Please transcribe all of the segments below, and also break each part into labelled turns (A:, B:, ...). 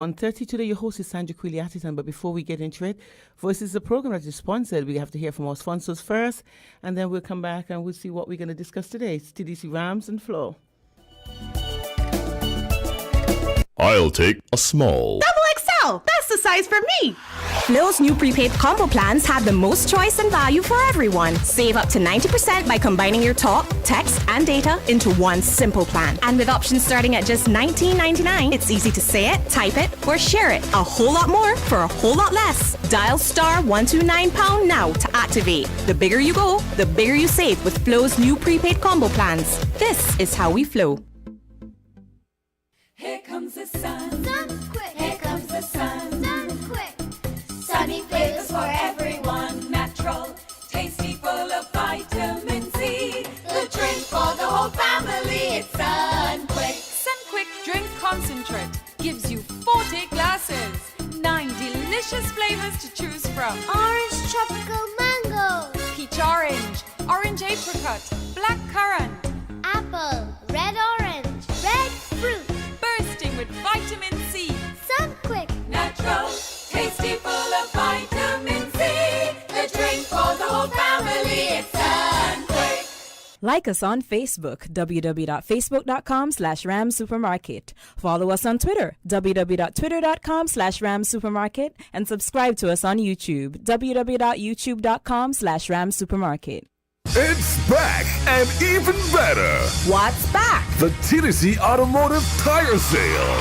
A: On 30 today, your host is Sandra Quilliatitan. But before we get into it, Voice is a program that is sponsored. We have to hear from our sponsors first, and then we'll come back and we'll see what we're going to discuss today. It's TDC Rams and Flo.
B: I'll take a small.
C: XL, that's the size for me.
D: Flo's new prepaid combo plans have the most choice and value for everyone. Save up to 90% by combining your talk, text, and data into one simple plan. And with options starting at just $19.99, it's easy to say it, type it, or share it. A whole lot more for a whole lot less. Dial *129# now to activate. The bigger you go, the bigger you save with Flo's new prepaid combo plans. This is how we flow.
E: Here comes the sun.
F: Sun quick.
E: Here comes the sun.
F: Sun quick.
E: Sunny flavors for everyone. Natural, tasty, full of vitamin C. The drink for the whole family. It's Sun Quick. Sun Quick Drink Concentrate gives you 40 glasses. 9 delicious flavors to choose from.
F: Orange tropical mango.
E: Peach orange, orange apricot, black currant.
F: Apple. Red orange. Red fruit.
E: Bursting with vitamin C.
F: Sun quick.
E: Natural, tasty, full of vitamin C. The drink for the whole family. It's Sun Quick.
G: Like us on Facebook, www.facebook.com/ramsupermarket. Follow us on Twitter, www.twitter.com/ramsupermarket. And subscribe to us on YouTube, www.youtube.com/ramsupermarket.
H: It's back and even better.
D: What's back?
H: The TDC Automotive Tire Sale.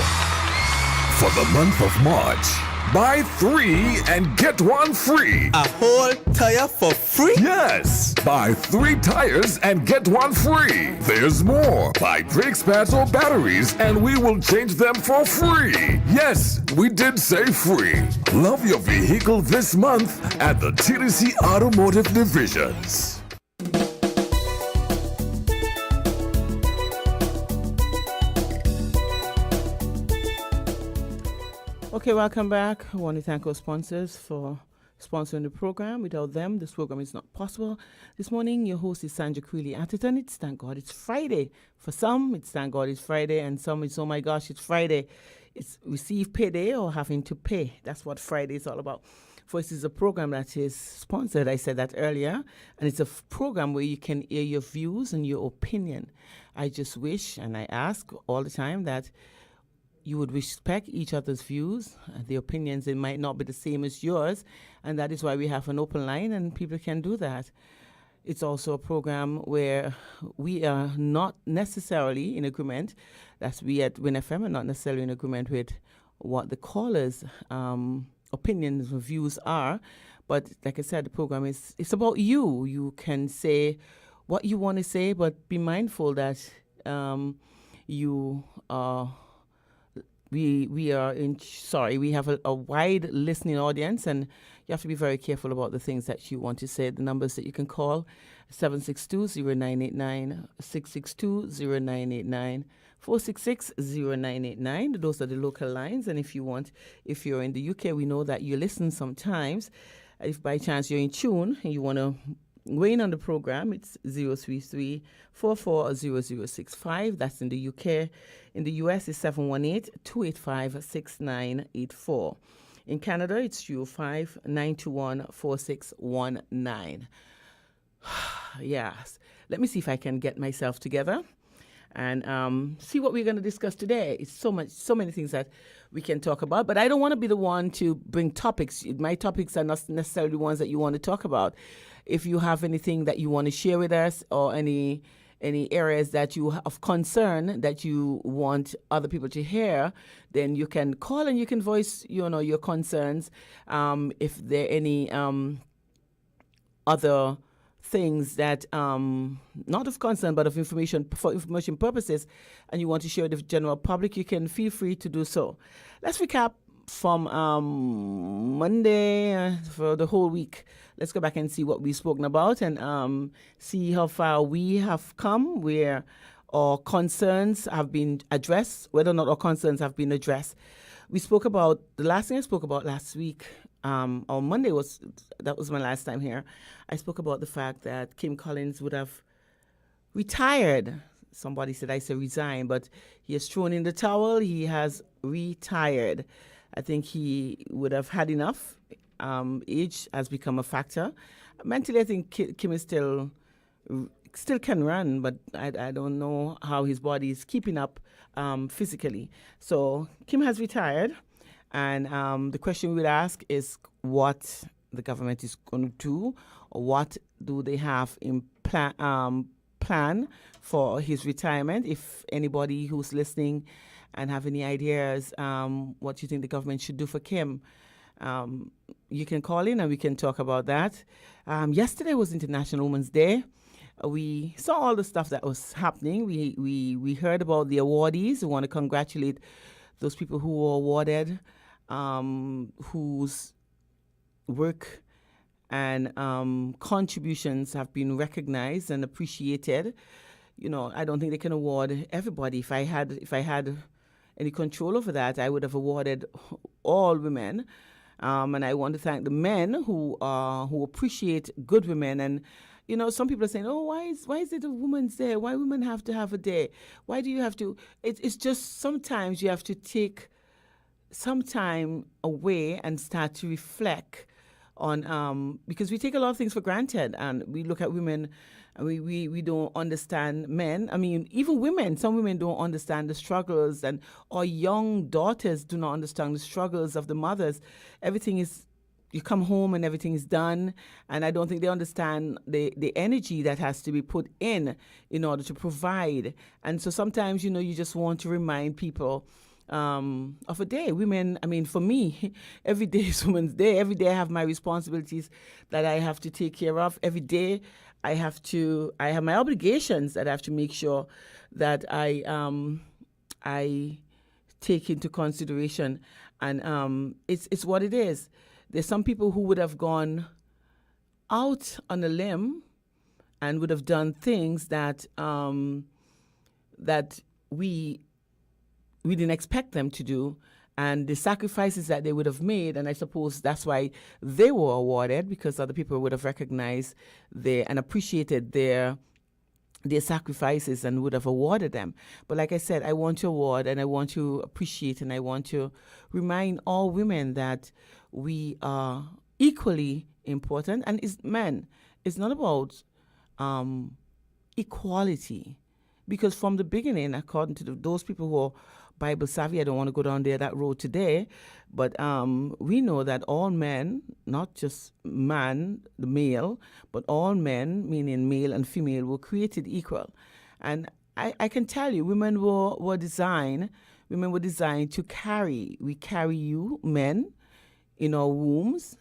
H: For the month of March, buy 3 and get 1 free.
I: A whole tire for free?
H: Yes, buy 3 tires and get 1 free. There's more. Buy brakes pads or batteries and we will change them for free. Yes, we did say free. Love your vehicle this month at the TDC Automotive Divisions.
A: Okay, welcome back. I want to thank our sponsors for sponsoring the program. Without them, this program is not possible. This morning, your host is Sandra Quilliatitan. It's thank God it's Friday. For some, it's thank God it's Friday, and some it's oh my gosh, it's Friday. It's receive payday or having to pay. That's what Friday is all about. First is a program that is sponsored. I said that earlier, and it's a program where you can hear your views and your opinion. I just wish, and I ask all the time, that you would respect each other's views, the opinions. It might not be the same as yours, and that is why we have an open line, and people can do that. It's also a program where we are not necessarily in agreement. That's we at Win FM are not necessarily in agreement with what the callers' opinions and views are. But like I said, the program it's about you. You can say what you want to say, but be mindful that you are. We have a wide listening audience, and you have to be very careful about the things that you want to say. The numbers that you can call, 762-0989, 662-0989, 466-0989. Those are the local lines, and if you're in the UK, we know that you listen sometimes. If by chance you're in tune and you want to weigh in on the program, it's 033-440065. That's in the UK. In the US, it's 718-285-6984. In Canada, it's 205-921-4619. Yes. Let me see if I can get myself together and see what we're going to discuss today. It's so many things that we can talk about, but I don't want to be the one to bring topics. My topics are not necessarily the ones that you want to talk about. If you have anything that you want to share with us, or any areas that you have of concern that you want other people to hear, then you can call and you can voice your concerns. If there are any other things that not of concern but of information for information purposes, and you want to share with the general public, you can feel free to do so. Let's recap from Monday for the whole week. Let's go back and see what we've spoken about and see how far we have come, where our concerns have been addressed, whether or not our concerns have been addressed. We spoke about, the last thing I spoke about last week, on Monday that was my last time here. I spoke about the fact that Kim Collins would have retired somebody said I say resign, but he has thrown in the towel. He has retired. I think he would have had enough. Age has become a factor. Mentally, I think Kim is still can run, but I don't know how his body is keeping up physically. So Kim has retired, and the question we would ask is what the government is going to do, or what do they have in plan for his retirement. If anybody who's listening and have any ideas what you think the government should do for Kim, you can call in and we can talk about that. Yesterday was International Women's Day. We saw all the stuff that was happening. We heard about the awardees. We want to congratulate those people who were awarded, whose work and contributions have been recognized and appreciated. You know, I don't think they can award everybody. If I had any control over that, I would have awarded all women. And I want to thank the men who appreciate good women. And you know, some people are saying, "Oh, why is it a woman's day? Why women have to have a day? Why do you have to?" It's just sometimes you have to take some time away and start to reflect on because we take a lot of things for granted, and we look at women and we don't understand men. I mean, even women, some women don't understand the struggles, and our young daughters do not understand the struggles of the mothers. Everything is, you come home and everything is done, and I don't think they understand the energy that has to be put in order to provide. And so sometimes, you know, you just want to remind people of a day. Women, I mean, for me, every day is Women's Day. Every day I have my responsibilities that I have to take care of. Every day I have my obligations that I have to make sure that I take into consideration. And it's what it is. There's some people who would have gone out on a limb and would have done things that that we didn't expect them to do, and the sacrifices that they would have made. And I suppose that's why they were awarded, because other people would have recognized and appreciated their sacrifices and would have awarded them. But like I said, I want to award and I want to appreciate and I want to remind all women that we are equally important. And men, it's not about equality, because from the beginning, according to those people who are Bible savvy, I don't want to go down that road today, but we know that all men, not just man, the male, but all men, meaning male and female, were created equal. And I can tell you, women were designed to carry. We carry you, men, in our wombs.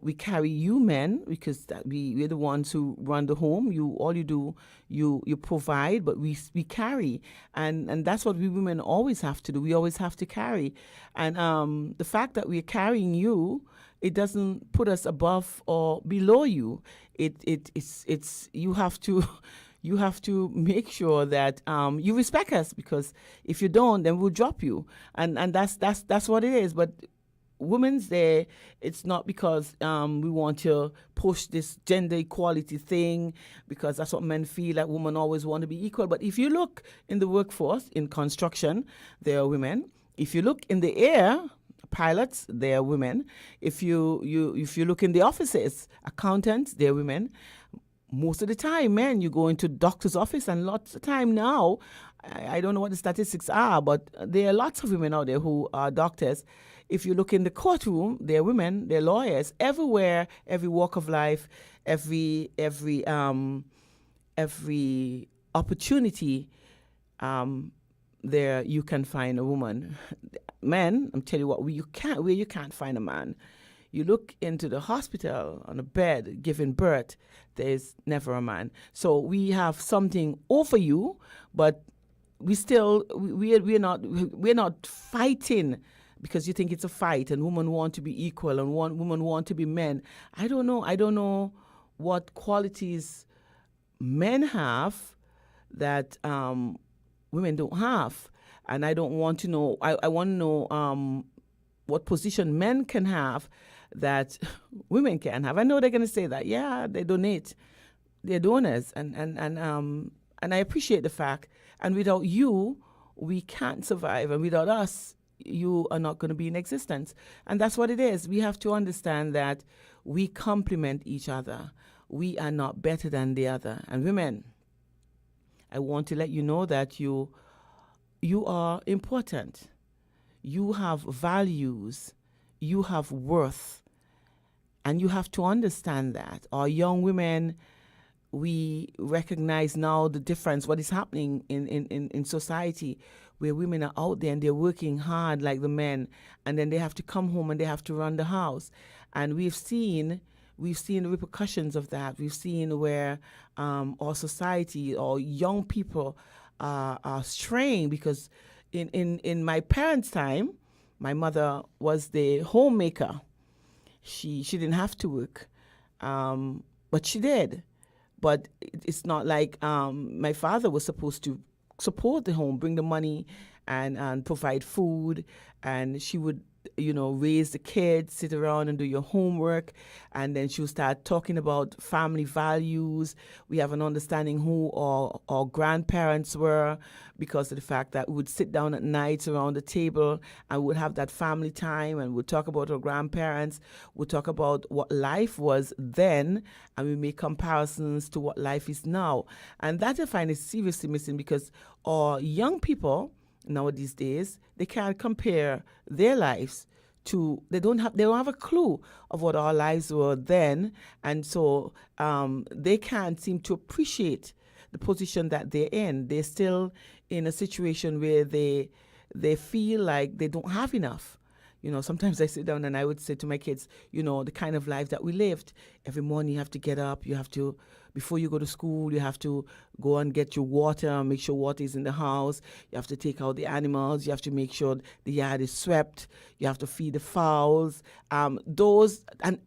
A: We carry you, men, because we're the ones who run the home. All you do, you provide, but we carry, and that's what we women always have to do. We always have to carry, and the fact that we're carrying you, it doesn't put us above or below you. It's you have to. You have to make sure that you respect us, because if you don't, then we'll drop you, and that's what it is. But Women's Day, it's not because we want to push this gender equality thing, because that's what men feel, like women always want to be equal. But if you look in the workforce, in construction, there are women. If you look in the air, pilots, there are women. If you look in the offices, accountants, there are women. Most of the time, men, you go into doctor's office, and lots of time now, I don't know what the statistics are, but there are lots of women out there who are doctors. If you look in the courtroom, there are women, there are lawyers. Everywhere, every walk of life, every opportunity, there you can find a woman. Men, I'm telling you what, where you can't find a man. You look into the hospital on a bed giving birth, there's never a man. So we have something over you, but we're not fighting because you think it's a fight and women want to be equal and women want to be men. I don't know what qualities men have that women don't have, and I don't want to know. I want to know what position men can have that women can have. I know they're going to say that, yeah, they donate, they're donors, and And I appreciate the fact. And without you, we can't survive. And without us, you are not going to be in existence. And that's what it is. We have to understand that we complement each other. We are not better than the other. And women, I want to let you know that you are important. You have values. You have worth. And you have to understand that. Our young women, we recognize now the difference, what is happening in society, where women are out there and they're working hard like the men, and then they have to come home and they have to run the house. And we've seen the repercussions of that. We've seen where our society or young people are straying, because in my parents' time, my mother was the homemaker. She didn't have to work, but she did. But it's not like my father was supposed to support the home, bring the money and provide food. And she would, raise the kids, sit around and do your homework. And then she would start talking about family values. We have an understanding who our grandparents were, because of the fact that we would sit down at night around the table and we would have that family time, and we'd talk about our grandparents. We'd talk about what life was then, and we make comparisons to what life is now. And that I find is seriously missing, because our young people nowadays days, they can't compare their lives to, they don't have a clue of what our lives were then, and so they can't seem to appreciate the position that they're in. They're still in a situation where they feel like they don't have enough. Sometimes I sit down and I would say to my kids, the kind of life that we lived. Every morning you have to get up, you have to, before you go to school, you have to go and get your water, make sure water is in the house. You have to take out the animals. You have to make sure the yard is swept. You have to feed the fowls. And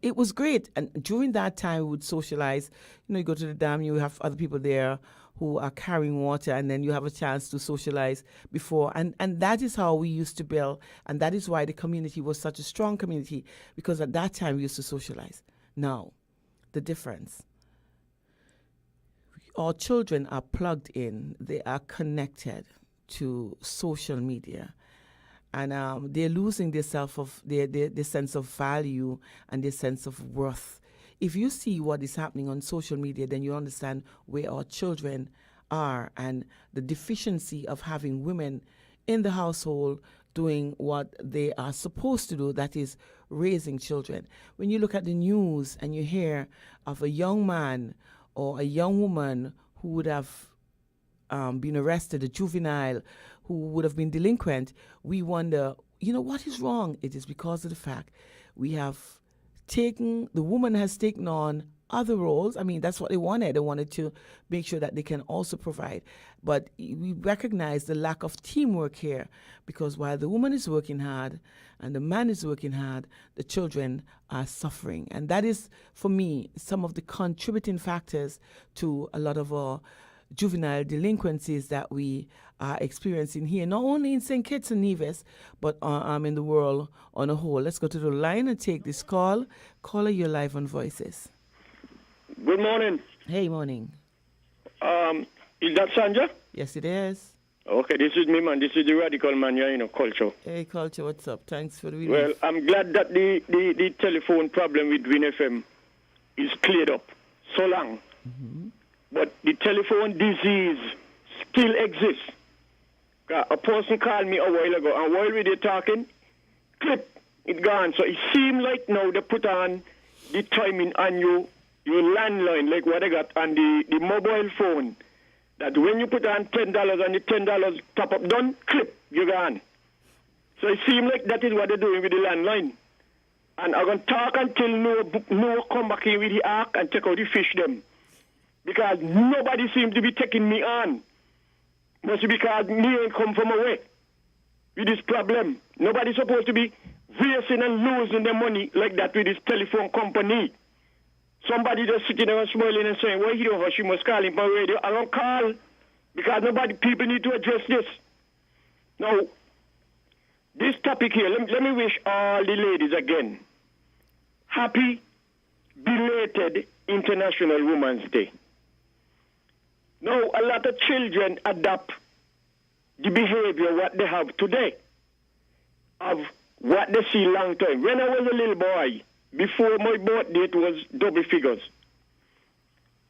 A: it was great. And during that time, we would socialize. You go to the dam, you have other people there who are carrying water, and then you have a chance to socialize before. And that is how we used to build, and that is why the community was such a strong community, because at that time we used to socialize. Now, the difference. Our children are plugged in. They are connected to social media. And they're losing their sense of value and their sense of worth. If you see what is happening on social media, then you understand where our children are and the deficiency of having women in the household doing what they are supposed to do, that is raising children. When you look at the news and you hear of a young man or a young woman who would have been arrested, a juvenile who would have been delinquent, we wonder, what is wrong? It is because of the fact the woman has taken on other roles. I mean, that's what they wanted. They wanted to make sure that they can also provide. But we recognize the lack of teamwork here, because while the woman is working hard and the man is working hard, the children are suffering. And that is, for me, some of the contributing factors to a lot of our juvenile delinquencies that we are experiencing here, not only in St. Kitts and Nevis, but in the world on a whole. Let's go to the line and take this call. Caller, you're live on Voices.
J: Good morning.
A: Hey, morning.
J: Is that Sandra?
A: Yes, it is.
J: Okay, this is me, man. This is the radical man here, Culture.
A: Hey, Culture, what's up? Thanks for the relief.
J: Well, I'm glad that the telephone problem with Win FM is cleared up so long. Mm-hmm. But the telephone disease still exists. A person called me a while ago, and while we were talking, clip, it gone. So it seemed like now they put on the timing on your landline, like what they got on the mobile phone, that when you put on $10 and the $10 top up done, clip, you're gone. So it seems like that is what they're doing with the landline. And I'm going to talk until Noah come back here with the ark and take out the fish them. Because nobody seems to be taking me on. Must be because me ain't come from away with this problem. Nobody's supposed to be racing and losing their money like that with this telephone company. Somebody just sitting there and smiling and saying, well, he or she must call him on radio. I don't call, because people need to address this. Now, this topic here, let me wish all the ladies again, happy belated International Women's Day. Now, a lot of children adopt the behavior what they have today of what they see long time. When I was a little boy, before my birth date was double figures,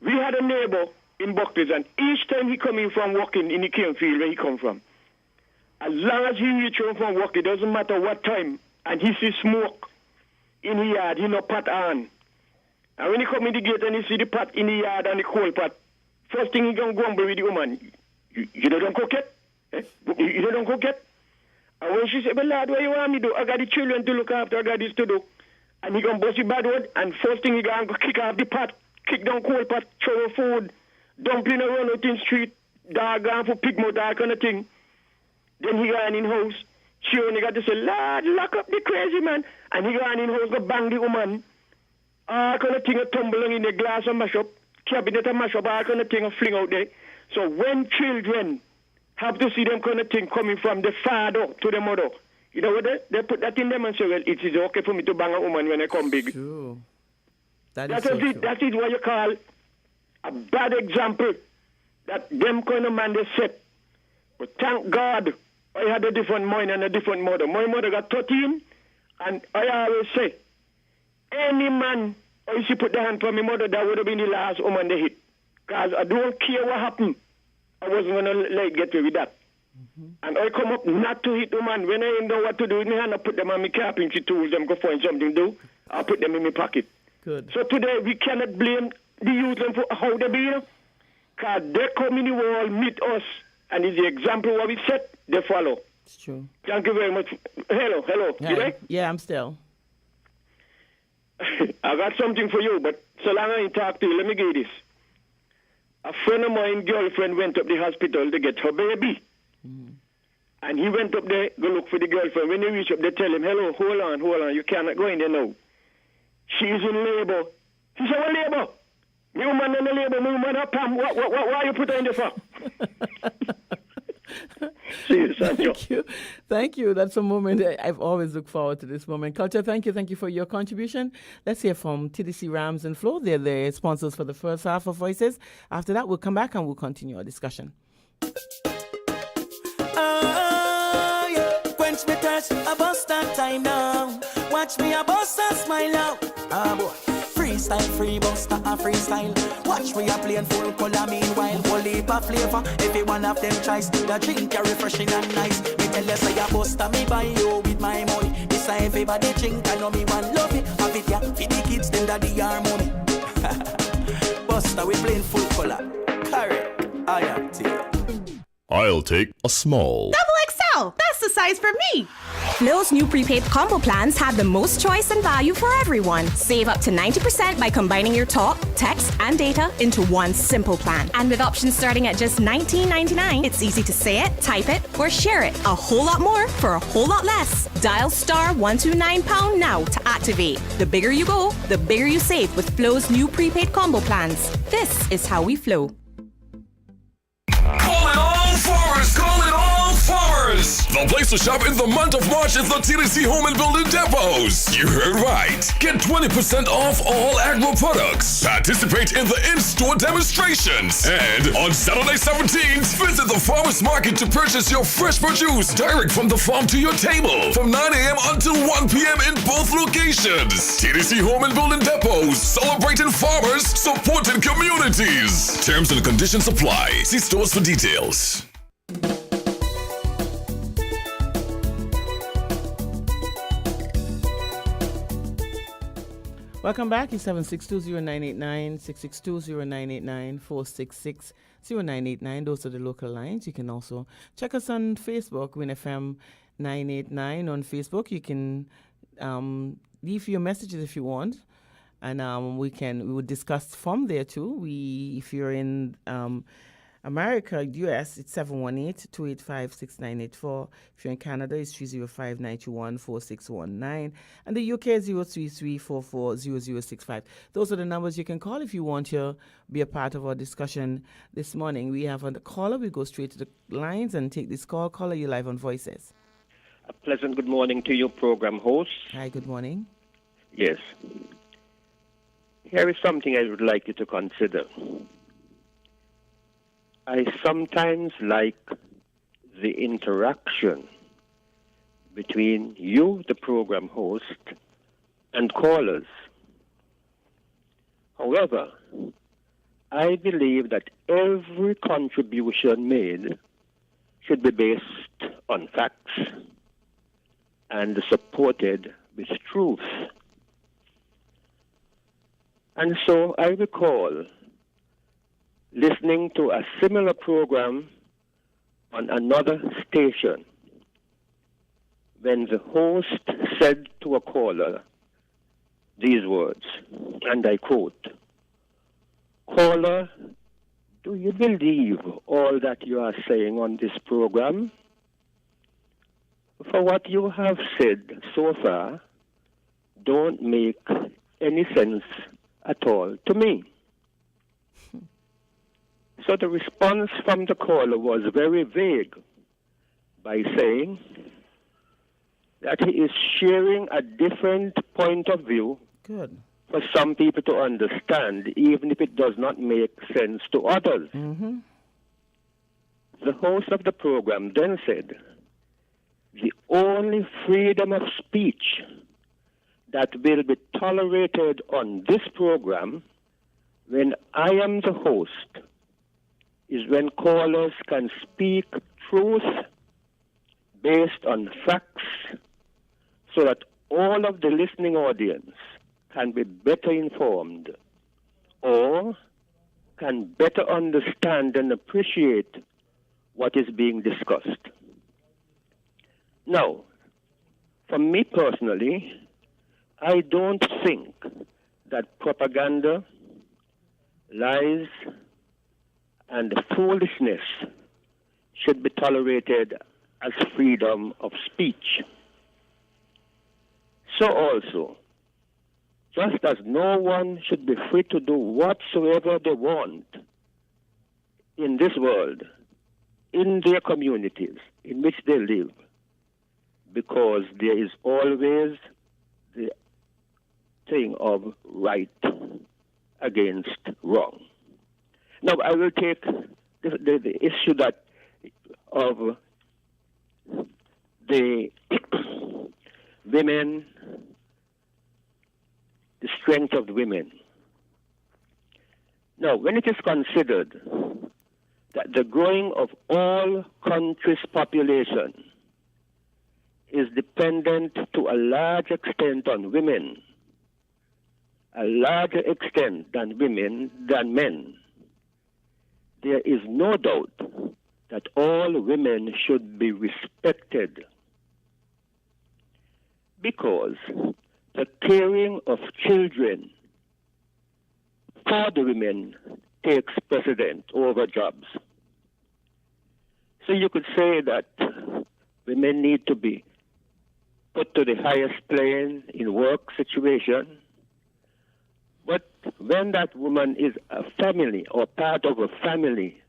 J: we had a neighbor in Buckley, and each time he come in from working in the cane field where he come from, as long as he reach home from work, it doesn't matter what time, and he see smoke in the yard, he no pot on. And when he come in the gate and he see the pot in the yard and the coal pot, first thing he gonna grumble with the woman, you don't cook it? Eh? You don't cook it? And when she say, but lad, what you want me to do? I got the children to look after, I got this to do. And he gonna bust the bad word, and first thing he gonna kick off the pot, kick down coal pot, throw food, dumpling around out in the street, dog gone for pig mouth, that kind of thing. Then he gone in house. She only got to say, lad, lock up the crazy man. And he gone in house, go bang the woman. All kind of thing a tumbling in the glass and mash up, cabinet and mash up, all kind of thing a fling out there. So when children have to see them kind of thing coming from the father to the mother, you know what they put that in them and say, well, it is okay for me to bang a woman when I come big.
A: True.
J: That is what you call a bad example that them kind of man they set. But thank God I had a different mind and a different mother. My mother got 13, and I always say, any man, or if she put the hand for my mother, that would have been the last woman they hit. Because I don't care what happened. I wasn't going to let it get away with that. Mm-hmm. And I come up not to hit woman. When I didn't know what to do with my hand, I put them on my carpentry tools, them go find something to do. I put them in my pocket.
A: Good.
J: So today, we cannot blame the youth for how they be, because they come in the world, meet us, and it's the example what we set, they follow.
A: It's true.
J: Thank you very much. Hello.
A: Hi.
J: You there?
A: Yeah, I'm still.
J: I got something for you, but so long I ain't talk to you, let me give you this. A friend of mine, girlfriend, went up the hospital to get her baby. Mm. And he went up there, go look for the girlfriend. When he reach up, they tell him, hello, hold on, you cannot go in there now. She's in labor. He said, what labor? Me woman in the labor, me woman up, Pam. Why you put her in there for?
A: Thank you. That's a moment I've always looked forward to this moment. Culture, thank you for your contribution. Let's hear from TDC Rams and Flow. They're the sponsors for the first half of Voices. After that, we'll come back and we'll continue our discussion.
I: Quench me thirst, I bust that time now. Watch me, I bust and smile out. Boy. Freestyle, free buster, a freestyle. Watch me a playing full color meanwhile. Whole heap of flavor, every one of them tries. The drink are refreshing and nice. Me tell you say a buster, me buy you with my money. This a everybody drink, I know me one love it. Have it ya, for the kids, them daddy harmony. Buster, we playing full color. Correct, I am here.
B: I'll take a small.
C: XL, that's the size for me.
D: Flow's new prepaid combo plans have the most choice and value for everyone. Save up to 90% by combining your talk, text, and data into one simple plan. And with options starting at just $19.99, it's easy to say it, type it, or share it. A whole lot more for a whole lot less. Dial *129# now to activate. The bigger you go, the bigger you save with Flow's new prepaid combo plans. This is how we flow.
H: Call it all farmers! The place to shop in the month of March is the TDC Home and Building Depots. You heard right. Get 20% off all agro products. Participate in the in-store demonstrations. And on Saturday 17th, visit the farmers market to purchase your fresh produce direct from the farm to your table from 9 a.m. until 1 p.m. in both locations. TDC Home and Building Depots, celebrating farmers, supporting communities. Terms and conditions apply. See stores for details.
A: Welcome back. It's 7620989, 6620989, 4660989. Those are the local lines. You can also check us on Facebook, WinFM 989 on Facebook. You can leave your messages if you want, and we will discuss from there too. If you're in America, US, it's 718-285-6984. If you're in Canada, it's 305-921-4619. And the UK is 033-44-0065. Those are the numbers you can call if you want to be a part of our discussion this morning. We have a caller. We go straight to the lines and take this call. Caller, you live on Voices.
J: A pleasant good morning to your program host.
A: Hi, good morning.
J: Yes. Here is something I would like you to consider.
K: I sometimes like the interaction between you, the program host, and callers. However, I believe that every contribution made should be based on facts and supported with truth. And so I recall listening to a similar program on another station when the host said to a caller these words, and I quote, "Caller, do you believe all that you are saying on this program? For what you have said so far don't make any sense at all to me." So the response from the caller was very vague by saying that he is sharing a different point of view
A: Good.
K: for some people to understand, even if it does not make sense to others.
A: Mm-hmm.
K: The host of the program then said, "The only freedom of speech that will be tolerated on this program when I am the host is when callers can speak truth based on facts so that all of the listening audience can be better informed or can better understand and appreciate what is being discussed." Now, for me personally, I don't think that propaganda, lies, and foolishness should be tolerated as freedom of speech. So also, just as no one should be free to do whatsoever they want in this world, in their communities in which they live, because there is always the thing of right against wrong. Now, I will take the issue that of the women, the strength of the women. Now, when it is considered that the growing of all countries' population is dependent to a large extent on women, a larger extent than women than men, there is no doubt that all women should be respected, because the caring of children for the women takes precedent over jobs. So you could say that women need to be put to the highest plane in work situation. But when that woman is a family or part of a family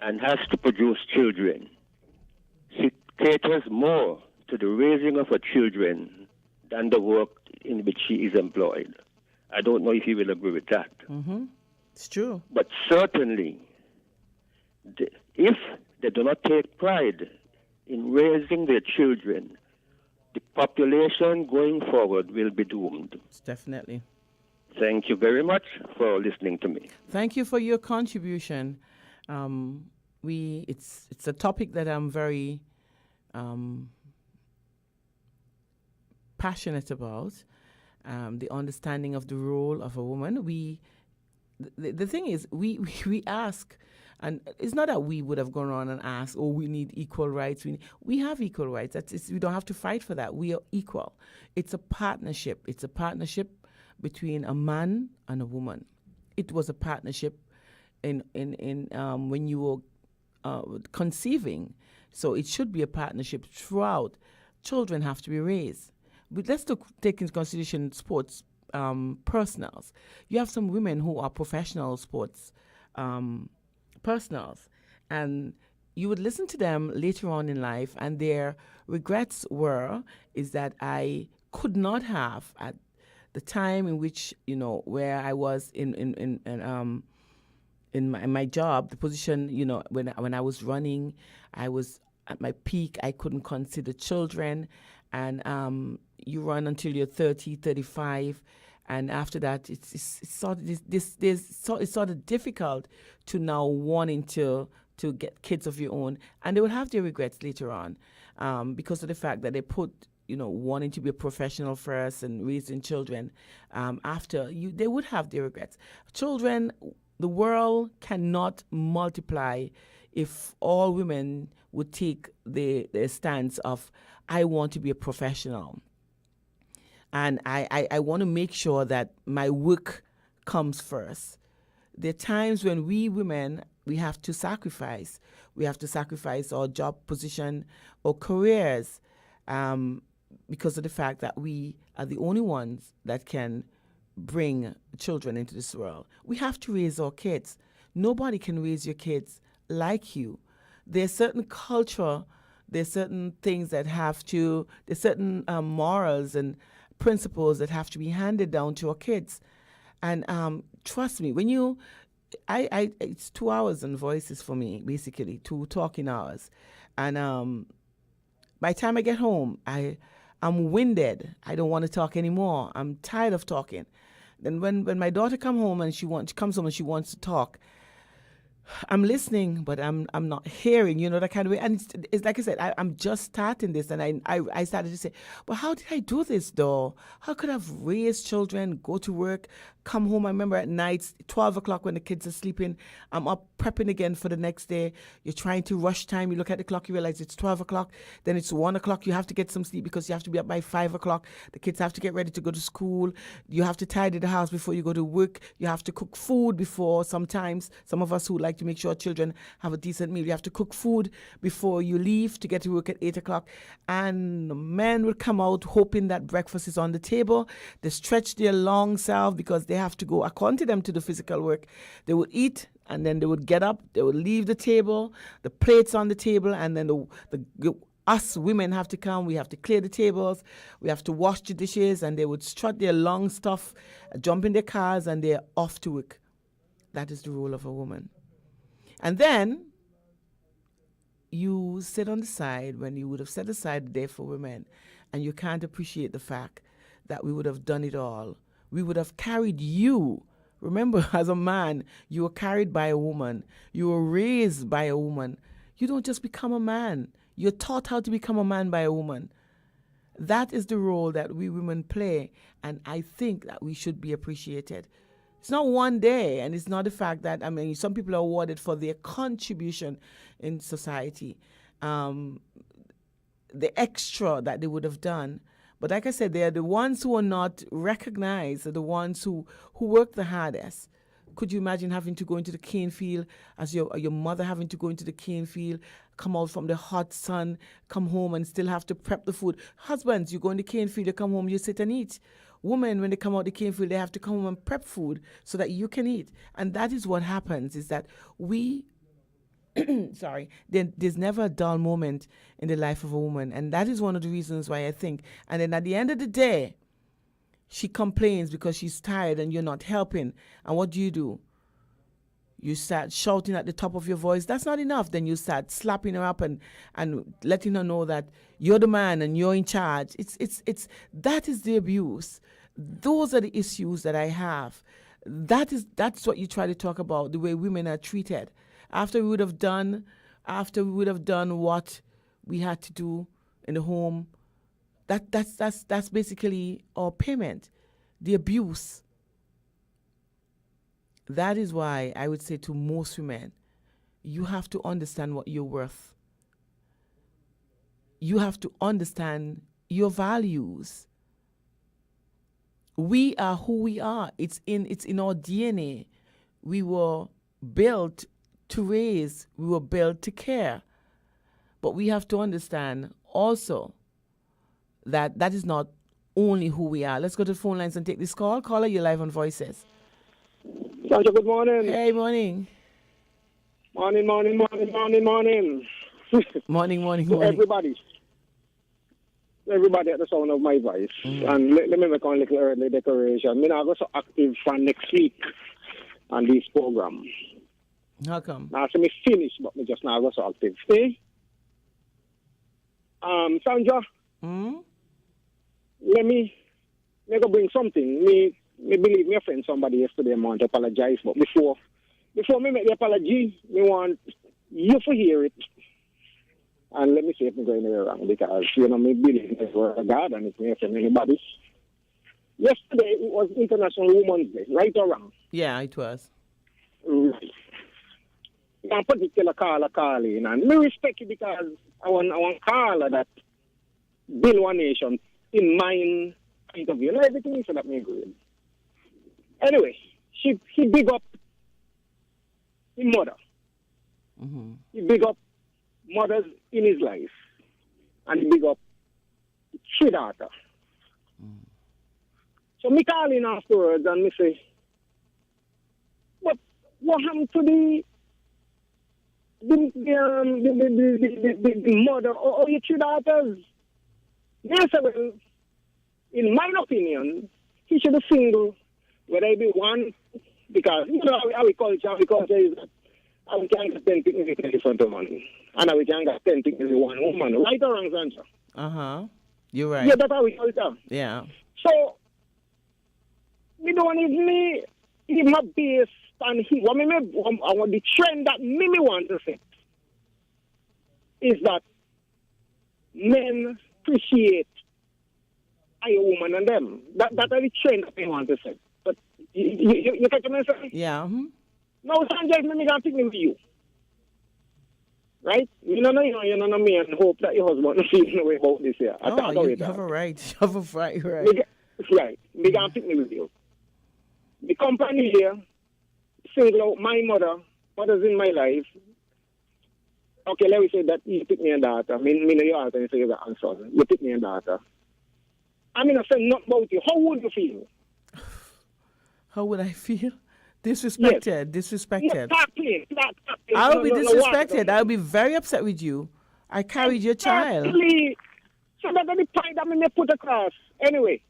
K: and has to produce children, she caters more to the raising of her children than the work in which she is employed. I don't know if you will agree with that.
A: Mm-hmm. It's true.
K: But certainly, if they do not take pride in raising their children, the population going forward will be doomed.
A: Definitely.
K: Thank you very much for listening to me.
A: Thank you for your contribution. It's a topic that I'm very passionate about. The understanding of the role of a woman. The thing is, we ask, and it's not that we would have gone on and asked, "Oh, we need equal rights." We have equal rights. We don't have to fight for that. We are equal. It's a partnership. It's a partnership between a man and a woman. It was a partnership in when you were conceiving. So it should be a partnership throughout. Children have to be raised. But let's take into consideration sports personals. You have some women who are professional sports personals, and you would listen to them later on in life, and their regrets is that I could not have at the time in which, where I was in in my job, the position, when I was running, I was at my peak. I couldn't consider children, and you run until you're 30, 35, and after that, it's sort of difficult to now wanting to get kids of your own, and they will have their regrets later on because of the fact that they put wanting to be a professional first and raising children after they would have their regrets. Children, the world cannot multiply if all women would take the stance of, I want to be a professional. And I want to make sure that my work comes first. There are times when we women, we have to sacrifice. We have to sacrifice our job position or careers because of the fact that we are the only ones that can bring children into this world. We have to raise our kids. Nobody can raise your kids like you. There's certain culture, there's certain things that there's certain morals and principles that have to be handed down to our kids. And trust me, when it's 2 hours on Voices for me, basically, 2 talking hours. And by the time I get home, I'm winded. I don't want to talk anymore. I'm tired of talking. Then when my daughter comes home and she wants to talk, I'm listening, but I'm not hearing, that kind of way. And it's like I said, I'm just starting this, and I started to say, well, how did I do this, though? How could I have raised children, go to work, come home? I remember at night, 12 o'clock when the kids are sleeping, I'm up prepping again for the next day. You're trying to rush time. You look at the clock, you realize it's 12 o'clock. Then it's 1 o'clock. You have to get some sleep because you have to be up by 5 o'clock. The kids have to get ready to go to school. You have to tidy the house before you go to work. You have to cook food before sometimes. Some of us who like to make sure children have a decent meal, you have to cook food before you leave to get to work at 8 o'clock. And men will come out hoping that breakfast is on the table. They stretch their long self because they have to go, according to them, to the physical work. They would eat, and then they would get up, they would leave the table, the plates on the table, and then us women have to come, we have to clear the tables, we have to wash the dishes, and they would strut their long stuff, jump in their cars, and they're off to work. That is the role of a woman. And then you sit on the side when you would have set aside the day for women, and you can't appreciate the fact that we would have done it all. We would have carried you. Remember, as a man, you were carried by a woman. You were raised by a woman. You don't just become a man. You're taught how to become a man by a woman. That is the role that we women play, and I think that we should be appreciated. It's not one day, and it's not the fact that, some people are awarded for their contribution in society, the extra that they would have done. But like I said, they are the ones who are not recognized, are the ones who work the hardest. Could you imagine having to go into the cane field, as your mother having to go into the cane field, come out from the hot sun, come home and still have to prep the food? Husbands, you go in the cane field, you come home, you sit and eat. Women, when they come out the cane field, they have to come home and prep food so that you can eat. And that is what happens, is that we, there's never a dull moment in the life of a woman. And that is one of the reasons why I think. And then at the end of the day, she complains because she's tired and you're not helping. And what do? You start shouting at the top of your voice. That's not enough. Then you start slapping her up and letting her know that you're the man and you're in charge. That is the abuse. Those are the issues that I have. That's what you try to talk about, the way women are treated. After we would have done what we had to do in the home, that's basically our payment, the abuse. That is why I would say to most women, you have to understand what you're worth. You have to understand your values. We are who we are. It's in our DNA. We were built to raise. We were built to care. But we have to understand also that that is not only who we are. Let's go to the phone lines and take this call. Caller, you're live on Voices.
L: Sandra, good morning.
A: Hey, morning.
L: Morning.
A: Morning.
L: Everybody at the sound of my voice. And let me make a little early decoration. I go so active for next week on this program.
A: How come?
L: Now, so me finish, but me just now go salted. See? Sandra, let me go bring something. Me believe me offend somebody yesterday. I want to apologize, but before me make the apology, me want you to hear it. And let me see if I'm going anywhere wrong, because, me believe in the word of God, and if me offend anybody. Yesterday, it was International Women's Day, right or wrong?
A: Yeah, it was.
L: Right. One particular caller calling, and me respect you because I want caller that build one nation in my point of view. And everything he said that me agree with. Anyway, he big up his mother.
A: Mm-hmm.
L: He big up mothers in his life. And he big up three daughters. So me call in afterwards and me say, what happened to the mother or your three daughters? Yes, well, in my opinion, he should have single, whether it be one, because our culture is that we can't get 10 things in front of man, and we can't get 10 things in one woman. Right or wrong, Sandra?
A: You're right.
L: Yeah, that's how we culture.
A: Yeah.
L: So, me don't need me my base and he. What the trend that me want to say is that men appreciate a woman and them. That is the trend that they want to say. But you catch what I'm saying?
A: Yeah. Mm-hmm.
L: No, Sanjay, me gonna pick me with you. Right? You know me and hope that your husband don't feel no way about this here.
A: You have a right. You have a right.
L: Right. Me gonna pick me with you. The company here single out my mother's in my life. Okay, let me say that you pick me a daughter. Me know your daughter and say you're a son. You pick me a daughter. I mean, I say nothing about you. How would you feel?
A: How would I feel? Disrespected.
L: Yes.
A: Disrespected.
L: Exactly.
A: I will be disrespected. I will be very upset with you. I carried your child.
L: So that's the point that me put across. Anyway,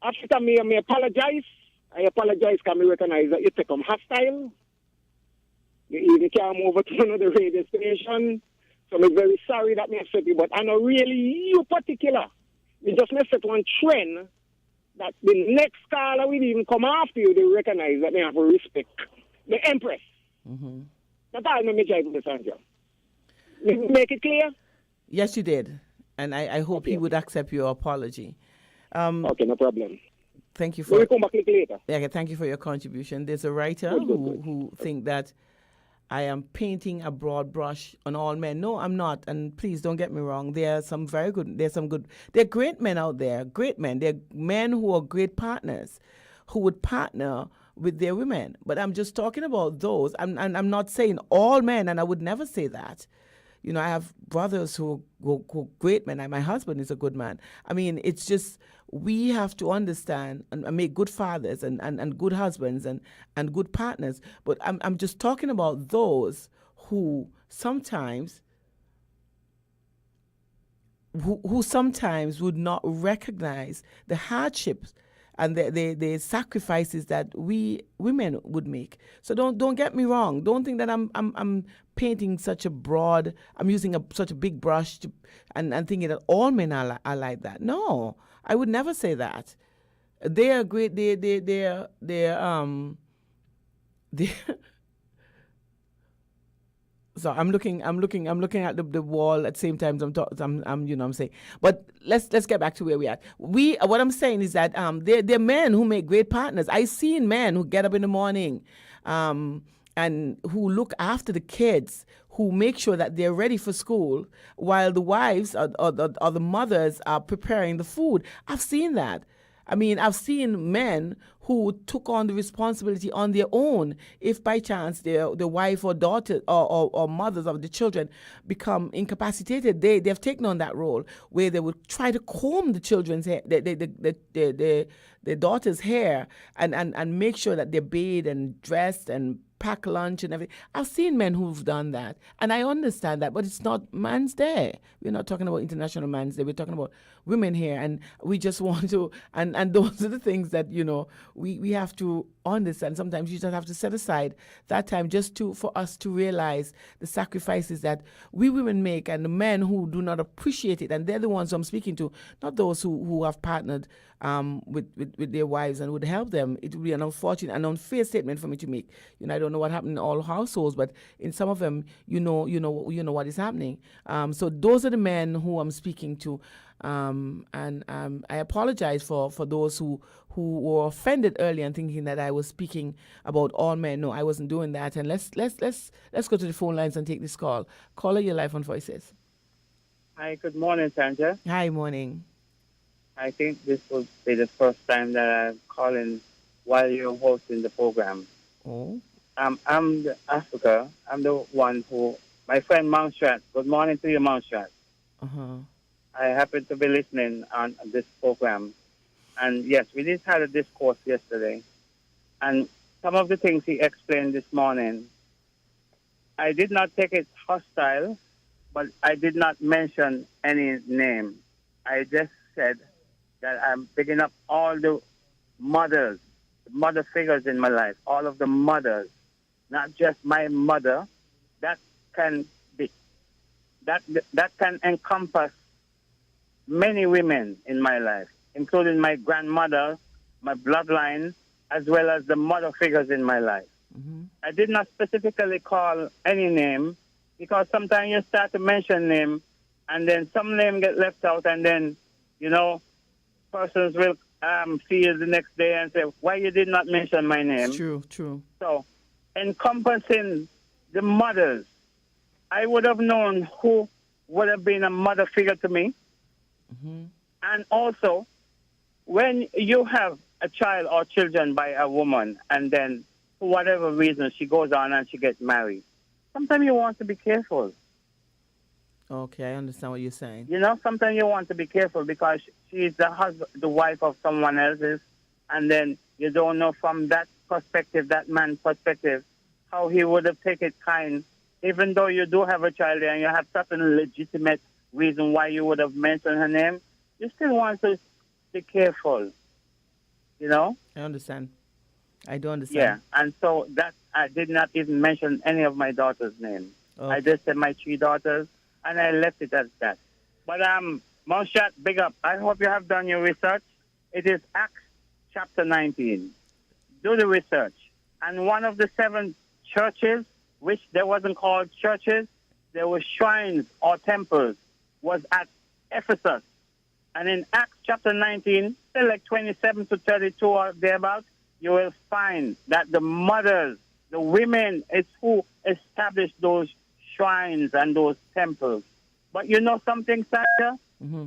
L: after me apologize. I apologize because I recognize that you take them hostile. You even came over to another radio station. So I'm very sorry that I upset you, but I know really you particular. You just messed up one trend that the next caller will even come after you, they recognize that they have to respect the Empress.
A: Mm-hmm.
L: That's all I'm driving the Sandra. Make it clear?
A: Yes, you did. And I hope he would accept your apology.
L: Okay, no problem.
A: Thank you for.
L: We'll come back later.
A: Yeah, thank you for your contribution. There's a writer who think that I am painting a broad brush on all men. No, I'm not. And please don't get me wrong. There are some very good. There are great men out there. Great men. There are men who are great partners, who would partner with their women. But I'm just talking about those. I'm not saying all men, and I would never say that. You know, I have brothers who are great men, and my husband is a good man. I mean, it's just we have to understand and make good fathers and good husbands and good partners. But I'm just talking about those who sometimes who sometimes would not recognize the hardships and the sacrifices that we women would make. So don't get me wrong. Don't think that I'm painting such a broad. I'm using such a big brush and thinking that all men are like that. No, I would never say that. They are great. They're So I'm looking at the wall at the same time. I'm saying. But let's get back to where we are. What I'm saying is that they're men who make great partners. I've seen men who get up in the morning, and who look after the kids, who make sure that they're ready for school, while the wives or the mothers are preparing the food. I've seen that. I mean, I've seen men who took on the responsibility on their own if by chance the wife or daughter or mothers of the children become incapacitated. They've taken on that role where they would try to comb the children's hair, the daughter's hair, and make sure that they're bathed and dressed and pack lunch and everything. I've seen men who've done that, and I understand that, but it's not Man's Day. We're not talking about International Man's Day. We're talking about women here, and we just want to, and those are the things that, you know, we have to understand. Sometimes you just have to set aside that time just for us to realize the sacrifices that we women make, and the men who do not appreciate it, and they're the ones I'm speaking to, not those who have partnered with their wives and would help them. It would be an unfortunate and unfair statement for me to make. You know, I don't know what happened in all households, but in some of them, you know what is happening. So those are the men who I'm speaking to, and I apologize for those who were offended earlier and thinking that I was speaking about all men. No, I wasn't doing that. And let's go to the phone lines and take this call. Caller, your life on Voices.
M: Hi, good morning, Sandra.
A: Hi, morning.
M: I think this will be the first time that I'm calling while you're hosting the program.
A: Oh.
M: I'm Africa. I'm the one who, my friend Mountstrat. Good morning to you, Mountstrat.
A: Uh-huh.
M: I happen to be listening on this program. And yes, we did have a discourse yesterday. And some of the things he explained this morning, I did not take it hostile, but I did not mention any name. I just said that I'm picking up all the mothers, mother figures in my life, all of the mothers, not just my mother. That can be, that can encompass many women in my life, including my grandmother, my bloodline, as well as the mother figures in my life.
A: Mm-hmm.
M: I did not specifically call any name because sometimes you start to mention name and then some name get left out, and then, you know, persons will see you the next day and say, why you did not mention my name?
A: It's true.
M: So encompassing the mothers, I would have known who would have been a mother figure to me.
A: Mm-hmm.
M: And also, when you have a child or children by a woman, and then for whatever reason she goes on and she gets married, sometimes you want to be careful.
A: Okay, I understand what you're saying.
M: You know, sometimes you want to be careful because she's the wife of someone else's, and then you don't know from that perspective, that man's perspective, how he would have taken it kind, even though you do have a child there and you have certain legitimate reason why you would have mentioned her name. You still want to be careful, you know?
A: I understand. I do understand.
M: Yeah, and so that I did not even mention any of my daughter's name.
A: Okay.
M: I just said my 3 daughters, and I left it at that. But Mountstrat, big up. I hope you have done your research. It is Acts chapter 19. Do the research. And one of the 7 churches, which they wasn't called churches, there were shrines or temples, was at Ephesus. And in Acts chapter 19, say like 27 to 32 or thereabouts, you will find that the mothers, the women, is who established those shrines and those temples. But you know something, Sasha?
A: Mm-hmm.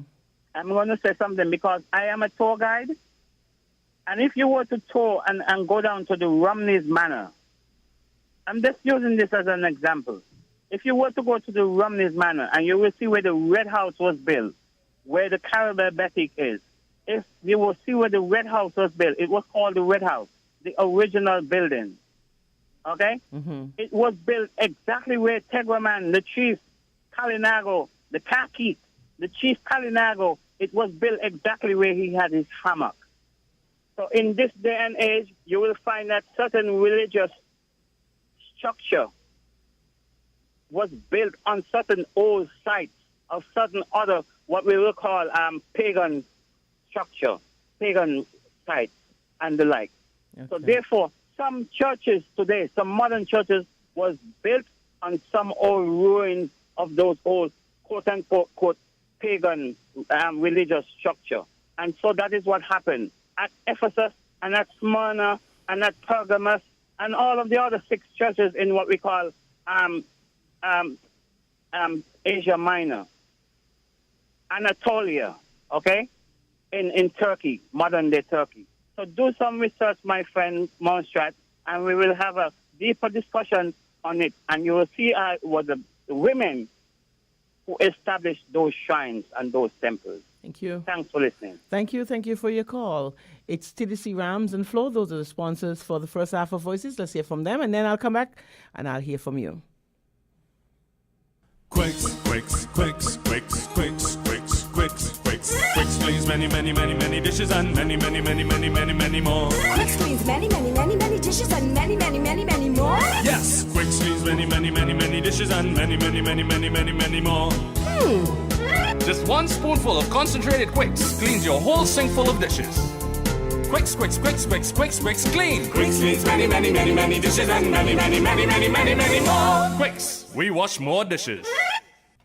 M: I'm going to say something because I am a tour guide. And if you were to tour and go down to the Romney's Manor, I'm just using this as an example. If you were to go to the Romney's Manor and you will see where the Red House was built, where the Carabel Batik is, if you will see where the Red House was built, it was called the Red House, the original building. Okay?
A: Mm-hmm.
M: It was built exactly where Tegraman, the chief, Kalinago, the Kakit, the chief Kalinago, it was built exactly where he had his hammock. So in this day and age, you will find that certain religious structure was built on certain old sites of certain other, what we will call pagan structure, pagan sites and the like.
A: Okay.
M: So therefore, some churches today, some modern churches, was built on some old ruins of those old quote-unquote pagan religious structure. And so that is what happened at Ephesus and at Smyrna and at Pergamos and all of the other 6 churches in what we call Asia Minor, Anatolia, okay, in Turkey, modern-day Turkey. So do some research, my friend Mountstrat, and we will have a deeper discussion on it. And you will see what the women who established those shrines and those temples.
A: Thank you.
M: Thanks for listening.
A: Thank you for your call. It's TDC Rams and Flo. Those are the sponsors for the first half of Voices. Let's hear from them, and then I'll come back and I'll hear from you.
N: Quicks, please, many dishes and many more.
E: Quicks cleans many dishes and many more.
N: Yes, Quicks cleans many dishes and many more. Just one spoonful of concentrated Quicks cleans your whole sink full of dishes. Quicks, clean. Quicks cleans many dishes and many more. Quicks, we wash more dishes.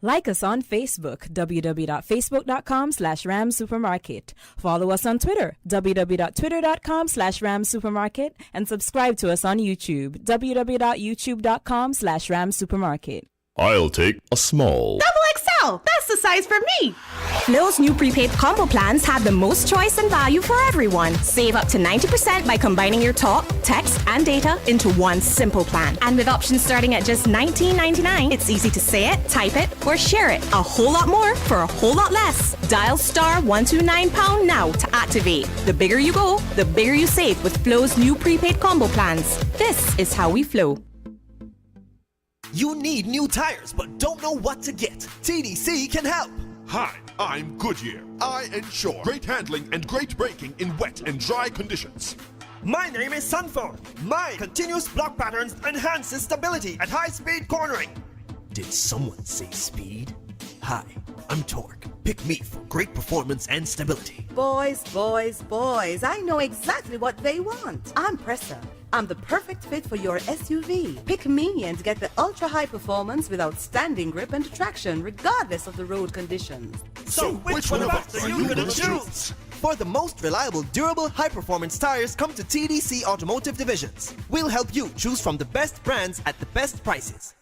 G: Like us on Facebook, www.facebook.com/ramsupermarket. Follow us on Twitter, www.twitter.com/ramsupermarket. And subscribe to us on YouTube, www.youtube.com/ramsupermarket.
B: I'll take a small.
C: XL, that's the size for me.
D: Flo's new prepaid combo plans have the most choice and value for everyone. Save up to 90% by combining your talk, text, and data into one simple plan. And with options starting at just $19.99, it's easy to say it, type it, or share it. A whole lot more for a whole lot less. Dial *129# now to activate. The bigger you go, the bigger you save with Flo's new prepaid combo plans. This is how we Flo.
O: You need new tires but don't know what to get. TDC can help.
P: Hi, I'm Goodyear. I ensure great handling and great braking in wet and dry conditions.
O: My name is Sunphone. My continuous block patterns enhances stability at high-speed cornering. Did someone say speed? Hi, I'm Torque. Pick me for great performance and stability.
Q: Boys, I know exactly what they want. I'm Pressa. I'm the perfect fit for your SUV. Pick me and get the ultra-high performance with outstanding grip and traction regardless of the road conditions.
O: So which one of us are you gonna choose? For the most reliable, durable, high-performance tires, come to TDC Automotive Divisions. We'll help you choose from the best brands at the best prices.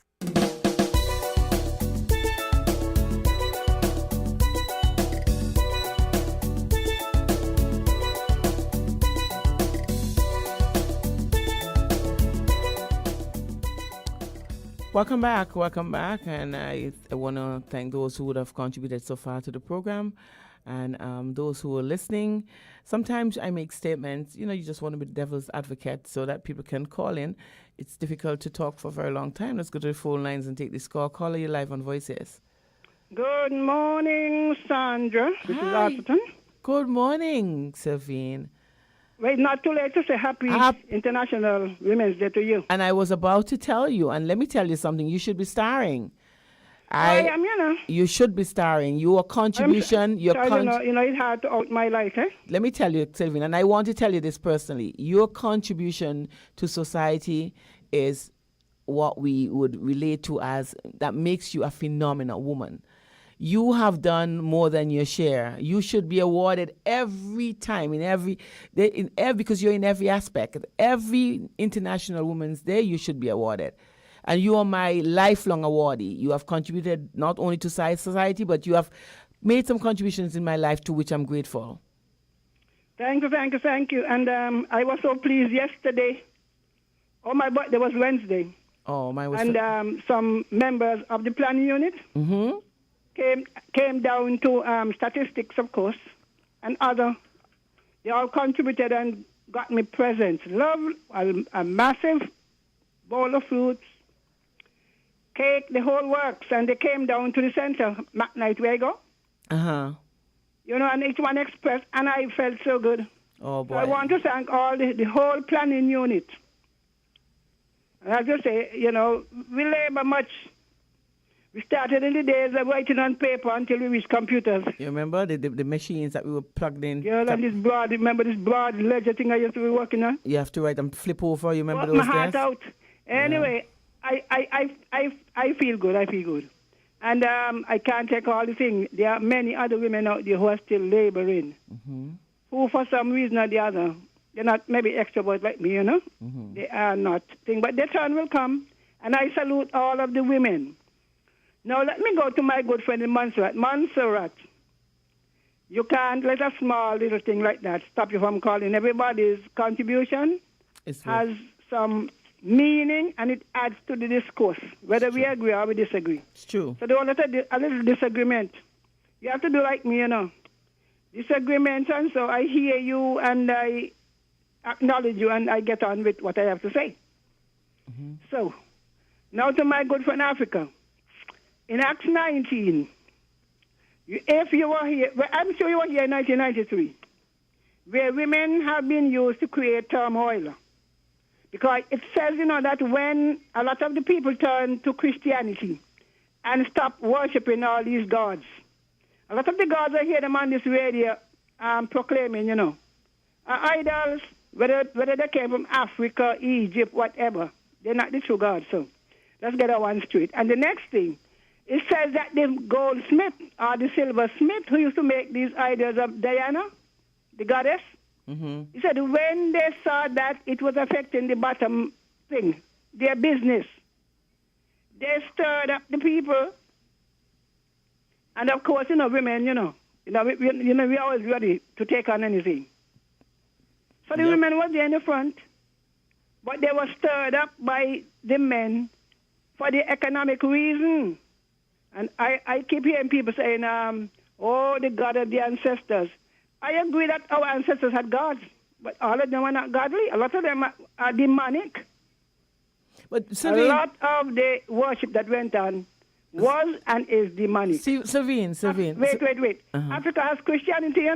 A: Welcome back, and I want to thank those who would have contributed so far to the program, and those who are listening. Sometimes I make statements, you just want to be the devil's advocate so that people can call in. It's difficult to talk for a very long time. Let's go to the phone lines and take this call. Caller, you live on Voices.
L: Good morning, Sandra. This is Atherton.
A: Good morning, Sylvine.
L: Wait, not too late to say happy International Women's Day to you.
A: And I was about to tell you, and let me tell you something, you should be starring.
L: I am,
A: You should be starring. Your contribution,
L: it's hard to out my life, eh?
A: Let me tell you, Sylvine, and I want to tell you this personally. Your contribution to society is what we would relate to as, that makes you a phenomenal woman. You have done more than your share. You should be awarded every time, because you're in every aspect. Every International Women's Day, you should be awarded. And you are my lifelong awardee. You have contributed not only to society, but you have made some contributions in my life to which I'm grateful.
L: Thank you. And I was so pleased yesterday. Oh, my birthday was Wednesday.
A: Oh, my was.
L: And some members of the planning unit came down to statistics, of course, and other. They all contributed and got me presents. Love, a massive bowl of fruits, cake, the whole works. And they came down to the center, McKnight, where I go. And each one expressed, and I felt so good.
A: Oh, boy.
L: So I want to thank all the whole planning unit. And I just say, we labor much. We started in the days of writing on paper until we reached computers.
A: You remember the machines that we were plugged in?
L: Yeah, and this broad ledger thing I used to be working on?
A: You have to write and flip over. You remember
L: those
A: days?
L: My heart out. Anyway, I feel good. And I can't take all the things. There are many other women out there who are still laboring, who for some reason or the other, they're not maybe extroverts like me, They are not. But their turn will come. And I salute all of the women. Now, let me go to my good friend in Montserrat. Montserrat, you can't let a small little thing like that stop you from calling. Everybody's contribution has some meaning, and it adds to the discourse, whether we agree or we disagree.
A: It's true.
L: So don't let a little disagreement. You have to do like me, disagreements, and so I hear you and I acknowledge you and I get on with what I have to say. So, now to my good friend Africa. In Acts 19, if you were here, well, I'm sure you were here in 1993, where women have been used to create turmoil. Because it says, that when a lot of the people turn to Christianity and stop worshiping all these gods, a lot of the gods I hear them on this radio proclaiming, are idols, whether they came from Africa, Egypt, whatever. They're not the true gods. So let's get that one straight. And the next thing, it says that the goldsmith or the silversmith who used to make these idols of Diana, the goddess, he said when they saw that it was affecting the bottom thing, their business, they stirred up the people. And of course, women, we always ready to take on anything. So the women were there in the front, but they were stirred up by the men for the economic reason. And I keep hearing people saying, the God of the ancestors. I agree that our ancestors had gods, but all of them were not godly. A lot of them are demonic.
A: But
L: a lot of the worship that went on was and is demonic.
A: Savine.
L: Wait. Africa has Christianity,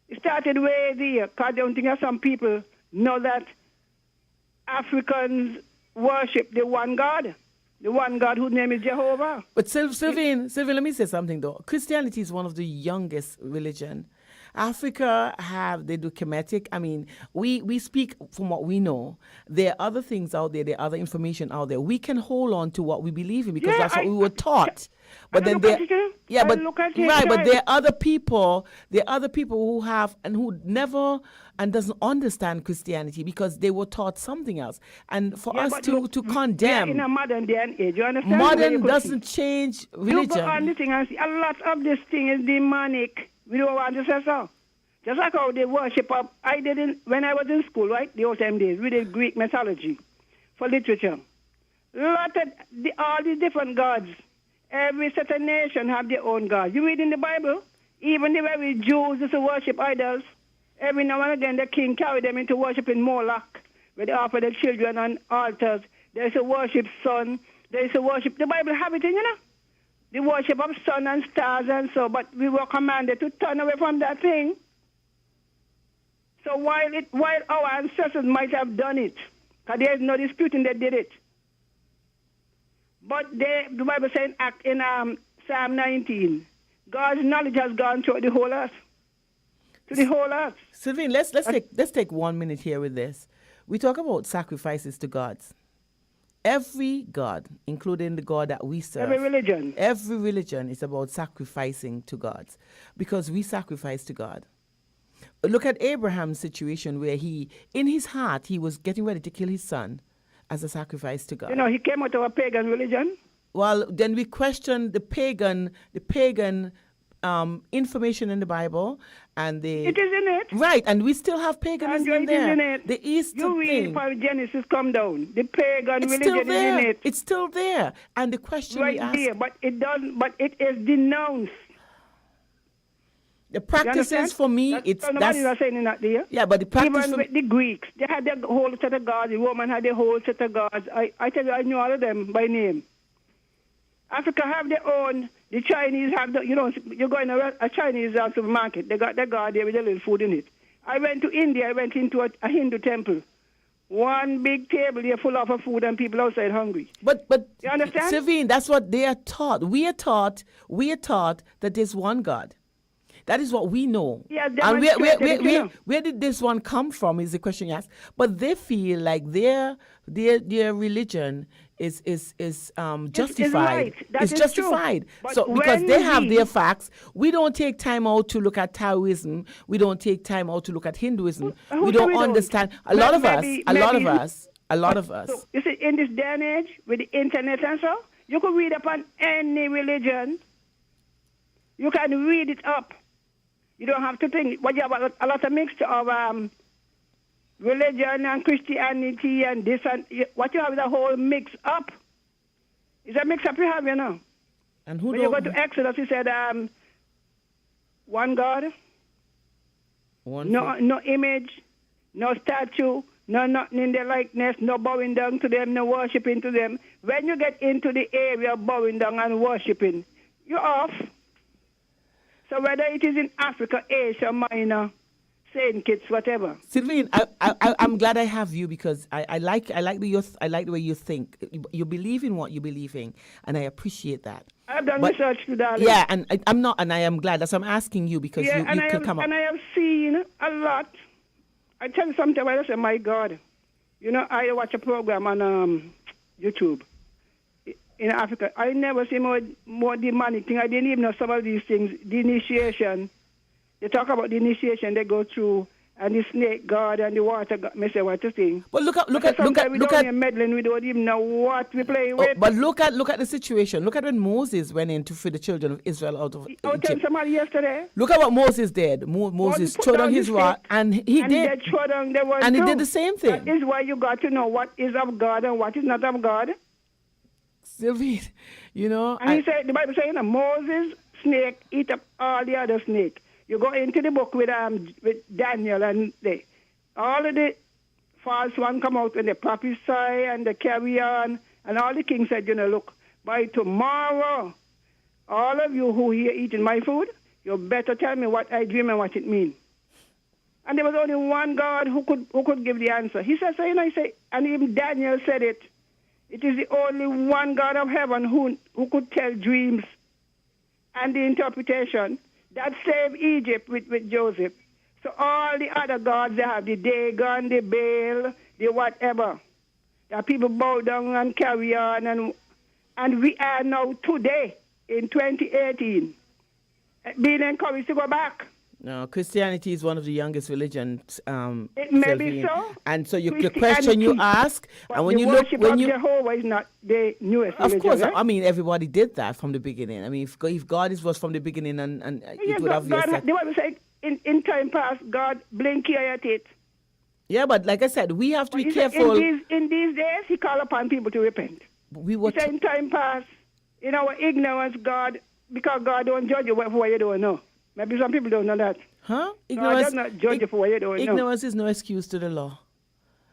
L: It started way there, because I don't think some people know that Africans worship the one God whose name is Jehovah.
A: But Sylvain, let me say something though. Christianity is one of the youngest religion. Africa they do Kemetic. I mean, we speak from what we know. There are other things out there, there are other information out there. We can hold on to what we believe in because that's what we were taught. But then there are other people who have and who never and doesn't understand Christianity because they were taught something else. And for us to condemn
L: in a modern day and age, you understand?
A: Modern doesn't change religion.
L: You go on the thing and see a lot of this thing is demonic. We don't want to say so. Just like how they worship up. When I was in school, right, the old time days, we did Greek mythology for literature. All these different gods. Every certain nation have their own God. You read in the Bible, even the very Jews used to worship idols. Every now and again, the king carried them into worshiping Moloch, where they offer their children on altars. They used to worship sun. They used to worship. The Bible have it in, the worship of sun and stars and so, but we were commanded to turn away from that thing. So while our ancestors might have done it, because there is no disputing they did it, but the Bible says in Psalm 19, God's knowledge has gone through the whole earth. To the whole earth.
A: Sylvain, let's take 1 minute here with this. We talk about sacrifices to gods. Every God, including the God that we serve, every religion is about sacrificing to gods because we sacrifice to God. Look at Abraham's situation where in his heart, he was getting ready to kill his son as a sacrifice to God.
L: He came out of a pagan religion.
A: Well, then we question the pagan information in the Bible, and
L: it is in it,
A: right? And we still have paganism in there.
L: Is in it.
A: The Easter
L: you read
A: thing.
L: From Genesis, come down. The pagan religion
A: still there.
L: is in it.
A: It's still there, and the question we ask,
L: there, but it doesn't. But it is denounced.
A: The practices for me,
L: nobody's not saying that there.
A: Yeah, but the practice
L: even with the Greeks, they had their whole set of gods. The Roman had their whole set of gods. I tell you, I knew all of them by name. Africa have their own. The Chinese have you go in a Chinese supermarket, they got their god there with a little food in it. I went to India, I went into a Hindu temple. One big table there full of food and people outside hungry.
A: But
L: you understand?
A: Savine, that's what they are taught. We are taught that there's one God. That is what we know.
L: Yeah,
A: and where did this one come from is the question you ask. But they feel like their religion is justified. It's justified. So because they have their facts, we don't take time out to look at Taoism. We don't take time out to look at Hinduism. We don't understand. A lot of us.
L: So, you see, in this day and age, with the internet and so, you can read upon any religion. You can read it up. You don't have to think. But you have a lot of mixture of religion and Christianity and this and what you have is a whole mix up. It's a mix up you have,
A: And who
L: when you go to Exodus, he said, one God,
R: No image, no statue, no nothing in their likeness, no bowing down to them, no worshiping to them. When you get into the area of bowing down and worshiping, you're off. So whether it is in Africa, Asia Minor, St. Kitts, whatever.
A: Sylvain, I'm glad I have you because I like the way you think. You believe in what you believe in, and I appreciate that.
R: I've done research to that.
A: Yeah, and I'm not, and I am glad. That's why I'm asking you because you can come up.
R: And I have seen a lot. I tell you something. I say, my God, I watch a program on YouTube in Africa. I never see more demonic thing. I didn't even know some of these things. The initiation. They talk about the initiation they go through, and the snake god and the water god. Me say what to think.
A: But look at.
R: We don't meddling. We don't even know what we play with.
A: But look at the situation. Look at when Moses went in to free the children of Israel out of
R: I was telling somebody yesterday.
A: Look at what Moses did. Moses threw down his rod, and he did. And he did the same thing.
R: That is why you got to know what is of God and what is not of God.
A: Sylvie,
R: And he said, the Bible saying that Moses snake eat up all the other snake. You go into the book with Daniel, and all of the false one come out and they prophesy and they carry on. And all the kings said, look, by tomorrow, all of you who here eating my food, you better tell me what I dream and what it means. And there was only one God who could give the answer. He said, and even Daniel said it. It is the only one God of heaven who could tell dreams and the interpretation. That saved Egypt with Joseph. So all the other gods, they have the Dagon, the Baal, the whatever. That people bow down and carry on. And we are now today, in 2018, being encouraged to go back.
A: No, Christianity is one of the youngest religions.
R: It may be so.
A: And so the question you ask, and when you look,
R: Jehovah is not the newest religion.
A: Of course,
R: right?
A: I mean everybody did that from the beginning. I mean, if God was from the beginning, and it would have.
R: The Bible says in time past, God blink here at it.
A: Yeah, but like I said, we have to be careful.
R: In these days, He called upon people to repent. He said in time past, in our ignorance, because God don't judge you for what you don't know. Maybe some people don't know that.
A: Huh?
R: Ignorance does not judge you for what you don't know.
A: Ignorance is no excuse to the law.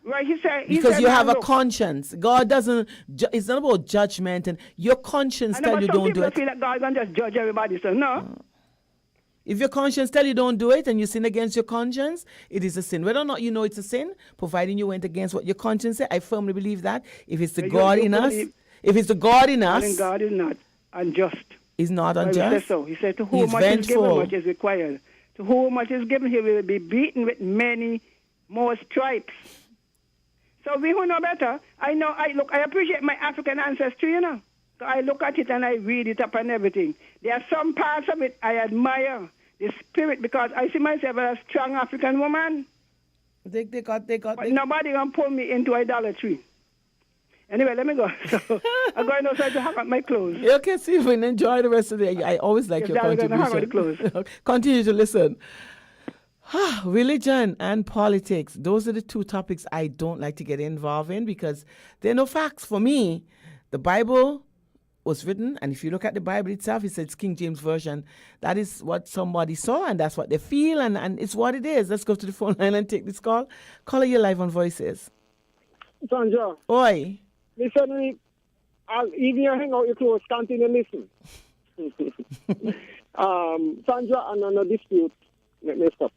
R: Right, he said.
A: Because you have a conscience. God doesn't. It's not about judgment, and your conscience tell you don't do it.
R: Some people feel that God can just judge everybody. So no.
A: If your conscience tell you don't do it, and you sin against your conscience, it is a sin. Whether or not you know it's a sin, providing you went against what your conscience said, I firmly believe that. If it's the God in us,
R: then God is not unjust.
A: He's not
R: He
A: unjust.
R: said so. He said, to whom much is given, much is required. To whom much is given, he will be beaten with many more stripes. So we who know better, I appreciate my African ancestry, So I look at it and I read it up and everything. There are some parts of it I admire, the spirit, because I see myself as a strong African woman.
A: They got.
R: But nobody can pull me into idolatry. Anyway, let me go. So I'm going outside to hang up my clothes.
A: Okay, Stephen, enjoy the rest of the day. I always like your contribution. Continue to listen. Religion and politics. Those are the two topics I don't like to get involved in because they're no facts. For me, the Bible was written, and if you look at the Bible itself, it says King James Version. That is what somebody saw, and that's what they feel, and it's what it is. Let's go to the phone line and take this call. Caller, you're live on Voices.
L: Sandra.
A: Oi.
L: Listen, even you hang out your clothes, continue listen. Sandra, and on a dispute, let me stop.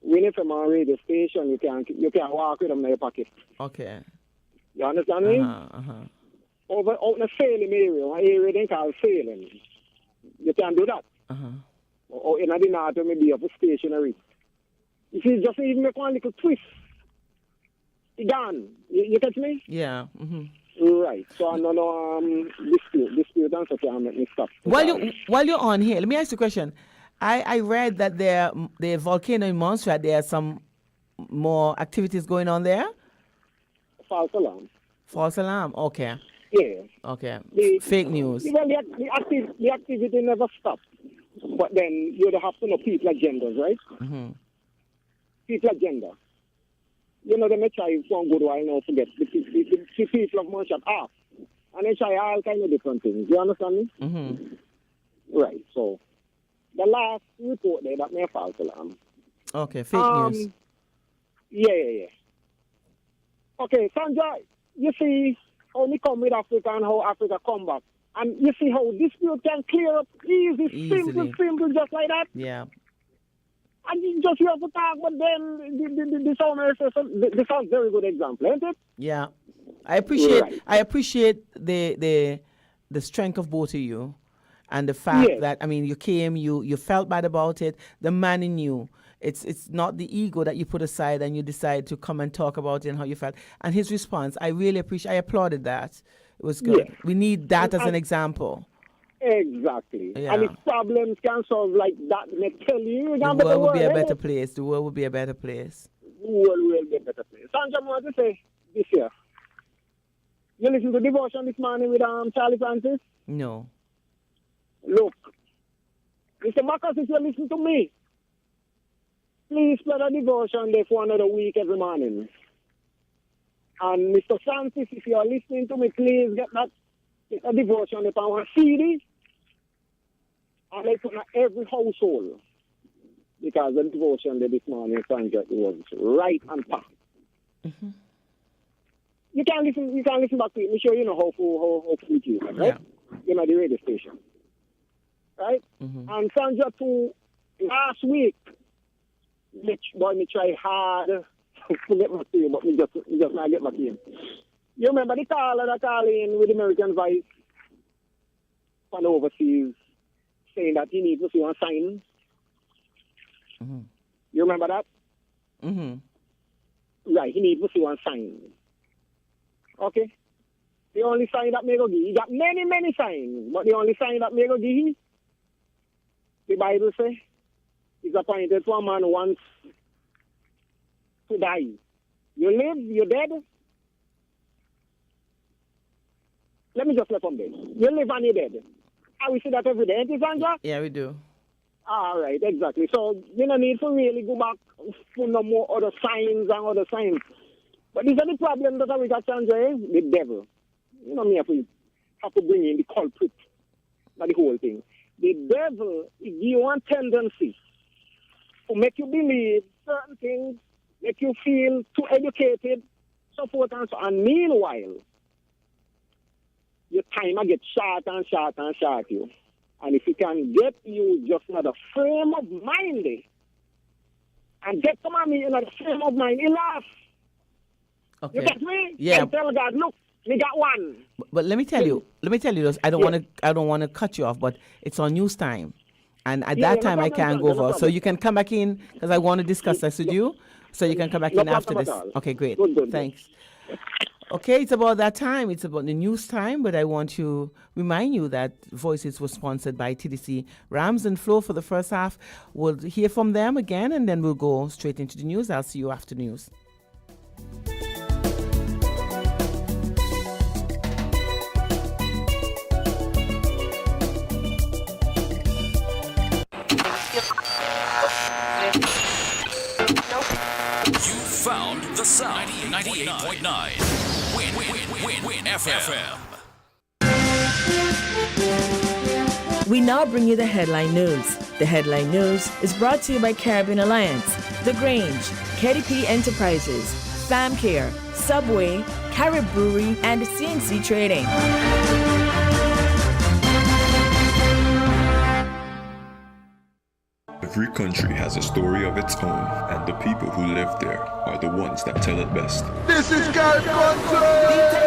L: When from a radio station, you can walk with them in your pocket.
A: Okay.
L: You understand me? Over out in a sailing area they call sailing. You can do that. Or in the north, maybe of a stationary. If you just even make one little twist, it's gone. You catch me?
A: Yeah.
L: Right. So I know dispute and so can make me stop.
A: While you're on here, let me ask you a question. I read that the volcano in Montserrat, there are some more activities going on there.
L: False alarm.
A: False alarm. Okay.
L: Yeah.
A: Okay. Fake news.
L: Well, the activity never stopped. But then you have to know people agendas, right? People agenda. You know, they may try for a good while now forget. The people of Montserrat off. And they try all kind of different things. You understand me? Right. So the last report there that may false alarm.
A: Okay, fake news.
L: Yeah. Okay, Sandra, you see how we come with Africa and how Africa come back. And you see how dispute can clear up easily. Simple, just like that.
A: Yeah.
L: And you have to talk, but then this sounds very good example, isn't it?
A: Yeah. I appreciate the strength of both of you and the fact that, I mean, you came, you felt bad about it. The man in you, it's not the ego that you put aside and you decide to come and talk about it and how you felt. And his response, I really appreciate, I applauded that. It was good.
L: Yes.
A: We need that as an example.
L: Exactly.
A: Yeah.
L: And if problems can solve like that, they tell you,
A: the world will be a better place. The world will be a better place.
L: The world will be a better place. Sandra, I want to say this year. You listen to Devotion this morning with Charlie Francis?
A: No.
L: Look, Mr. Marcus, if you listen to me, please play the Devotion there for another week every morning. And Mr. Francis, if you are listening to me, please get a Devotion there on one CD. And I put in every household. Because the Devotion there this morning, Sandra, it was right and packed.
A: Mm-hmm.
L: You can listen back to it. I'm sure you know how to use it, right?
A: Yeah.
L: You know, the radio station. Right?
A: Mm-hmm.
L: And Sandra, too, last week, me try hard to get back to you, but me just not get back to you. You remember the caller that called in with American Vice from overseas saying that he needs to see one sign?
A: Mm-hmm.
L: You remember that?
A: Mm-hmm.
L: Right, he needs to see one sign. Okay? The only sign that may go give, he got many, many signs, but the only sign that may go give, the Bible says, is appointed for a man once to die. You live, you're dead. Let me just let on this. You live and you're dead. And we see that every day, ain't it, Sandra?
A: Yeah, we do.
L: All right, exactly. So you don't need to really go back for no more other signs and other signs. But these are the problems that we got, Sandra, eh? The devil. You know me, have to bring in the culprit, not the whole thing. The devil gives you one tendency to make you believe certain things, make you feel too educated, so forth and so on. And meanwhile, your time will get short and short and short you. And if he can get you just another frame of mind, and get some of me in another frame of mind, he laughs.
A: Okay.
L: You get me?
A: Yeah.
L: And tell God, look, we got one.
A: But let me tell you this. I don't want to cut you off, but it's on news time. And at that time, I can't go over. So you can come back in because I want to discuss this with you. So you can come back in after this. Okay, great.
L: Good.
A: Thanks. Okay, it's about that time. It's about the news time, but I want to remind you that Voices was sponsored by TDC Rams and Flow for the first half. We'll hear from them again, and then we'll go straight into the news. I'll see you after news.
S: Found the sound. 98.9 Win FM.
T: We now bring you the headline news. The headline news is brought to you by Caribbean Alliance, The Grange, KDP Enterprises, FamCare, Subway, Carib Brewery, and CNC Trading.
U: Every country has a story of its own, and the people who live there are the ones that tell it best.
V: This is God Country!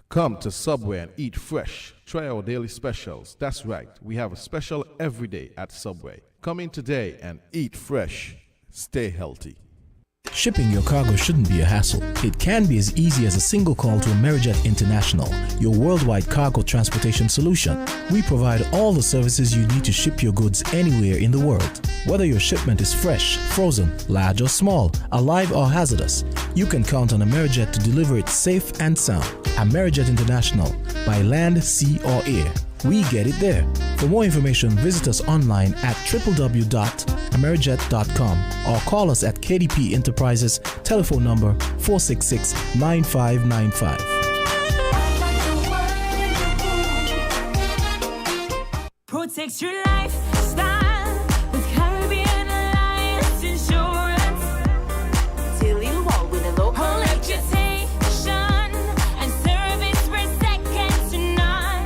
W: Come to Subway and eat fresh. Try our daily specials. That's right, we have a special every day at Subway. Come in today and eat fresh. Stay healthy.
F: Shipping your cargo shouldn't be a hassle. It can be as easy as a single call to Amerijet International, your worldwide cargo transportation solution. We provide all the services you need to ship your goods anywhere in the world. Whether your shipment is fresh, frozen, large or small, alive or hazardous, you can count on Amerijet to deliver it safe and sound. Amerijet International, by land, sea or air. We get it there. For more information, visit us online at www.amerijet.com or call us at KDP Enterprises, telephone number 466-9595.
E: Protect your lifestyle with Caribbean Alliance Insurance. Till you walk with a local reputation and service for second to none.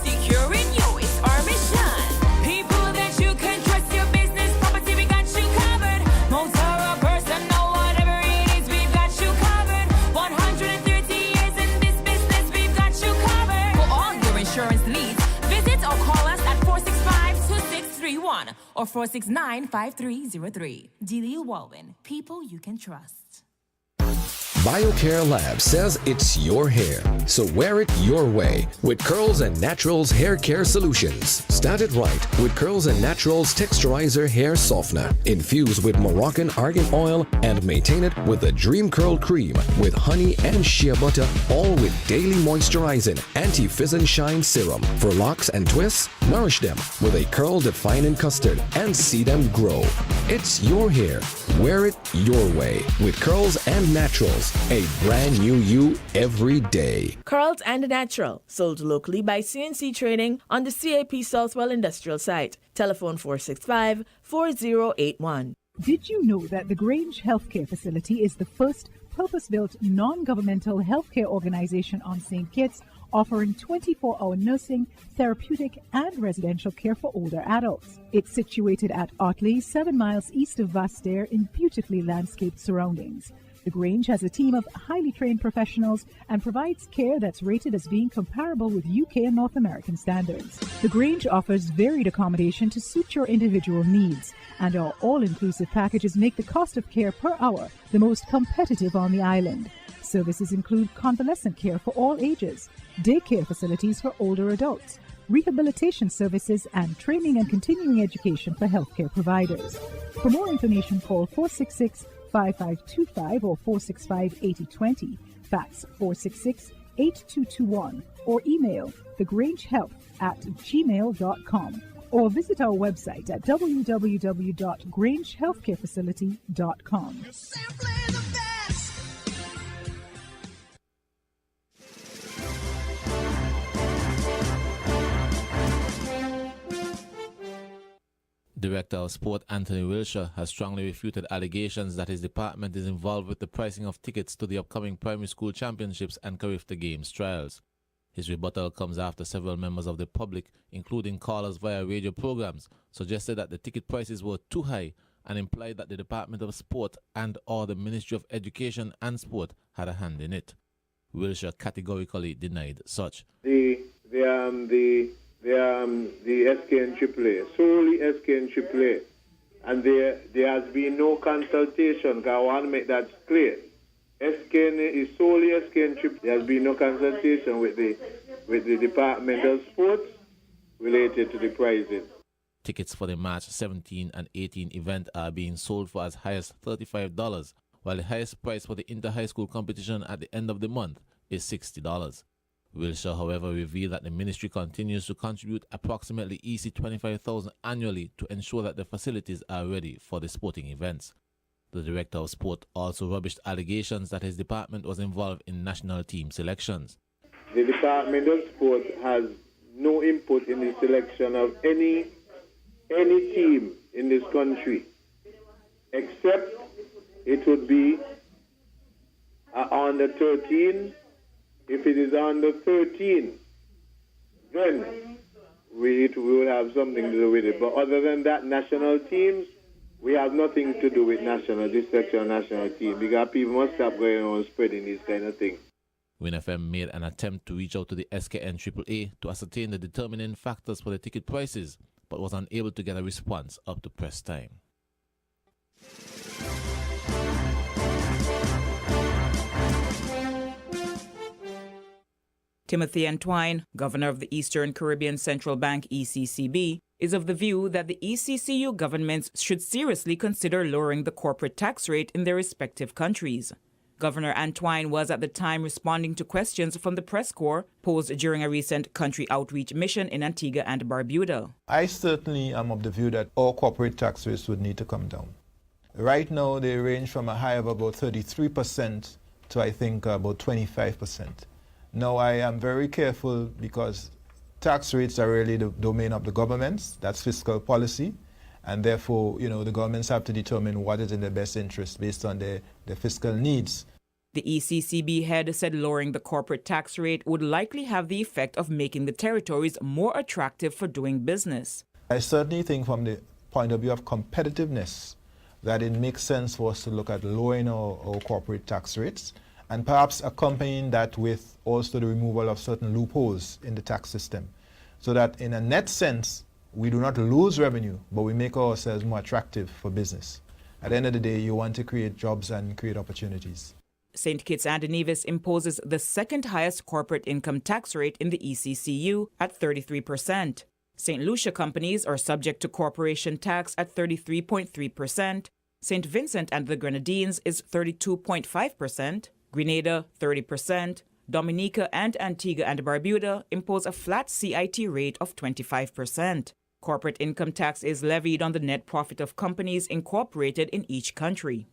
E: Securing you is our mission. People that you can trust, your business, property, we got you covered. Motor or personal, whatever it is, we've got you covered. 130 years in this business, we've got you covered. For all your insurance needs, visit or call us at 465-2631 or 469-5303. Dealey Walwyn, people you can trust.
H: BioCare Lab says it's your hair, so wear it your way with Curls and Naturals Hair Care Solutions. Start it right with Curls and Naturals Texturizer Hair Softener, infused with Moroccan argan oil, and maintain it with the Dream Curl Cream with honey and shea butter, all with daily moisturizing anti-fizz and shine serum. For locks and twists, nourish them with a curl defining custard and see them grow. It's your hair. Wear it your way with Curls and Naturals. A brand new you every day.
T: Curls and Natural, sold locally by CNC Trading on the CAP Southwell Industrial Site. Telephone 465-4081.
I: Did you know that the Grange Healthcare Facility is the first purpose-built non-governmental healthcare organization on St. Kitts, offering 24-hour nursing, therapeutic, and residential care for older adults? It's situated at Otley, 7 miles east of Vastair in beautifully landscaped surroundings. The Grange has a team of highly trained professionals and provides care that's rated as being comparable with UK and North American standards. The Grange offers varied accommodation to suit your individual needs, and our all-inclusive packages make the cost of care per hour the most competitive on the island. Services include convalescent care for all ages, daycare facilities for older adults, rehabilitation services, and training and continuing education for healthcare providers. For more information, call 466-5525 or 465-8020, fax 466-8221, or email thegrangehealth@gmail.com, or visit our website at www.grangehealthcarefacility.com.
X: Director of Sport Anthony Wilshire has strongly refuted allegations that his department is involved with the pricing of tickets to the upcoming primary school championships and Carifta Games trials. His rebuttal comes after several members of the public, including callers via radio programs, suggested that the ticket prices were too high and implied that the Department of Sport and or the Ministry of Education and Sport had a hand in it. Wilshire categorically denied such.
Y: The SKN AAA, solely SKN AAA, and there has been no consultation, because I want to make that clear. SKN is solely SKN AAA. There has been no consultation with the Department of Sports related to the pricing.
X: Tickets for the March 17 and 18 event are being sold for as high as $35, while the highest price for the inter-high school competition at the end of the month is $60. Wilshire, however, revealed that the ministry continues to contribute approximately $25,000 annually to ensure that the facilities are ready for the sporting events. The Director of Sport also rubbished allegations that his department was involved in national team selections.
Y: The Department of Sport has no input in the selection of any team in this country, except it would be under 13. If it is under 13, then we will have something to do with it. But other than that, national teams, we have nothing to do with this section of national team, because people must stop going on spreading these kind of things.
X: Win FM made an attempt to reach out to the SKN AAA to ascertain the determining factors for the ticket prices, but was unable to get a response up to press time.
G: Timothy Antwine, governor of the Eastern Caribbean Central Bank ECCB, is of the view that the ECCU governments should seriously consider lowering the corporate tax rate in their respective countries. Governor Antwine was at the time responding to questions from the press corps posed during a recent country outreach mission in Antigua and Barbuda.
J: I certainly am of the view that all corporate tax rates would need to come down. Right now, they range from a high of about 33% to, I think, about 25%. Now, I am very careful because tax rates are really the domain of the governments. That's fiscal policy. And therefore, the governments have to determine what is in their best interest based on their fiscal needs.
G: The ECCB head said lowering the corporate tax rate would likely have the effect of making the territories more attractive for doing business.
J: I certainly think from the point of view of competitiveness that it makes sense for us to look at lowering our corporate tax rates and perhaps accompanying that with also the removal of certain loopholes in the tax system so that in a net sense, we do not lose revenue, but we make ourselves more attractive for business. At the end of the day, you want to create jobs and create opportunities.
G: St. Kitts and Nevis imposes the second highest corporate income tax rate in the ECCU at 33%. St. Lucia companies are subject to corporation tax at 33.3%. St. Vincent and the Grenadines is 32.5%. Grenada, 30%. Dominica and Antigua and Barbuda impose a flat CIT rate of 25%. Corporate income tax is levied on the net profit of companies incorporated in each country.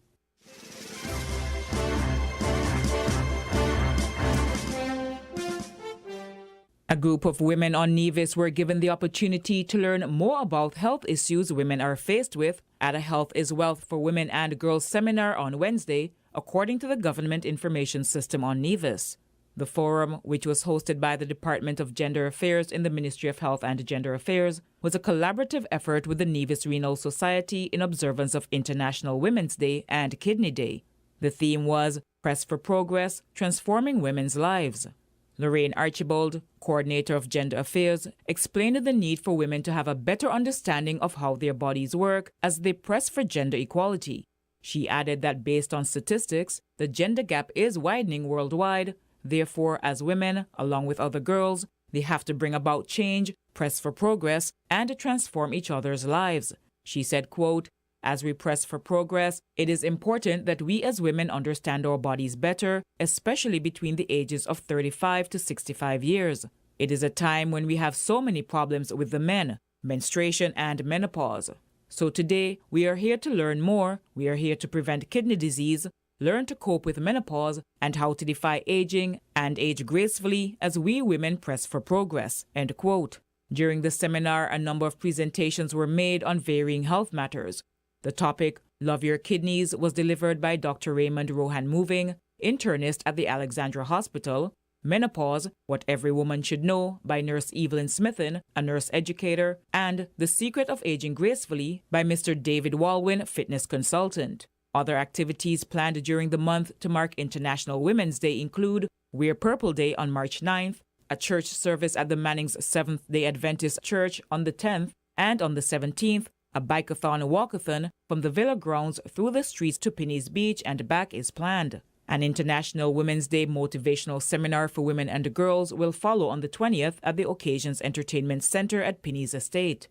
G: A group of women on Nevis were given the opportunity to learn more about health issues women are faced with at a Health is Wealth for Women and Girls seminar on Wednesday, according to the Government Information System on Nevis. The forum, which was hosted by the Department of Gender Affairs in the Ministry of Health and Gender Affairs, was a collaborative effort with the Nevis Renal Society in observance of International Women's Day and Kidney Day. The theme was Press for Progress, Transforming Women's Lives. Lorraine Archibald, coordinator of Gender Affairs, explained the need for women to have a better understanding of how their bodies work as they press for gender equality. She added that based on statistics, the gender gap is widening worldwide. Therefore, as women, along with other girls, they have to bring about change, press for progress, and transform each other's lives. She said, quote, "As we press for progress, it is important that we as women understand our bodies better, especially between the ages of 35 to 65 years. It is a time when we have so many problems with the men, menstruation and menopause. So today, we are here to learn more. We are here to prevent kidney disease, learn to cope with menopause, and how to defy aging and age gracefully as we women press for progress." End quote. During the seminar, a number of presentations were made on varying health matters. The topic, Love Your Kidneys, was delivered by Dr. Raymond Rohan Moving, internist at the Alexandra Hospital. Menopause, What Every Woman Should Know, by Nurse Evelyn Smithen, a nurse educator, and The Secret of Aging Gracefully by Mr. David Walwyn, fitness consultant. Other activities planned during the month to mark International Women's Day include Wear Purple Day on March 9th, a church service at the Manning's Seventh-day Adventist Church on the 10th, and on the 17th, a bike-a-thon walk-a-thon from the Villa grounds through the streets to Pinny's Beach and back is planned. An International Women's Day motivational seminar for women and girls will follow on the 20th at the Occasions Entertainment Center at Pinny's Estate.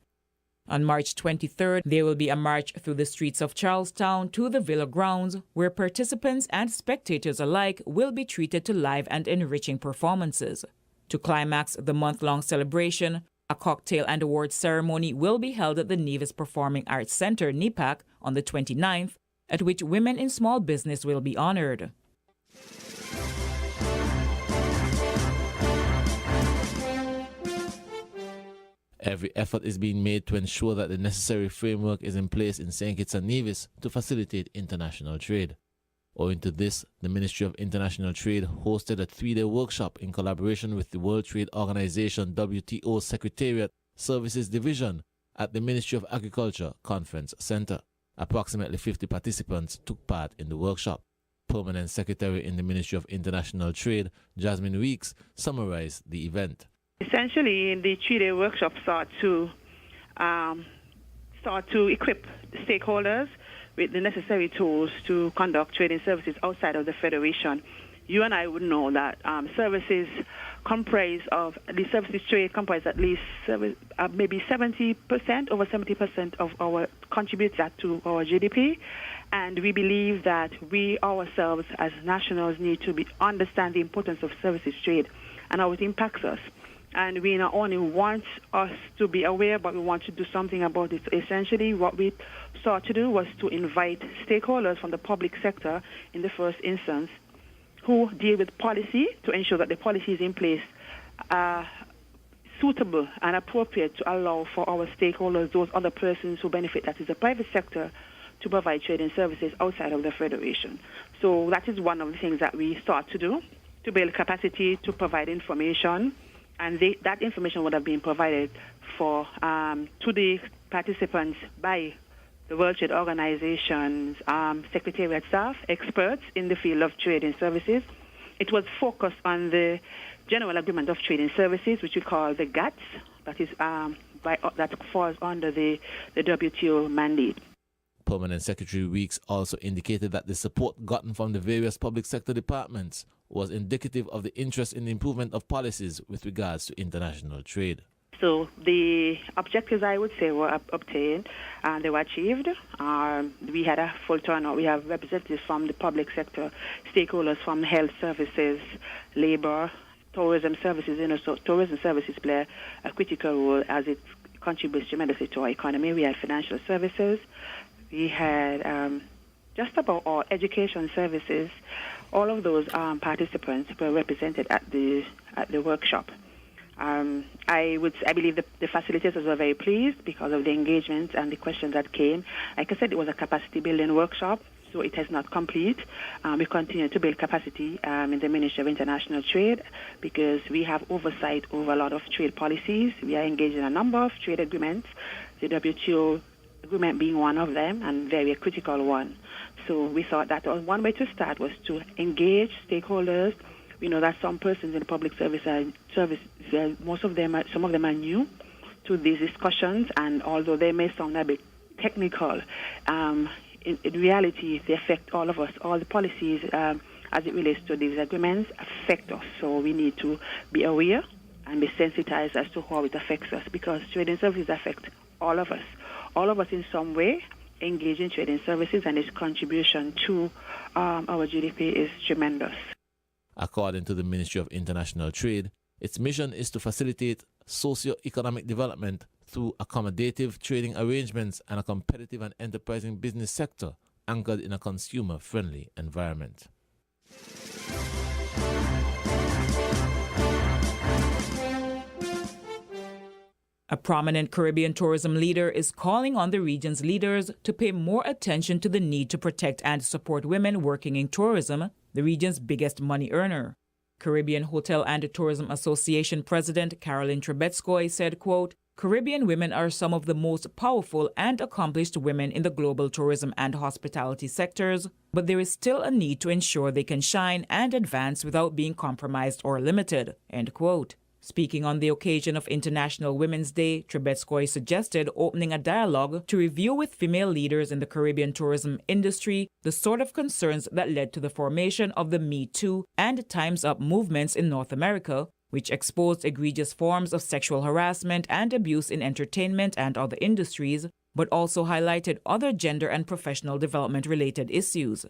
G: On March 23rd, there will be a march through the streets of Charlestown to the Villa grounds, where participants and spectators alike will be treated to live and enriching performances. To climax the month-long celebration, a cocktail and awards ceremony will be held at the Nevis Performing Arts Center, NEPAC, on the 29th, at which women in small business will be honored.
X: Every effort is being made to ensure that the necessary framework is in place in St. Kitts and Nevis to facilitate international trade. Owing to this, the Ministry of International Trade hosted a 3-day workshop in collaboration with the World Trade Organization WTO Secretariat Services Division at the Ministry of Agriculture Conference Center. Approximately 50 participants took part in the workshop. Permanent Secretary in the Ministry of International Trade, Jasmine Weeks, summarized the event.
K: Essentially, the 3-day workshop sought to equip the stakeholders with the necessary tools to conduct trading services outside of the Federation. You and I would know that services comprise of the services trade comprise at least maybe 70%, over 70% of our contributes that to our GDP, and we believe that we ourselves as nationals need to understand the importance of services trade and how it impacts us. And we not only want us to be aware, but we want to do something about it. Essentially, what we sought to do was to invite stakeholders from the public sector in the first instance who deal with policy to ensure that the policies in place are suitable and appropriate to allow for our stakeholders, those other persons who benefit, that is the private sector, to provide trading services outside of the Federation. So that is one of the things that we start to do, to build capacity to provide information, and that information would have been provided for to the participants by the World Trade Organization's secretariat staff, experts in the field of trading services. It was focused on the General Agreement of Trading Services, which we call the GATS, that falls under the WTO mandate.
X: Permanent Secretary Weeks also indicated that the support gotten from the various public sector departments was indicative of the interest in the improvement of policies with regards to international trade.
K: So the objectives, I would say, were obtained and they were achieved. We had a full turnout. We have representatives from the public sector, stakeholders from health services, labor, tourism services. So tourism services play a critical role as it contributes tremendously to our economy. We had financial services. We had just about all education services. All of those participants were represented at the workshop. I believe the facilitators were very pleased because of the engagement and the questions that came. Like I said, it was a capacity building workshop, so it is not complete. We continue to build capacity in the Ministry of International Trade because we have oversight over a lot of trade policies. We are engaged in a number of trade agreements, the WTO agreement being one of them, and very critical one. So we thought that one way to start was to engage stakeholders. We know that some persons in the public service, some of them are new to these discussions, and although they may sound a bit technical, in reality, they affect all of us. All the policies, as it relates to these agreements, affect us. So we need to be aware and be sensitized as to how it affects us, because trading services affect all of us. All of us in some way engage in trading services, and its contribution to our GDP is tremendous.
X: According to the Ministry of International Trade, its mission is to facilitate socio-economic development through accommodative trading arrangements and a competitive and enterprising business sector anchored in a consumer-friendly environment.
G: A prominent Caribbean tourism leader is calling on the region's leaders to pay more attention to the need to protect and support women working in tourism, the region's biggest money earner. Caribbean Hotel and Tourism Association President Caroline Trubetskoy said, quote, "Caribbean women are some of the most powerful and accomplished women in the global tourism and hospitality sectors, but there is still a need to ensure they can shine and advance without being compromised or limited," end quote. Speaking on the occasion of International Women's Day, Trubetskoy suggested opening a dialogue to review with female leaders in the Caribbean tourism industry the sort of concerns that led to the formation of the Me Too and Time's Up movements in North America, which exposed egregious forms of sexual harassment and abuse in entertainment and other industries, but also highlighted other gender and professional development-related issues.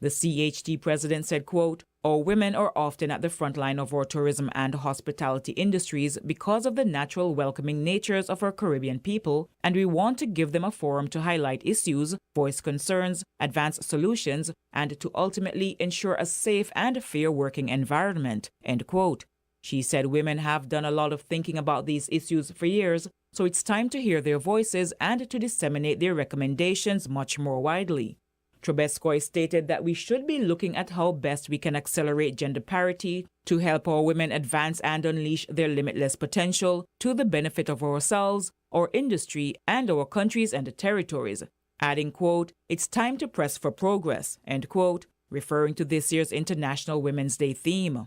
G: The CHT president said, quote, "Our women are often at the front line of our tourism and hospitality industries because of the natural welcoming natures of our Caribbean people, and we want to give them a forum to highlight issues, voice concerns, advance solutions, and to ultimately ensure a safe and fair working environment," end quote. She said women have done a lot of thinking about these issues for years, so it's time to hear their voices and to disseminate their recommendations much more widely. Trubetskoy stated that we should be looking at how best we can accelerate gender parity to help our women advance and unleash their limitless potential to the benefit of ourselves, our industry, and our countries and territories. Adding, quote, "It's time to press for progress," end quote, referring to this year's International Women's Day theme.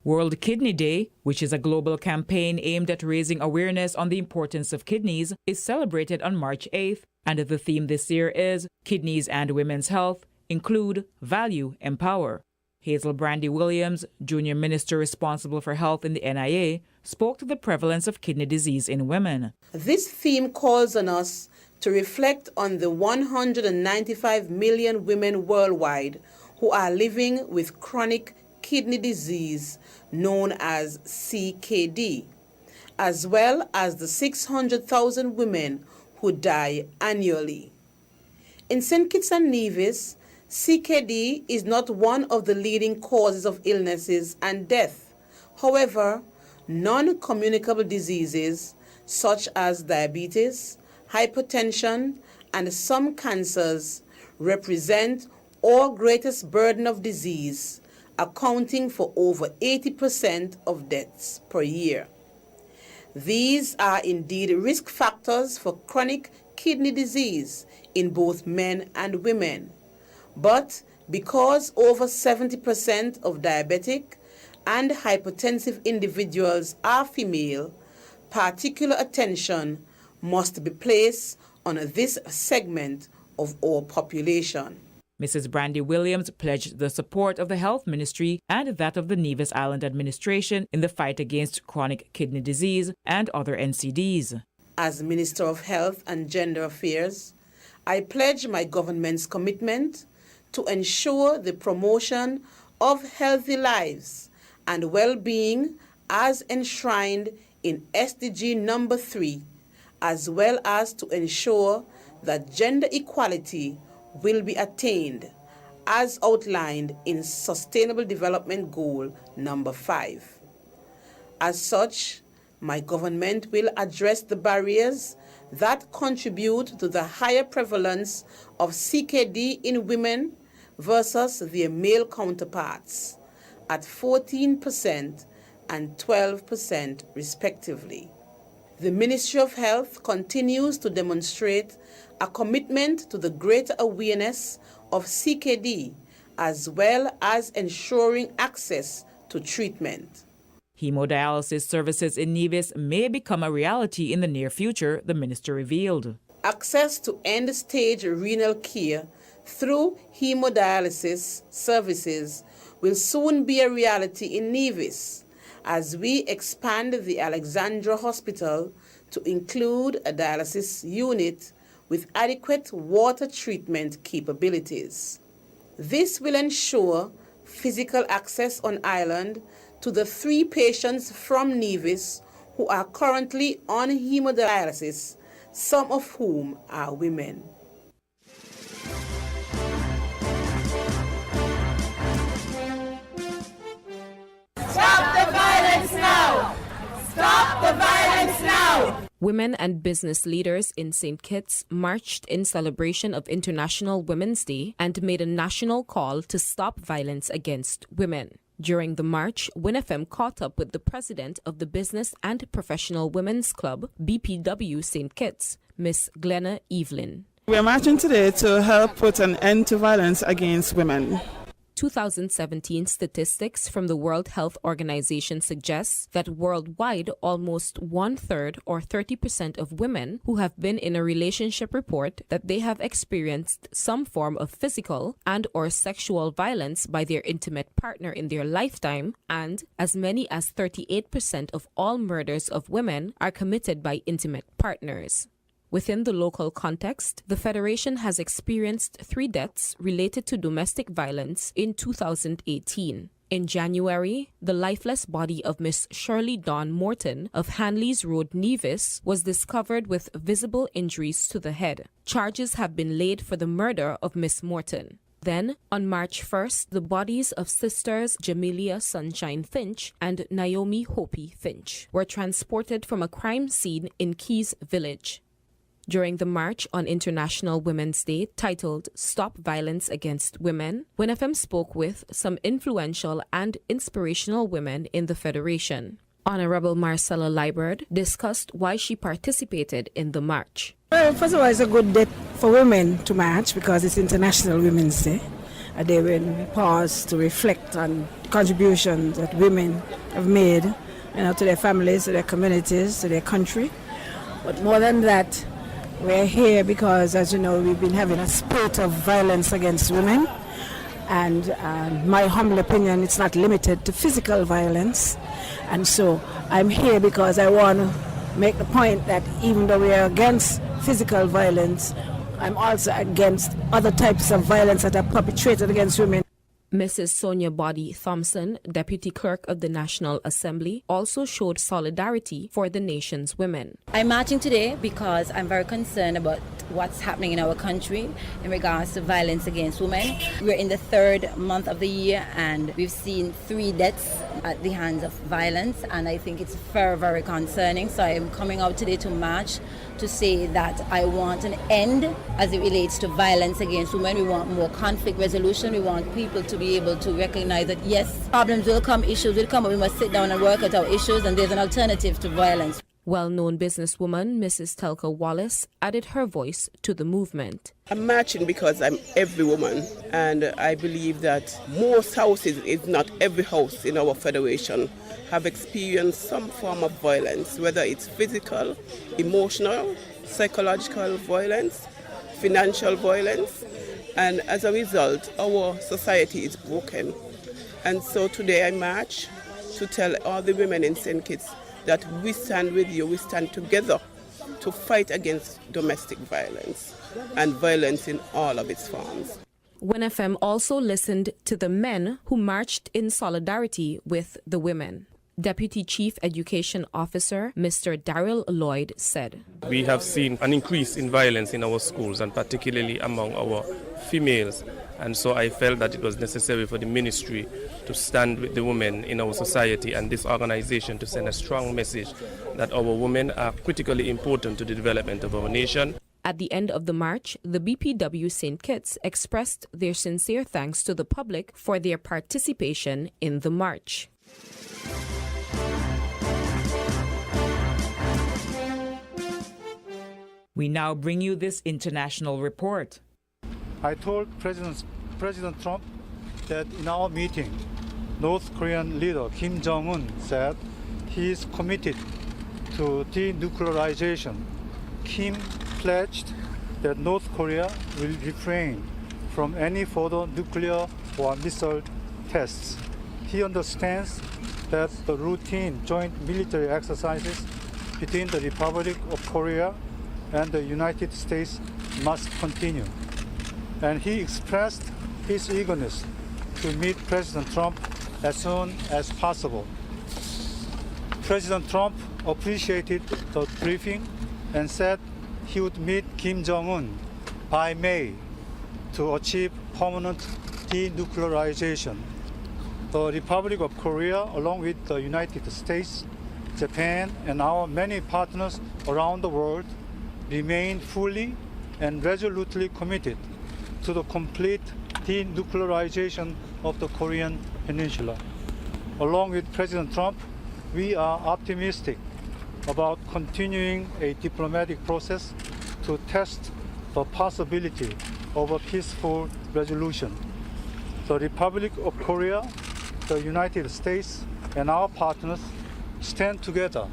G: World Kidney Day, which is a global campaign aimed at raising awareness on the importance of kidneys, is celebrated on March 8th And the theme this year is Kidneys and Women's Health, Include, Value, Empower. Hazel Brandy Williams, Junior Minister responsible for health in the NIA, spoke to the prevalence of kidney disease in women.
B: This theme calls on us to reflect on the 195 million women worldwide who are living with chronic kidney disease known as CKD, as well as the 600,000 women who die annually. In St. Kitts and Nevis, CKD is not one of the leading causes of illnesses and death. However, non-communicable diseases such as diabetes, hypertension, and some cancers represent our greatest burden of disease, accounting for over 80% of deaths per year. These are indeed risk factors for chronic kidney disease in both men and women. But because over 70% of diabetic and hypertensive individuals are female, particular attention must be placed on this segment of our population.
G: Mrs. Brandy Williams pledged the support of the Health Ministry and that of the Nevis Island Administration in the fight against chronic kidney disease and other NCDs.
B: As Minister of Health and Gender Affairs, I pledge my government's commitment to ensure the promotion of healthy lives and well-being as enshrined in SDG number 3, as well as to ensure that gender equality will be attained as outlined in Sustainable Development Goal number 5. As such, my government will address the barriers that contribute to the higher prevalence of CKD in women versus their male counterparts at 14% and 12% respectively. The Ministry of Health continues to demonstrate a commitment to the greater awareness of CKD as well as ensuring access to treatment.
G: Hemodialysis services in Nevis may become a reality in the near future, the minister revealed.
B: Access to end-stage renal care through hemodialysis services will soon be a reality in Nevis as we expand the Alexandra Hospital to include a dialysis unit with adequate water treatment capabilities. This will ensure physical access on island to the 3 patients from Nevis who are currently on hemodialysis, some of whom are women.
E: Stop the violence now! Stop the violence now!
C: Women and business leaders in St. Kitts marched in celebration of International Women's Day and made a national call to stop violence against women. During the march, WinFM caught up with the president of the Business and Professional Women's Club, BPW St. Kitts, Miss Glenna Evelyn.
D: We are marching today to help put an end to violence against women.
C: 2017 statistics from the World Health Organization suggests that worldwide, almost 1/3 or 30% of women who have been in a relationship report that they have experienced some form of physical and or sexual violence by their intimate partner in their lifetime, and as many as 38% of all murders of women are committed by intimate partners. Within the local context, the Federation has experienced 3 deaths related to domestic violence in 2018. In January, the lifeless body of Miss Shirley Dawn Morton of Hanleys Road, Nevis, was discovered with visible injuries to the head. Charges have been laid for the murder of Miss Morton. Then, on March 1st, the bodies of sisters Jamelia Sunshine Finch and Naomi Hopi Finch were transported from a crime scene in Keys Village. During the March on International Women's Day, titled Stop Violence Against Women, WinFM spoke with some influential and inspirational women in the Federation. Honorable Marcella Liburd discussed why she participated in the march.
M: Well, first of all, it's a good day for women to march because it's International Women's Day. A day when we pause to reflect on the contributions that women have made, to their families, to their communities, to their country. But more than that, We're here because, as you know, we've been having a spate of violence against women. And my humble opinion, it's not limited to physical violence. And so I'm here because I want to make the point that even though we are against physical violence, I'm also against other types of violence that are perpetrated against women.
C: Mrs. Sonia Body Thompson, Deputy Clerk of the National Assembly, also showed solidarity for the nation's women.
N: I'm marching today because I'm very concerned about what's happening in our country in regards to violence against women. We're in the third month of the year and we've seen 3 deaths at the hands of violence, and I think it's very, very concerning. So I'm coming out today to march to say that I want an end as it relates to violence against women. We want more conflict resolution. We want people to be able to recognize that yes, problems will come, issues will come, but we must sit down and work out our issues, and there's an alternative to violence.
C: Well-known businesswoman Mrs. Telka Wallace added her voice to the movement.
O: I'm marching because I'm every woman, and I believe that most houses, if not every house in our federation, have experienced some form of violence, whether it's physical, emotional, psychological violence, financial violence, and as a result, our society is broken. And so today I march to tell all the women in St. Kitts that we stand with you, we stand together to fight against domestic violence and violence in all of its forms.
C: WIN FM also listened to the men who marched in solidarity with the women. Deputy Chief Education Officer Mr. Daryl Lloyd said,
P: "We have seen an increase in violence in our schools, and particularly among our females. And so I felt that it was necessary for the ministry to stand with the women in our society and this organization to send a strong message that our women are critically important to the development of our nation."
C: At the end of the march, the BPW St. Kitts expressed their sincere thanks to the public for their participation in the march.
G: We now bring you this international report.
Q: I told President Trump that in our meeting, North Korean leader Kim Jong-un said he is committed to denuclearization. Kim pledged that North Korea will refrain from any further nuclear or missile tests. He understands that the routine joint military exercises between the Republic of Korea and the United States must continue. And he expressed his eagerness to meet President Trump as soon as possible. President Trump appreciated the briefing and said he would meet Kim Jong-un by May to achieve permanent denuclearization. The Republic of Korea, along with the United States, Japan, and our many partners around the world, remain fully and resolutely committed to the complete denuclearization of the Korean Peninsula. Along with President Trump, we are optimistic about continuing a diplomatic process to test the possibility of a peaceful resolution. The Republic of Korea, the United States, and our partners stand together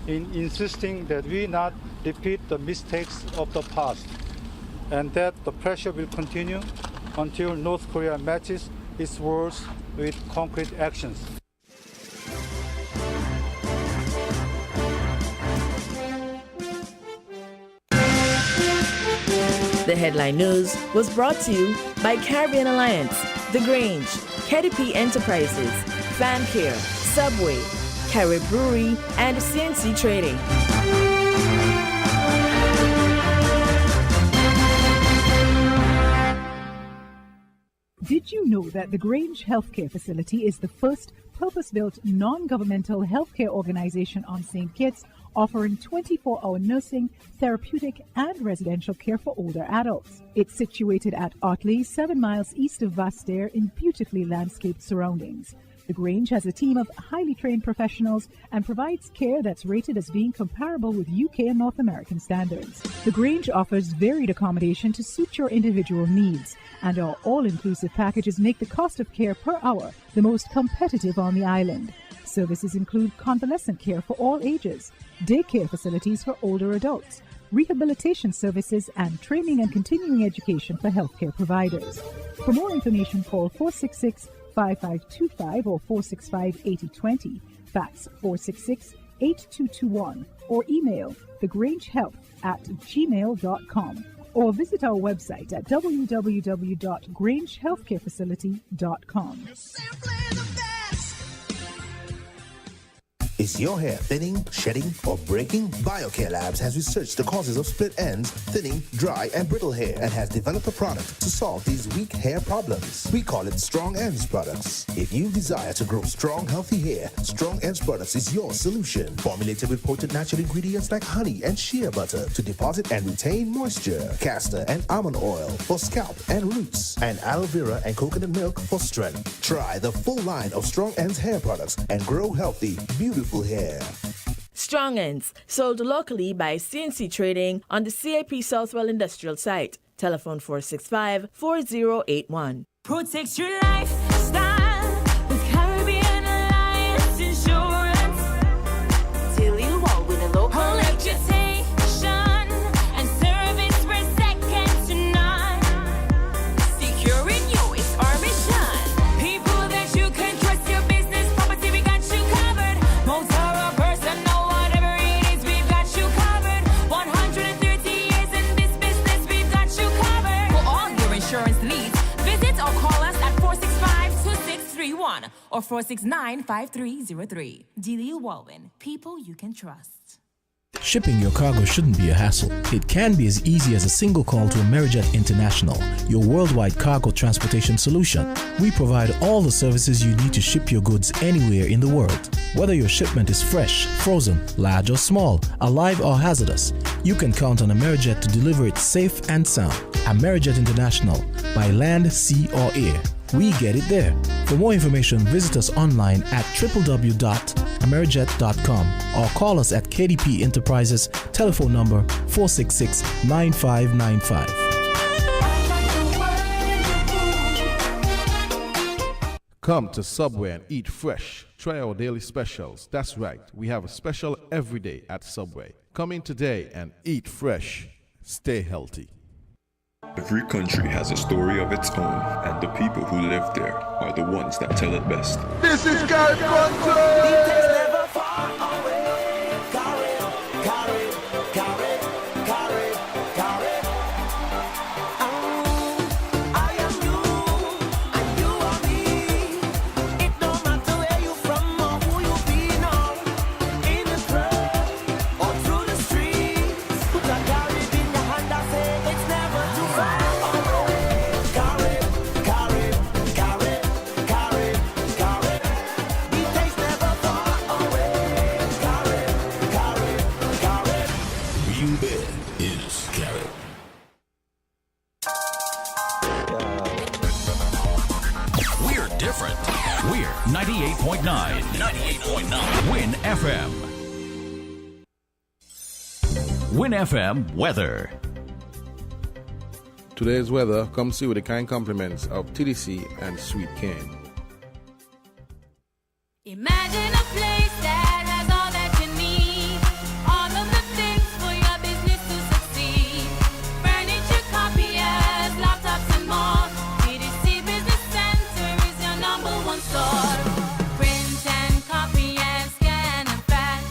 Q: in insisting that we not repeat the mistakes of the past, and that the pressure will continue until North Korea matches its words with concrete actions.
T: The Headline News was brought to you by Caribbean Alliance, The Grange, KDP Enterprises, FamCare, Subway, Carib Brewery, and CNC Trading.
I: Did you know that the Grange Healthcare Facility is the first purpose-built non-governmental healthcare organization on St. Kitts, offering 24-hour nursing, therapeutic, and residential care for older adults? It's situated at Otley, 7 miles east of Vastair in beautifully landscaped surroundings. The Grange has a team of highly trained professionals and provides care that's rated as being comparable with UK and North American standards. The Grange offers varied accommodation to suit your individual needs, and our all-inclusive packages make the cost of care per hour the most competitive on the island. Services include convalescent care for all ages, daycare facilities for older adults, rehabilitation services, and training and continuing education for healthcare providers. For more information, call 466-5525 or 465-8020, fax 466-8221, or email thegrangehealth@gmail.com, or visit our website at www.grangehealthcarefacility.com.
A: Is your hair thinning, shedding, or breaking? BioCare Labs has researched the causes of split ends, thinning, dry, and brittle hair, and has developed a product to solve these weak hair problems. We call it Strong Ends Products. If you desire to grow strong, healthy hair, Strong Ends Products is your solution. Formulated with potent natural ingredients like honey and shea butter to deposit and retain moisture, castor and almond oil for scalp and roots, and aloe vera and coconut milk for strength. Try the full line of Strong Ends hair products and grow healthy, beautiful hair.
T: Strong Ends, sold locally by CNC Trading on the CAP Southwell Industrial Site. Telephone 465-4081.
E: Protect your lifestyle with Caribbean Alliance Insurance. Till you walk with a local reputation and service for second to none. Securing you is our mission. People that you can trust, your business, property, we got you covered. Motor or personal, whatever it is, we've got you covered. 130 years in this business, we've got you covered. For all your insurance needs, visit or call us at 465-2631 or 469-5303. Delia Walwyn, people you can trust.
F: Shipping your cargo shouldn't be a hassle. It can be as easy as a single call to Amerijet International, your worldwide cargo transportation solution. We provide all the services you need to ship your goods anywhere in the world. Whether your shipment is fresh, frozen, large or small, alive or hazardous, you can count on Amerijet to deliver it safe and sound. Amerijet International, by land, sea or air. We get it there. For more information, visit us online at www.amerijet.com or call us at KDP Enterprises, telephone number 466-9595.
W: Come to Subway and eat fresh. Try our daily specials. That's right, we have a special every day at Subway. Come in today and eat fresh. Stay healthy.
L: Every country has a story of its own, and the people who live there are the ones that tell it best.
V: This is God Country!
R: We're different. We're 98.9. 98.9. Win FM. Win FM weather.
W: Today's weather comes to you with the kind compliments of TDC and Sweet Cane.
E: Imagine a place that has all that you need. All of the things for your business to succeed. Furniture, copiers, laptops and more. TDC Business Center is your number one store. Print and copy and scan and fax.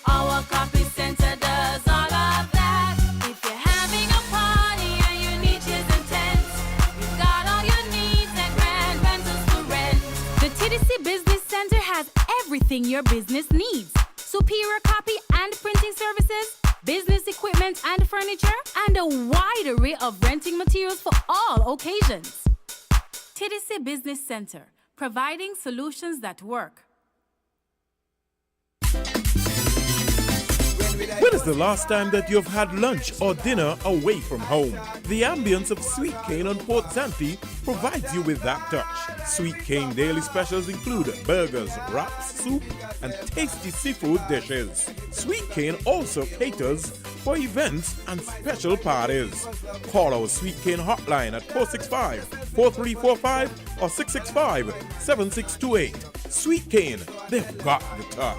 E: Our copy center does all of that. If you're having a party and you need chairs and tents, you've got all your needs at Grand Rentals for rent. The TDC Business Center has everything your business needs. Superior copy and printing services, business equipment and furniture, and a wide array of renting materials for all occasions. TDC Business Center, providing solutions that work.
S: When is the last time that you've had lunch or dinner away from home? The ambience of Sweet Cane on Port Zante provides you with that touch. Sweet Cane daily specials include burgers, wraps, soup, and tasty seafood dishes. Sweet Cane also caters for events and special parties. Call our Sweet Cane hotline at 465-4345 or 665-7628. Sweet Cane, they've got the touch.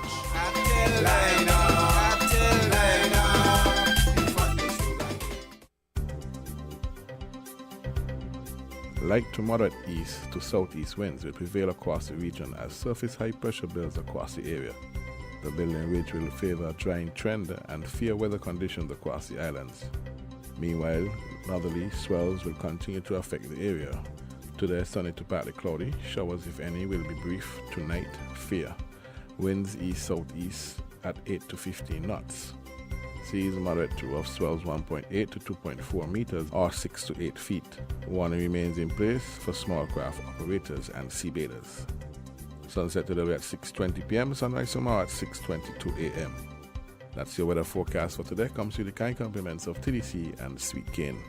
W: Light to moderate east to southeast winds will prevail across the region as surface high pressure builds across the area. The building ridge will favor a drying trend and fair weather conditions across the islands. Meanwhile, northerly swells will continue to affect the area. Today, sunny to partly cloudy. Showers, if any, will be brief. Tonight, fair. Winds east-southeast at 8 to 15 knots. Seas moderate to rough swells 1.8 to 2.4 meters or 6 to 8 feet. Warning remains in place for small craft operators and sea bathers. Sunset today at 6:20 p.m. Sunrise tomorrow at 6:22 a.m. That's your weather forecast for today. Comes with the kind compliments of TDC and Sweet Cane.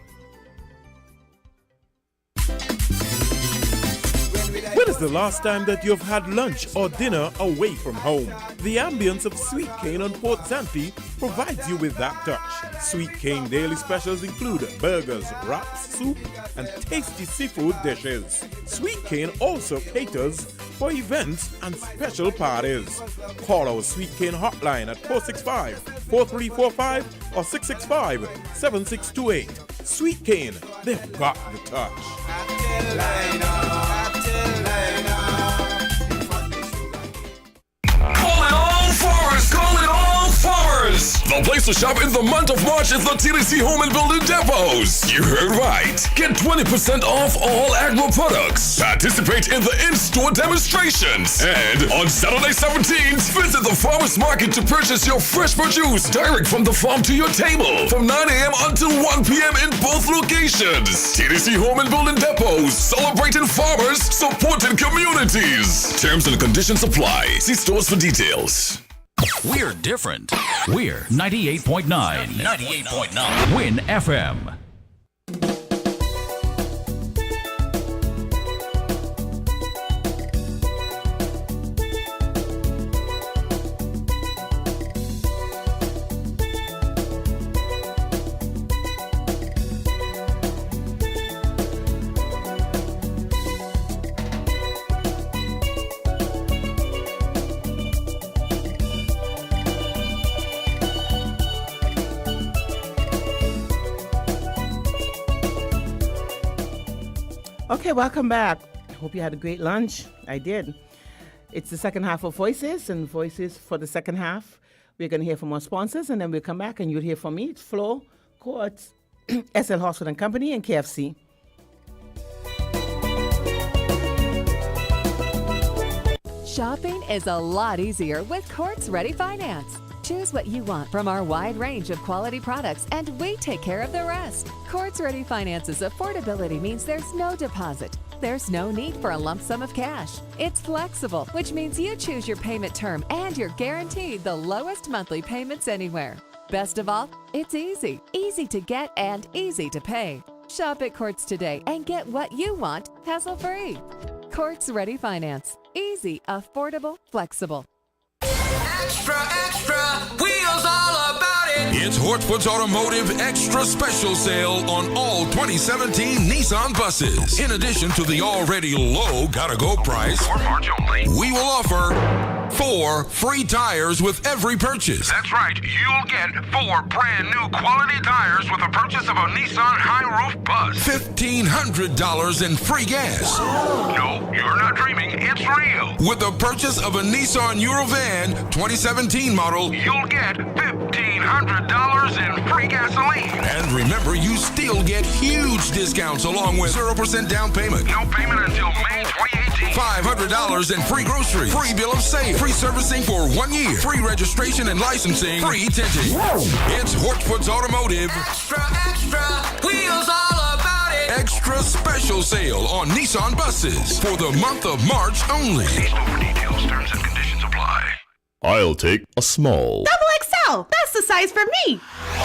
S: When is the last time that you've had lunch or dinner away from home? The ambience of Sweet Cane on Port Zante provides you with that touch. Sweet Cane daily specials include burgers, wraps, soup, and tasty seafood dishes. Sweet Cane also caters for events and special parties. Call our Sweet Cane hotline at 465-4345 or 665-7628. Sweet Cane, they've got the touch.
H: The place to shop in the month of March is the TDC Home and Building Depots. You heard right. Get 20% off all agro products. Participate in the in-store demonstrations. And on Saturday 17th, visit the farmers market to purchase your fresh produce direct from the farm to your table from 9 a.m. until 1 p.m. in both locations. TDC Home and Building Depots, celebrating farmers, supporting communities. Terms and conditions apply. See stores for details.
R: We're different. We're 98.9. 98.9. Win FM.
J: Okay, welcome back. Hope you had a great lunch. I did. It's the second half of Voices, and Voices for the second half. We're going to hear from our sponsors, and then we'll come back and you'll hear from me. It's Flo, Courts, SL Hospital and Company, and KFC.
K: Shopping is a lot easier with Courts Ready Finance. Choose what you want from our wide range of quality products, and we take care of the rest. Courts Ready Finance's affordability means there's no deposit. There's no need for a lump sum of cash. It's flexible, which means you choose your payment term and you're guaranteed the lowest monthly payments anywhere. Best of all, it's easy. Easy to get and easy to pay. Shop at Courts today and get what you want hassle-free. Courts Ready Finance. Easy, affordable, flexible.
U: Extra, extra, wheels all about it.
H: It's Hortford's Automotive Extra Special Sale on all 2017 Nissan buses. In addition to the already low gotta-go price, for March only, we will offer 4 free tires with every purchase.
Y: That's right. You'll get 4 brand new quality tires with the purchase of a Nissan high-roof bus.
H: $1,500 in free gas.
Y: No, you're not dreaming. It's real.
H: With the purchase of a Nissan Eurovan 2017 model,
Y: you'll get $1,500 in free gasoline.
H: And remember, you still get huge discounts along with 0% down payment.
Y: No payment until May 2018.
H: $500 in free groceries, free bill of sale, free servicing for 1 year, free registration and licensing, free tinting. It's Hortford's Automotive.
U: Extra, extra, wheels all about it.
H: Extra special sale on Nissan buses for the month of March only.
Y: See store for details. Terms and conditions apply.
H: I'll take a small.
Z: XL, that's the size for me.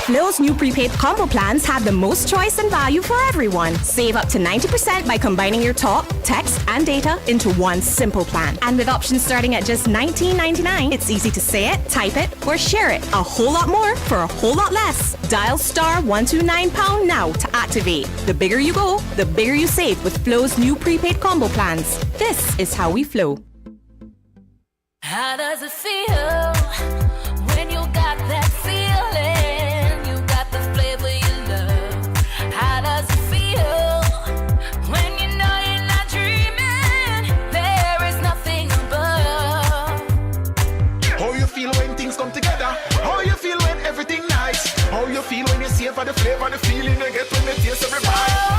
Z: Flo's new prepaid combo plans have the most choice and value for everyone. Save up to 90% by combining your talk, text, and data into one simple plan. And with options starting at just $19.99, it's easy to say it, type it, or share it. A whole lot more for a whole lot less. Dial *129# now to activate. The bigger you go, the bigger you save with Flo's new prepaid combo plans. This is how we flow.
E: How does it feel when you got that feeling? You got the flavor you love. How does it feel when you know
V: flavor, the feeling you get when you taste every bite.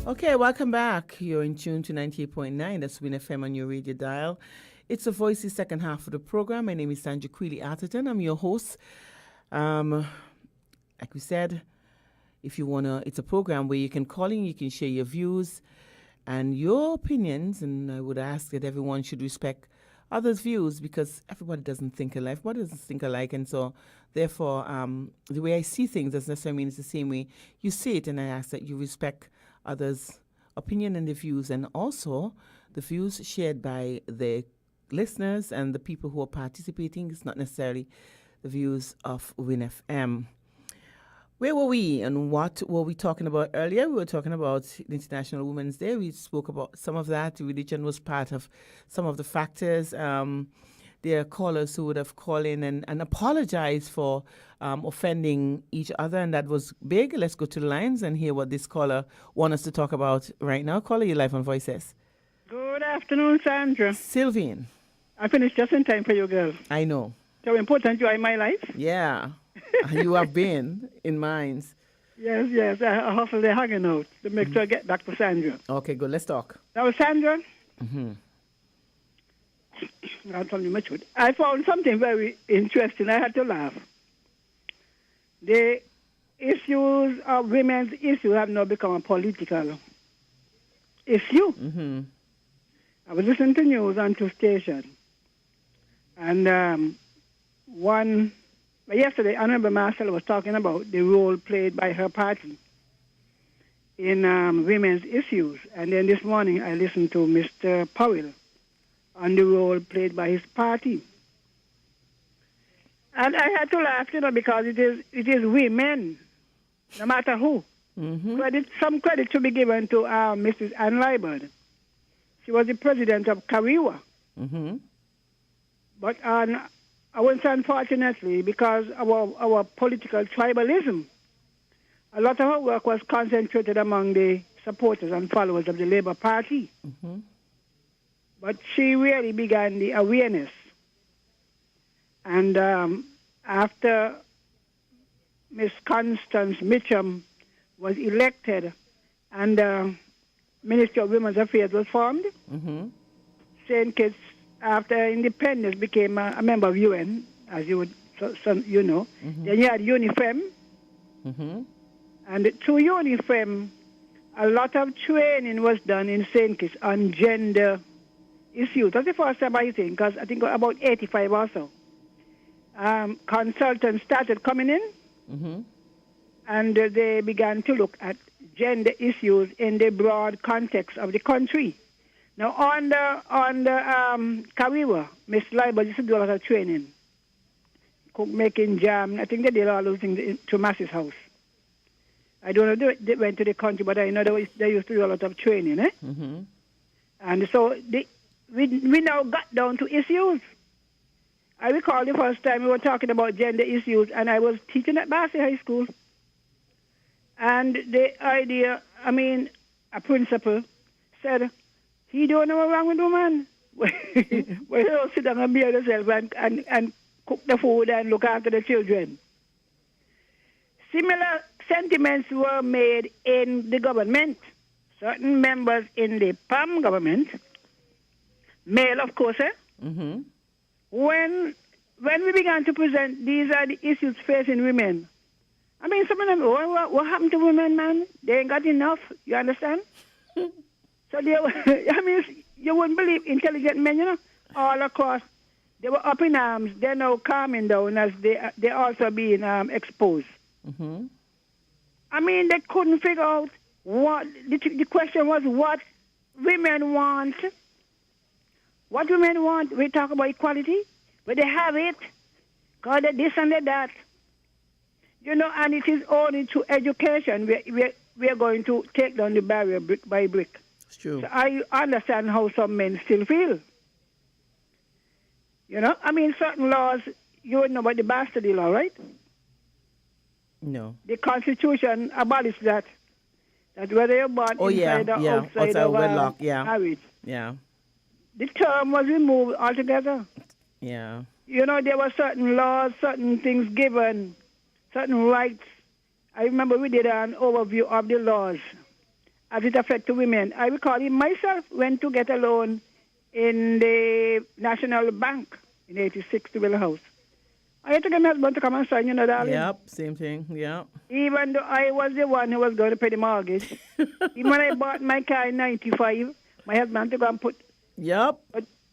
J: Okay, welcome back. You're in tune to 98.9. That's Win FM on your radio dial. It's the Voices second half of the program. My name is Sandra Queely Atherton. I'm your host. Like we said, if you want to, it's a program where you can call in, you can share your views and your opinions. And I would ask that everyone should respect others' views because everybody doesn't think alike. Everybody doesn't think alike. And so, therefore, the way I see things doesn't necessarily mean it's the same way you see it. And I ask that you respect others' opinion and the views, and also the views shared by the listeners and the people who are participating. It's not necessarily the views of Win FM. Where were we and what were we talking about earlier? We were talking about International Women's Day. We spoke about some of that. Religion was part of some of the factors. There are callers who would have called in and apologized for offending each other, and that was big. Let's go to the lines and hear what this caller wants us to talk about right now. Caller, you're live on Voices.
B: Good afternoon, Sandra.
J: Sylvian.
B: I finished just in time for you, girl.
J: I know.
B: So important you are in my life.
J: Yeah. You have been in mine.
B: Yes. I hustle the hanging out to make sure I get back to Sandra.
J: Okay, good. Let's talk.
B: That was Sandra.
J: Mm-hmm.
B: I'll tell you much good. I found something very interesting. I had to laugh. The issues of women's issues have now become a political issue.
J: Mm-hmm.
B: I was listening to news on two stations. And yesterday, Honorable Marcel was talking about the role played by her party in women's issues. And then this morning, I listened to Mr. Powell on the role played by his party. And I had to laugh, because it is women, no matter who.
J: Mm-hmm.
B: Some credit should be given to Mrs. Ann Liebert. She was the president of Kariwa.
J: Mm-hmm.
B: But I wouldn't say unfortunately, because our political tribalism, a lot of her work was concentrated among the supporters and followers of the Labour Party.
J: Mm-hmm.
B: But she really began the awareness. And after Miss Constance Mitchum was elected and Ministry of Women's Affairs was formed,
J: mm-hmm.
B: St. Kitts, after independence, became a member of UN, as you know.
J: Mm-hmm.
B: Then you had UNIFEM.
J: Mm-hmm.
B: And through UNIFEM, a lot of training was done in St. Kitts on gender issues. That's the first time I think, because I think about 85 or so. Consultants started coming in,
J: mm-hmm.
B: and they began to look at gender issues in the broad context of the country. Now, on the Kariwa, Miss Liebert used to do a lot of training, cook making jam. I think they did all those things to Mass's house. I don't know if they went to the country, but I know they used to do a lot of training.
J: Mm-hmm.
B: And so we now got down to issues. I recall the first time we were talking about gender issues, and I was teaching at Bassey High School. And the idea, a principal said, he don't know what's wrong with woman. Well, he'll sit down and behave himself and cook the food and look after the children. Similar sentiments were made in the government. Certain members in the PAM government, male of course,
J: mm-hmm.
B: when we began to present, these are the issues facing women. Some of them, what happened to women, man? They ain't got enough, you understand? So you wouldn't believe intelligent men, all across. They were up in arms. They're now calming down as they're also being exposed.
J: Mm-hmm.
B: They couldn't figure out what the question was. What women want? What women want? We talk about equality, but they have it. God, this and that. And it is only through education we are going to take down the barrier brick by brick.
J: It's true.
B: So I understand how some men still feel. Certain laws, you would know about the bastardy law, right?
J: No.
B: The Constitution abolished that. That whether you're born inside or outside of
J: wedlock, yeah.
B: marriage.
J: Yeah.
B: The term was removed altogether.
J: Yeah.
B: You know, there were certain laws, certain things given, certain rights. I remember we did an overview of the laws as it affects women. I recall myself went to get a loan in the National Bank in 86 to build a house. I had to get my husband to come and sign, darling.
J: Yep, same thing, yeah.
B: Even though I was the one who was going to pay the mortgage. Even when I bought my car in 95, my husband had to go and put...
J: Yep.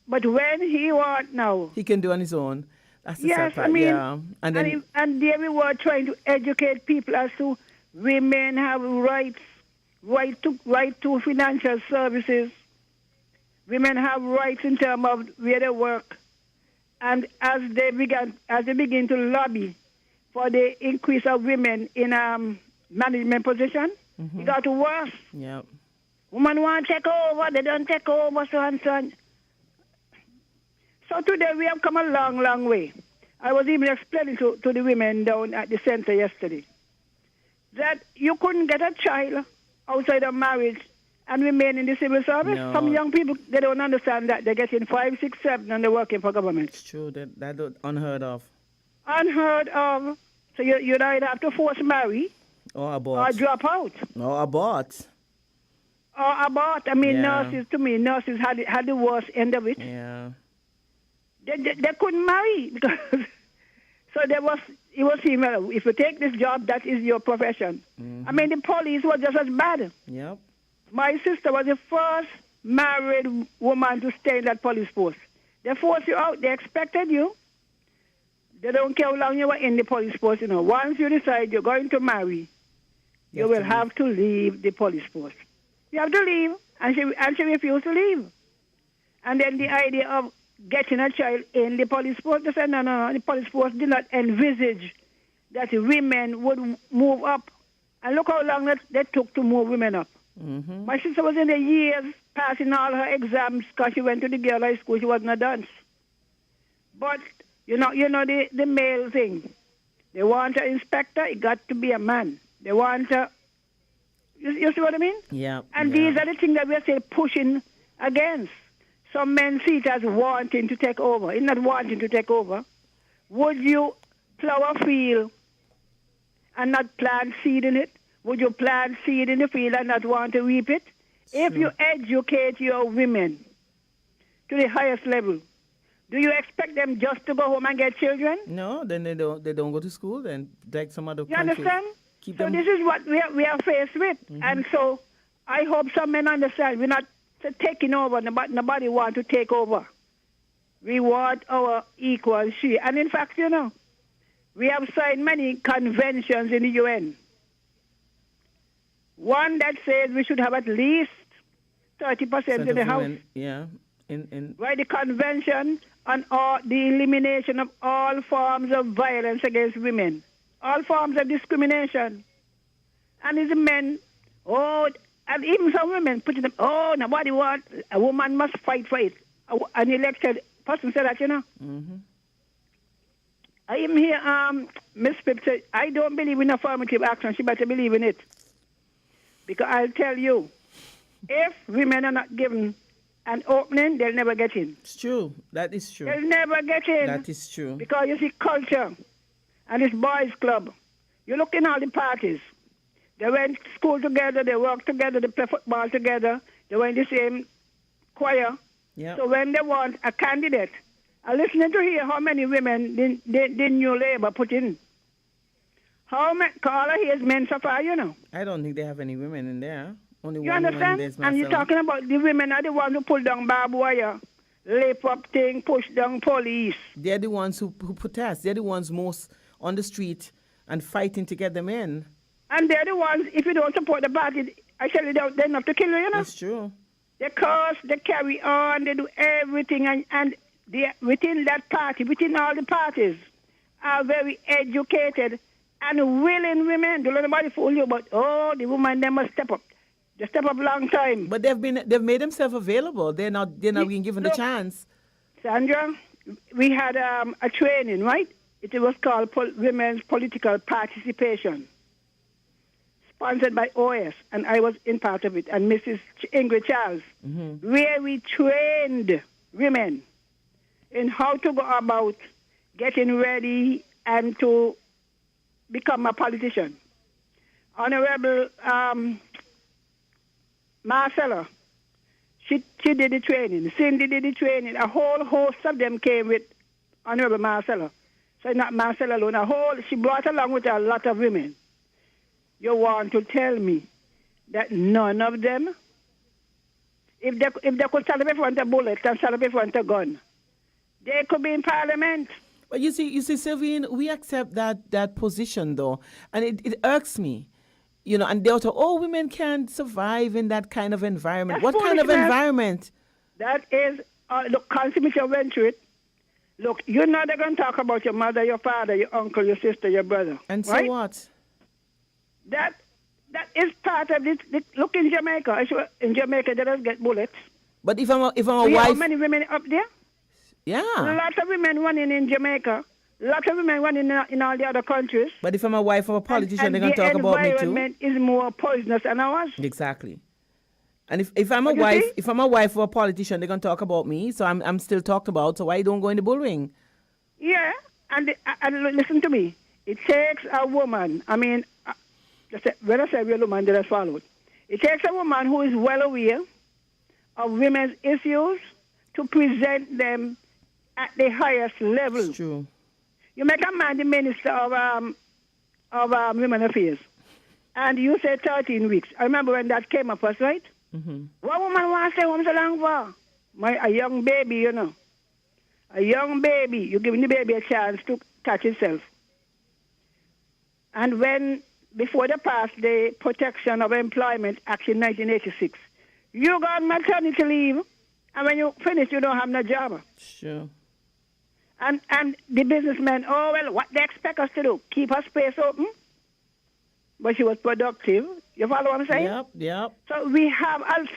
B: But when he want now...
J: He can do on his own. That's the
B: yes,
J: sad part,
B: I mean,
J: yeah.
B: And there we were trying to educate people as to women have rights, right to financial services. Women have rights in terms of where they work. And as they begin to lobby for the increase of women in management position, it got worse.
J: Yep.
B: Women want to take over, they don't take over, so and so on. So today we have come a long, long way. I was even explaining to the women down at the center yesterday that you couldn't get a child outside of marriage and remain in the civil service.
J: No.
B: Some young people, they don't understand that. They're getting 5, 6, 7 and they're working for government.
J: It's true. That's unheard of.
B: Unheard of. So you either have to force marry
J: or abort.
B: Or drop out.
J: Or abort.
B: Or abort. I mean, nurses had the worst end of it.
J: Yeah.
B: They couldn't marry because so it was female. If you take this job, that is your profession. I mean, the police was just as bad.
J: Yep.
B: My sister was the first married woman to stay in that police post. They forced you out. They expected you. They don't care how long you were in the police post. Once you decide you're going to marry, you will have to leave the police post. You have to leave, and she refused to leave. And then the idea of getting a child in the police force, they said, no, the police force did not envisage that women would move up. And look how long they took to move women up.
J: Mm-hmm.
B: My sister was in the years passing all her exams because she went to the girl high school. She wasn't a dance. But, you know the male thing. They want an inspector, it got to be a man. They want a... You see what I mean?
J: Yeah.
B: And these are the things that we're still pushing against. Some men see it as wanting to take over. It's not wanting to take over. Would you plow a field and not plant seed in it? Would you plant seed in the field and not want to reap it? If you educate your women to the highest level, do you expect them just to go home and get children?
J: No, then they don't go to school. Then like some other
B: You
J: countries.
B: understand? So this is what we are faced with. And so I hope some men understand we're not taking over. Nobody want to take over. We want our equal share. And in fact, we have signed many conventions in the UN. One that says we should have at least 30% in the House.
J: Yeah.
B: Right, the convention on the elimination of all forms of violence against women, all forms of discrimination. And these men, and even some women putting them, nobody wants, a woman must fight for it. An elected person said that,
J: Mm-hmm.
B: I even hear Miss Pip say, I don't believe in affirmative action. She better believe in it. Because I'll tell you, if women are not given an opening, they'll never get in.
J: It's true. That is true.
B: They'll never get in.
J: That is true.
B: Because you see culture and this boys' club. You look in all the parties. They went to school together, they work together, they play football together, they were in the same choir.
J: Yep.
B: So when they want a candidate, I'm listening to hear how many women the New Labour put in. How many, all I hear is men so far,
J: I don't think they have any women in there. Only
B: you
J: one
B: understand?
J: woman.
B: And you're talking about the women are the ones who pull down barbed wire, lift up thing, push down police.
J: They're the ones who protest. They're the ones most on the street and fighting to get them in.
B: And they're the ones, if you don't support the party, I tell you, they're enough to kill you,
J: That's true.
B: They curse, they carry on, they do everything, and they, within that party, within all the parties, are very educated and willing women. Don't let nobody fool you, but the woman, they must step up. They step up a long time.
J: But they've made themselves available. They're not being given the chance.
B: Sandra, we had a training, right? It was called Women's Political Participation, sponsored by OS, and I was in part of it, and Mrs. Ingrid Charles, where we trained women in how to go about getting ready and to become a politician. Honorable Marcella, she did the training. Cindy did the training. A whole host of them came with Honorable Marcella. So not Marcella alone. She brought along with her a lot of women. You want to tell me that none of them, if they could stand up in front of bullets and stand up in front of gun, they could be in Parliament.
J: But you see, Sylvian, we accept that position though, and it irks me. You know, and they'll say, women can't survive in that kind of environment.
B: That's
J: what kind of environment?
B: That is, look, consummate your went through it. Look, you know they're going to talk about your mother, your father, your uncle, your sister, your brother.
J: And
B: right?
J: so what?
B: That is part of this. Look in Jamaica. In Jamaica, they don't get bullets.
J: But if I'm a
B: wife,
J: wife,
B: how many women up there?
J: Yeah.
B: A lot of women running in Jamaica. A lot of women running in all the other countries.
J: But if I'm a wife of a politician,
B: and
J: they're going to talk about me too.
B: The environment is more poisonous than ours.
J: Exactly. And if I'm a wife, if I'm a wife of a politician, they're going to talk about me. So I'm still talked about. So why don't go in the bullring?
B: Yeah, and listen to me. It takes a woman. I mean, when I say real woman, they just follow it. It takes a woman who is well aware of women's issues to present them at the highest level.
J: It's true.
B: You make a man the minister of women affairs, and you say 13 weeks. I remember when that came up, right?
J: Mm-hmm.
B: What woman wants to stay home so long for? A young baby, you know. A young baby. You're giving the baby a chance to catch itself. And before they passed the Protection of Employment Act in 1986, you got maternity leave, and when you finish, you don't have no job.
J: Sure.
B: And the businessmen, what they expect us to do? Keep our space open? But she was productive. You follow what I'm saying?
J: Yep.
B: So we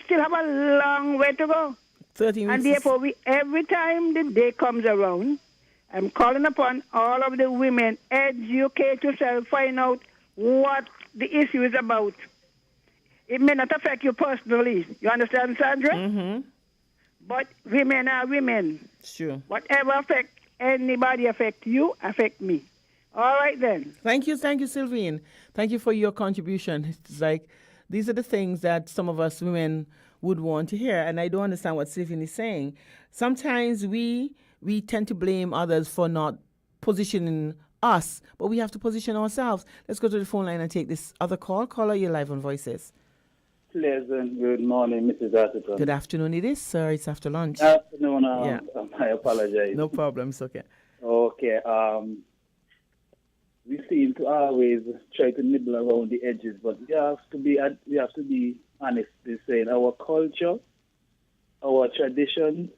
B: still have a long way to go.
J: 13 weeks.
B: And therefore, every time the day comes around, I'm calling upon all of the women, educate yourself, find out what the issue is about. It may not affect you personally. You understand, Sandra?
J: Mm-hmm.
B: But women are women.
J: Sure.
B: Whatever affect anybody affect you, affect me. All right, then.
J: Thank you, Sylvian. Thank you for your contribution. It's like these are the things that some of us women would want to hear, and I don't understand what Sylvian is saying. Sometimes we tend to blame others for not positioning us, but we have to position ourselves. Let's go to the phone line and take this other call. Caller, you're live on Voices.
D: Pleasant good morning, Mrs. Atherton.
J: Good afternoon, it is, sir. It's after lunch.
D: Afternoon,
J: Yeah.
D: I apologize.
J: No problem, it's okay.
D: Okay, we seem to always try to nibble around the edges, but we have to be honest in saying our culture, our traditions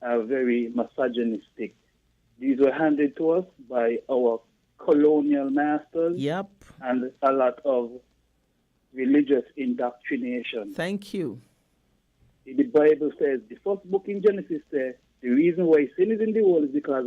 D: are very misogynistic. These were handed to us by our colonial masters.
J: Yep.
D: And a lot of religious indoctrination.
J: Thank you.
D: The Bible says, the first book in Genesis says, the reason why sin is in the world is because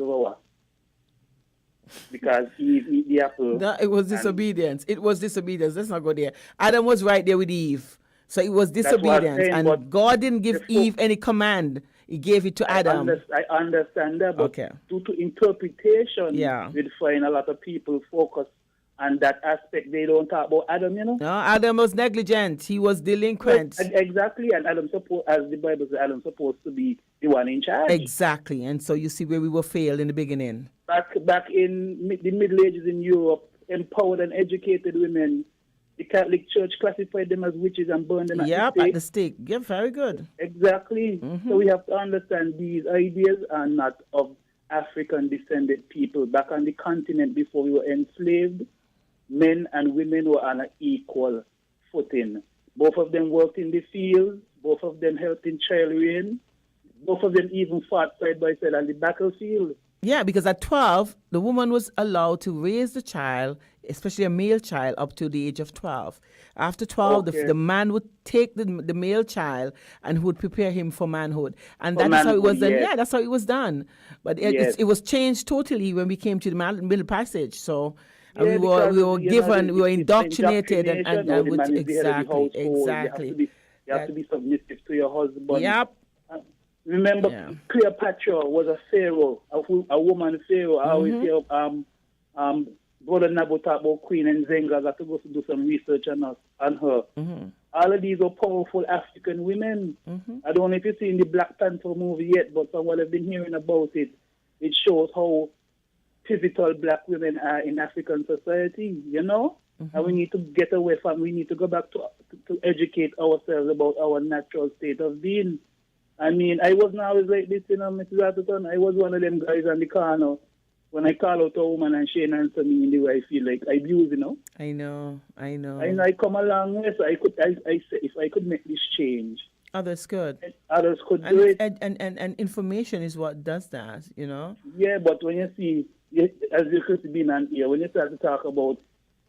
D: Eve eat the apple.
J: No, it was disobedience. Let's not go there. Adam was right there with Eve. So it was disobedience. And God didn't give Eve any command. He gave it to Adam.
D: I understand that, but
J: okay.
D: Due to interpretation, we'd find a lot of people focus on that aspect. They don't talk about Adam, you know?
J: No, Adam was negligent. He was delinquent.
D: Exactly, and Adam, as the Bible says, Adam's supposed to be the one in charge.
J: Exactly, and so you see where we were failed in the beginning.
D: Back in the Middle Ages in Europe, empowered and educated women, the Catholic Church classified them as witches and burned them at the stake.
J: Yeah, very good.
D: Exactly. Mm-hmm. So we have to understand these ideas are not of African-descended people. Back on the continent before we were enslaved, men and women were on an equal footing. Both of them worked in the fields. Both of them helped in child rearing. Both of them even fought side by side on the battlefield.
J: Yeah, because at 12, the woman was allowed to raise the child, especially a male child, up to the age of 12. After 12, the man would take the male child and would prepare him for manhood. And that is how it was done.
D: Yes.
J: Yeah, that's how it was done. But it was changed totally when we came to the middle passage. So we were given, we were indoctrinated and with, exactly.
D: You have to be submissive to your husband.
J: Yep.
D: Remember, Cleopatra was a pharaoh, a woman pharaoh. I always hear Brother Nabu talk about Queen Nzenga. Got to go to do some research on her. All of these are powerful African women. I don't know if you've seen the Black Panther movie yet, but from what I've been hearing about it, it shows how pivotal black women are in African society, you know? And we need to get away from, we need to go back to educate ourselves about our natural state of being. I mean, I wasn't always like this, you know, Mrs. Atherton. I was one of them guys on the corner when I call out a woman and she didn't answer me in the way I feel like I abuse, you know.
J: I know.
D: And I come a long way, so I say, if I could make this change.
J: Others could.
D: Others could do it.
J: And information is what does that, you know.
D: Yeah, but when you see, as you could be on here, when you start to talk about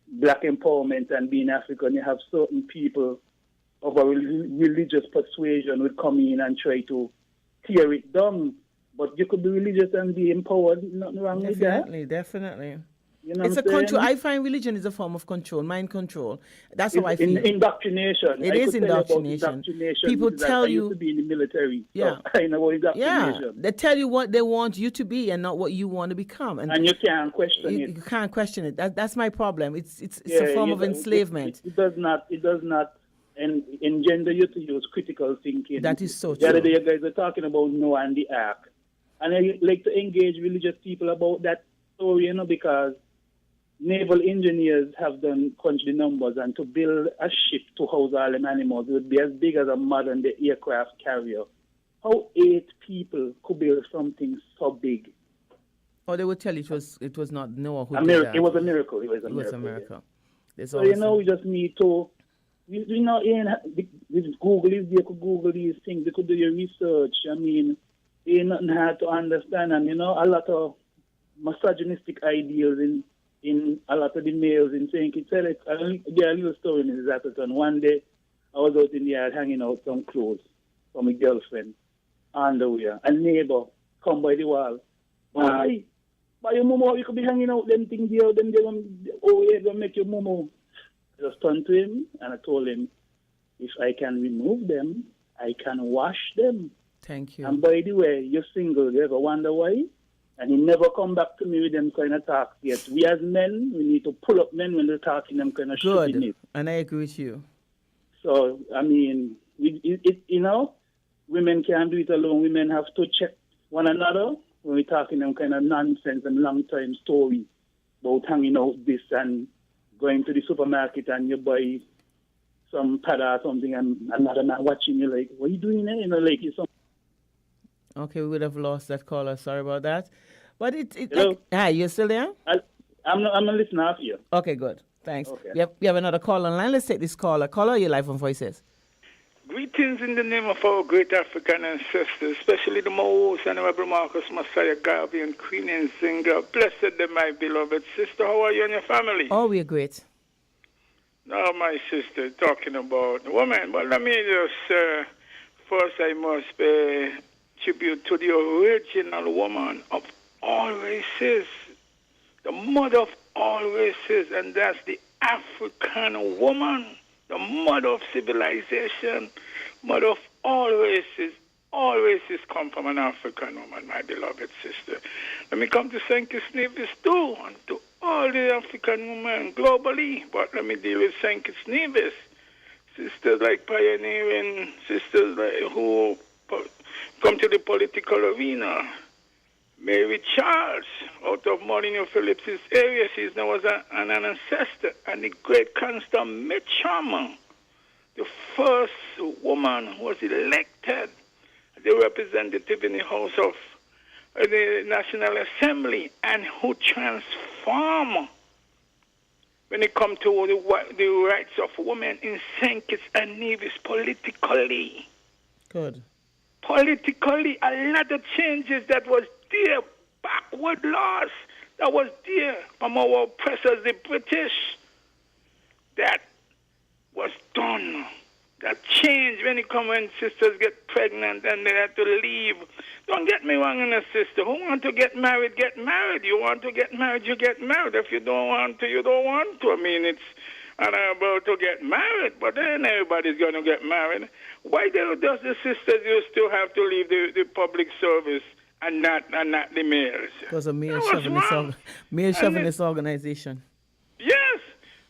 D: black empowerment and being African, you have certain people of a religious persuasion would come in and try to tear it down. But you could be religious and be empowered. Nothing wrong with that.
J: Definitely.
D: You know
J: it's a control. I find religion is a form of control, mind control. That's how I feel.
D: Indoctrination.
J: It is indoctrination. People tell you.
D: I used to be in the military.
J: Yeah.
D: So I know indoctrination.
J: Yeah. They tell you what they want you to be and not what you want to become.
D: And you can't question it.
J: You can't question it. That's my problem. It's a form of enslavement.
D: It does not engender you to use critical thinking.
J: That is so true.
D: The other day, you guys were talking about Noah and the Ark. And I like to engage religious people about that story, you know, because naval engineers have done crunch the numbers, and to build a ship to house all them animals would be as big as a modern day aircraft carrier. How 8 people could build something so big?
J: Oh, they would tell you it was not Noah who
D: did that. It was a miracle. It was a
J: miracle.
D: Yeah. So, you know, we just need to, you know, with Google, if they could Google these things, they could do your research. I mean, ain't nothing hard to understand. And, you know, a lot of misogynistic ideals in a lot of the males in St. Kitts. Yeah, a little story in this Atherton. One day, I was out in the yard hanging out some clothes for my girlfriend, underwear. A neighbor come by the wall. Why your mama, you could be hanging out them things there, gonna make your mama. I just turned to him and I told him, if I can remove them, I can wash them.
J: Thank you.
D: And by the way, you're single. You ever wonder why? And he never come back to me with them kind of talk yet. We as men, we need to pull up men when they're talking them kind of shit in it.
J: And I agree with you.
D: So, I mean, you know, women can't do it alone. Women have to check one another when we're talking them kind of nonsense and long-time story about hanging out this and going to the supermarket and you buy some pad or something and another man watching you like, what are you doing there? You know, like it's something.
J: Okay, we would have lost that caller. Sorry about that. But hi, you still there?
D: I'm a listener of you.
J: Okay, good. Thanks.
D: Okay.
J: We have another call online. Let's take this caller. Caller, you're live on Voices.
C: Greetings in the name of our great African ancestors, especially the most Honorable Marcus Messiah Garvey and Queen Nzinga. Blessed them, my beloved sister. How are you and your family?
J: Oh, we're great.
C: Now, my sister, talking about women. But let me just, first I must pay tribute to the original woman of all races, the mother of all races, and that's the African woman, the mother of civilization, mother of all races. All races come from an African woman, my beloved sister. Let me come to St. Kitts Nevis too, and to all the African women globally, but let me deal with St. Kitts Nevis. Sisters like pioneering, sisters like who come to the political arena. Mary Charles, out of Molyneux Phillips' area, she's now an ancestor, and the great Constance Mitcham, the first woman who was elected the representative in the House of the National Assembly, and who transformed when it comes to the rights of women in St. Kitts and Nevis politically.
J: Good.
C: Politically, a lot of changes that was there back backward laws that was there from our oppressors, the British, that was done. That changed when it come when sisters get pregnant and they have to leave. Don't get me wrong, sister. Who want to get married, get married. You want to get married, you get married. If you don't want to, you don't want to. I mean, it's about to get married, but then everybody's going to get married. Why does the sisters used to have to leave the public service and not the males?
J: Because of male chauvinist organization.
C: Yes.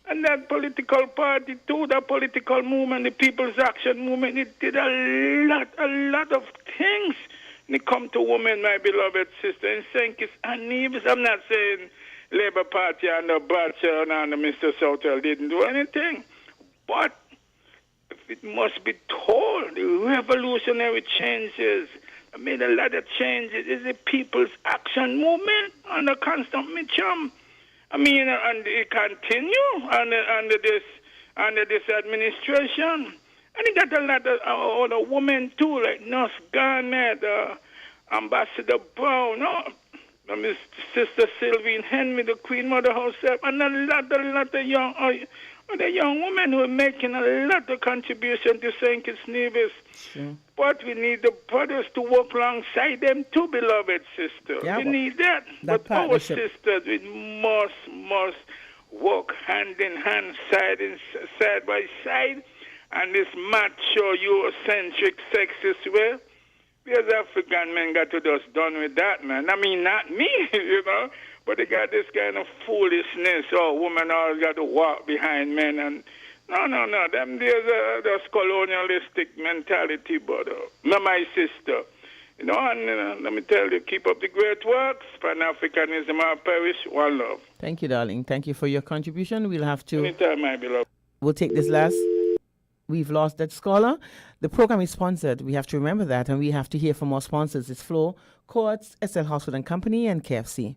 C: And that political party too, that political movement, the People's Action Movement, it did a lot of things when it come to women, my beloved sister. And St. and Nevis, I'm not saying Labour Party and the Batcher and the Mr. Southwell didn't do anything. But if it must be told, the revolutionary changes, I made a lot of changes, is the People's Action Movement under Constant Mitchum. I mean, and it continue under this administration. And it got a lot of other women too, like Nurse Garnett, Ambassador Brown, Miss Sister Sylvine Henry, the Queen Mother herself, and a lot of young women who are making a lot of contribution to St. Kitts Nevis. Sure. But we need the brothers to work alongside them too, beloved sister. Yeah, we need that. But our sisters, we must work hand in hand, side by side, and this macho, Eurocentric, sexist way. Because African men got to just done with that, man. I mean, not me, but they got this kind of foolishness. Women always got to walk behind men. And no. Them there's a colonialistic mentality, but my sister. And let me tell you, keep up the great works. Pan-Africanism, our perish, one love.
J: Thank you, darling. Thank you for your contribution. We'll have to...
C: Anytime, my beloved.
J: We'll take this last... We've lost that scholar. The program is sponsored. We have to remember that, and we have to hear from our sponsors. It's Flow, Courts, SL Hospital and Company, and KFC.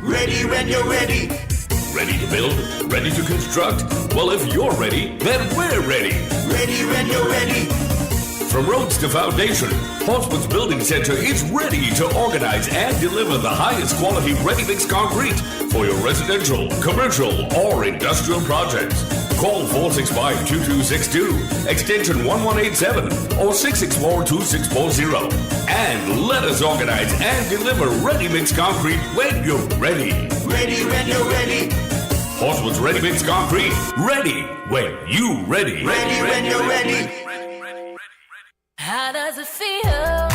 U: Ready when you're ready.
H: Ready to build? Ready to construct? Well, if you're ready, then we're ready.
U: Ready when you're ready.
H: From roads to foundation, Portsmouth's Building Center is ready to organize and deliver the highest quality ready-mix concrete for your residential, commercial, or industrial projects. Call 465-2262, extension 1187, or 664-2640. And let us organize and deliver ready-mix concrete when you're ready.
U: Ready when you're ready.
H: Portsmouth's ready-mix concrete, ready when you ready.
U: Ready when you're ready.
E: How does it feel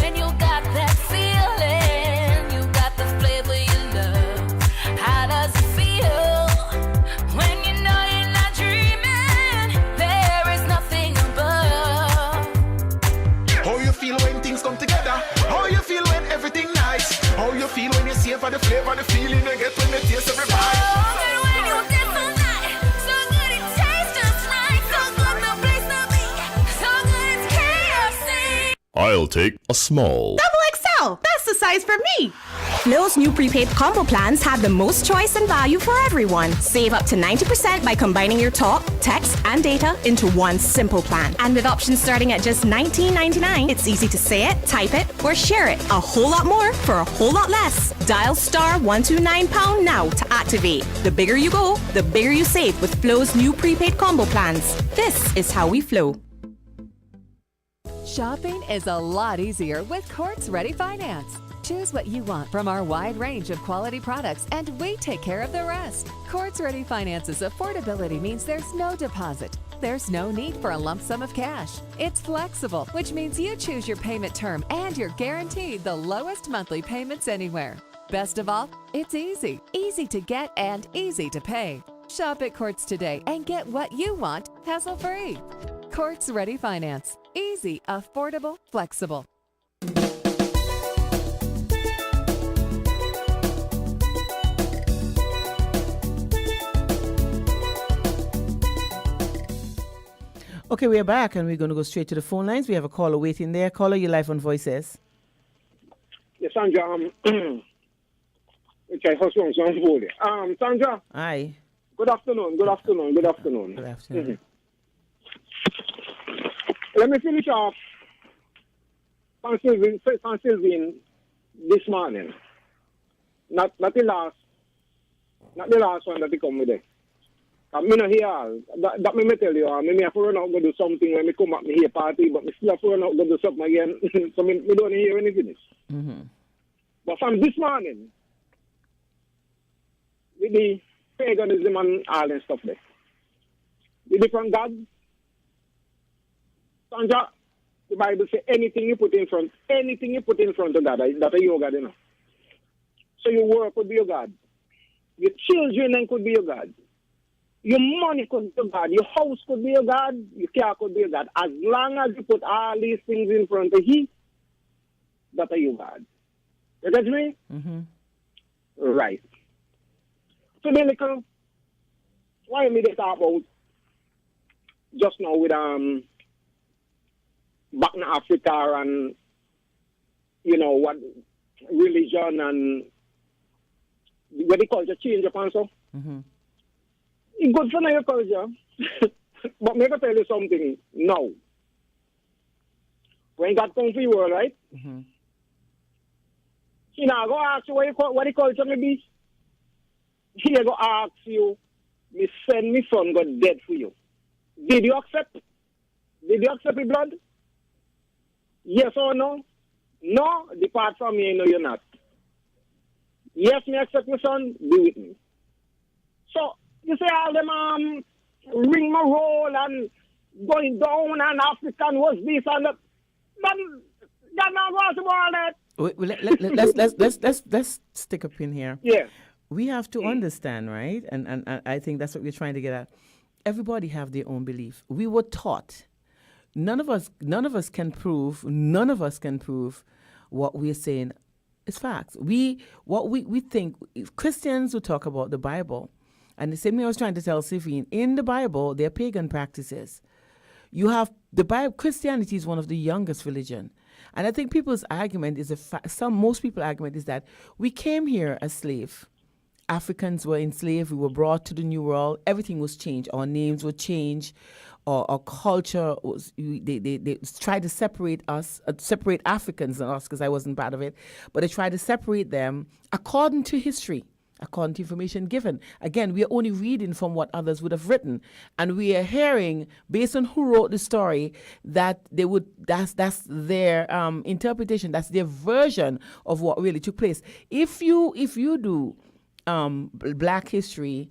E: when you got that feeling? You got the flavor you love. How does it feel when you know you're not dreaming? There is nothing above.
V: How you feel when things come together? How you feel when everything nice? How you feel when you savor the flavor, the feeling you get when you taste every bite?
H: I'll take a small.
Z: XXL, that's the size for me. Flow's new prepaid combo plans have the most choice and value for everyone. Save up to 90% by combining your talk, text, and data into one simple plan. And with options starting at just $19.99, it's easy to say it, type it, or share it. A whole lot more for a whole lot less. Dial *129# now to activate. The bigger you go, the bigger you save with Flow's new prepaid combo plans. This is how we flow.
K: Shopping is a lot easier with Courts Ready Finance. Choose what you want from our wide range of quality products, and we take care of the rest. Courts Ready Finance's affordability means there's no deposit. There's no need for a lump sum of cash. It's flexible, which means you choose your payment term and you're guaranteed the lowest monthly payments anywhere. Best of all, it's easy. Easy to get and easy to pay. Shop at Courts today and get what you want hassle-free. Courts Ready Finance. Easy, affordable, flexible.
J: Okay, we're back and we're going to go straight to the phone lines. We have a caller waiting there. Caller, you're live on Voices.
G: Yes, Sandra. Sandra.
J: Hi.
G: Good afternoon. Good afternoon. Good afternoon.
J: Good afternoon.
G: Let me finish off on Sylvine this morning. Not the last one that they come with it. I mean, here, that me tell you, I have to run out go do something when me come back me here party, but me still have to run out go do something again, so me don't hear anything.
J: Mm-hmm.
G: But from this morning, with the paganism and all and stuff there, the different gods, Sandra, the Bible says anything you put in front of God, that is your God, you know. So your work could be your God. Your children could be your God. Your money could be your God. Your house could be your God. Your car could be your God. As long as you put all these things in front of Him, that is your God. You get me?
J: Mm-hmm.
G: Right. So then, why me they talk about just now with back in Africa and what religion and what they culture change upon so.
J: Mm-hmm.
G: It's good for your culture. But me can tell you something now. When God comes to the world, right?
J: Mm-hmm.
G: He now go ask you what the culture may be. He go ask you, me send me son got dead for you. Did you accept? Did you accept the blood? Yes or no? No, depart from me, no you're not. Yes, me accept my son, be with me. So, you say all them ring my roll and going down and African was this and that. That not was all that.
J: Let's stick a pin here.
G: Yeah.
J: We have to understand, right? And I think that's what we're trying to get at. Everybody have their own belief. We were taught. None of us can prove what we're saying is facts. We think Christians who talk about the Bible, and the same thing I was trying to tell Sifin, in the Bible, there are pagan practices. You have the Bible. Christianity is one of the youngest religion, and I think people's argument is most people's argument is that we came here as slaves. Africans were enslaved. We were brought to the New World. Everything was changed. Our names were changed. Our culture was. They tried to separate us, separate Africans and us, because I wasn't part of it. But they tried to separate them according to history, according to information given. Again, we are only reading from what others would have written, and we are hearing based on who wrote the story that they would. That's their interpretation. That's their version of what really took place. If you do Black history,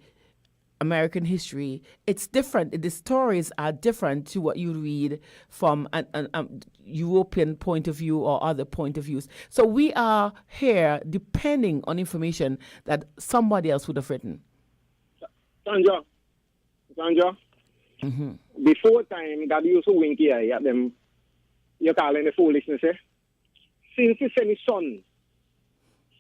J: American history, it's different. The stories are different to what you read from an European point of view or other point of views. So we are here depending on information that somebody else would have written.
G: Sandra,
J: mm-hmm.
G: Before time, God used to wink here at them. You're calling the foolishness, eh? Since He sent His son.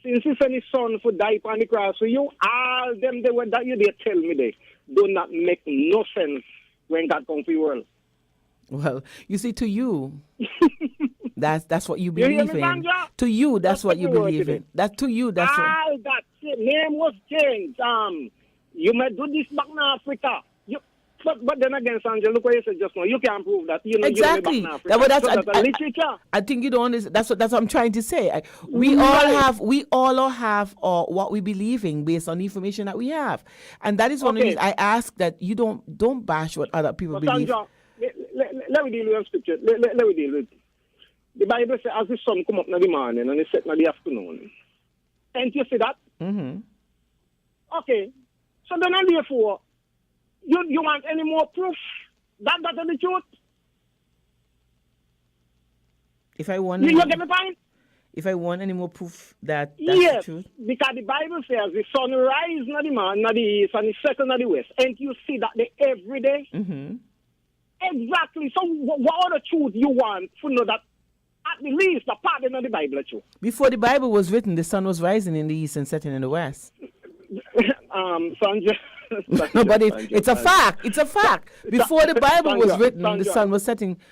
G: Since He sent His son for die upon the cross for you, all them they were that you they tell me they do not make no sense when God comes to the world.
J: Well, you see, to you, that's what you believe
G: me,
J: in. To you, that's what you believe in. That's to you. That's
G: all that name was changed. You may do this back in Africa. But then again, Sandra, look what you said just now. You can't prove that. You know,
J: exactly. I think you don't understand. That's what I'm trying to say. We all have what we believe in based on the information that we have, and that is one of the reasons I ask that you don't bash what other people believe.
G: Sandra, let me deal with scripture. Let me deal with the Bible says, as the sun come up in the morning and it set in the afternoon. Can't you see that?
J: Mm-hmm.
G: Okay. So then, therefore, you want any more proof that is the truth?
J: If I want,
G: you get the point?
J: If I want any more proof that that's
G: yes,
J: the truth?
G: Because the Bible says the sun rises in the east and it sets in the west. And you see that every day?
J: Mm-hmm.
G: Exactly. So what other truth you want to know that at the least the part of the Bible is true?
J: Before the Bible was written, the sun was rising in the east and setting in the west.
G: Sandra.
J: No, but it's a fact. It's a fact. Before the Bible was written, the sun was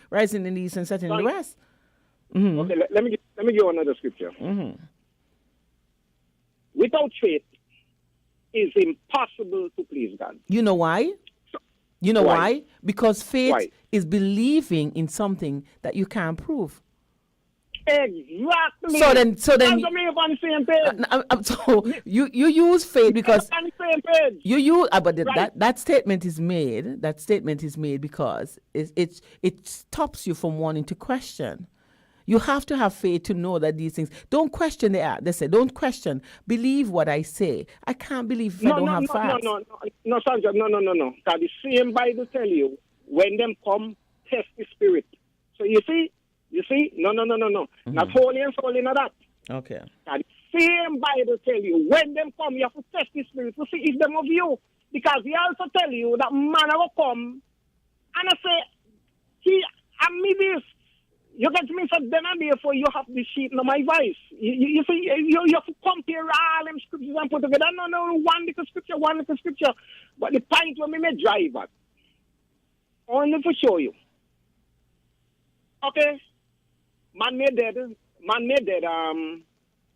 J: rising in the east and setting in the west. Mm-hmm.
G: Okay, let me give you another scripture.
J: Mm-hmm.
G: Without faith, it's impossible to please God.
J: You know why? You know why? Because faith is believing in something that you can't prove.
G: Exactly.
J: So then,
G: That's me up on the same page.
J: so you use faith because
G: on the same page.
J: you use, but
G: Right.
J: that statement is made. That statement is made because it stops you from wanting to question. You have to have faith to know that these things. Don't question the act. They say, don't question. Believe what I say. I can't believe if I don't have facts.
G: No, Sandra, no. Because the same Bible tell you, when them come, test the spirit. So you see, no. Not holy and soul in that.
J: Okay.
G: Because the same Bible tell you, when them come, you have to test the spirit to see if them of you. Because he also tell you that man will come, and I say, and me this. You get me, so then and therefore you have the sheep in my voice. You see, you have to compare all them scriptures and put together. No, one little scripture. But the point when we may drive at, only to show you. Okay? Man made dead,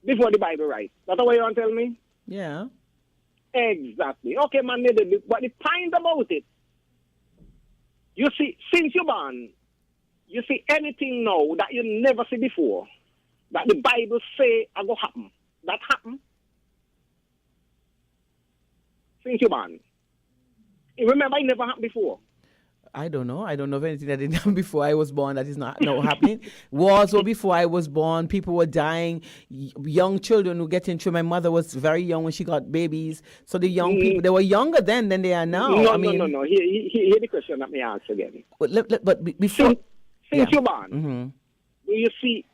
G: before the Bible writes. That's what you want to tell me?
J: Yeah.
G: Exactly. Okay, man made dead. But the point about it, you see, since you're born, you see anything now that you never see before, that the Bible say are going to happen. That happen. Since you're born. You remember it never happened before.
J: I don't know. I don't know of anything that didn't happen before I was born that is not happening. Wars were before I was born. People were dying. Young children were getting through. My mother was very young when she got babies. So the young people, they were younger then than they are now.
G: No. Hear the question that me ask again.
J: But before...
G: Since you're born, do you see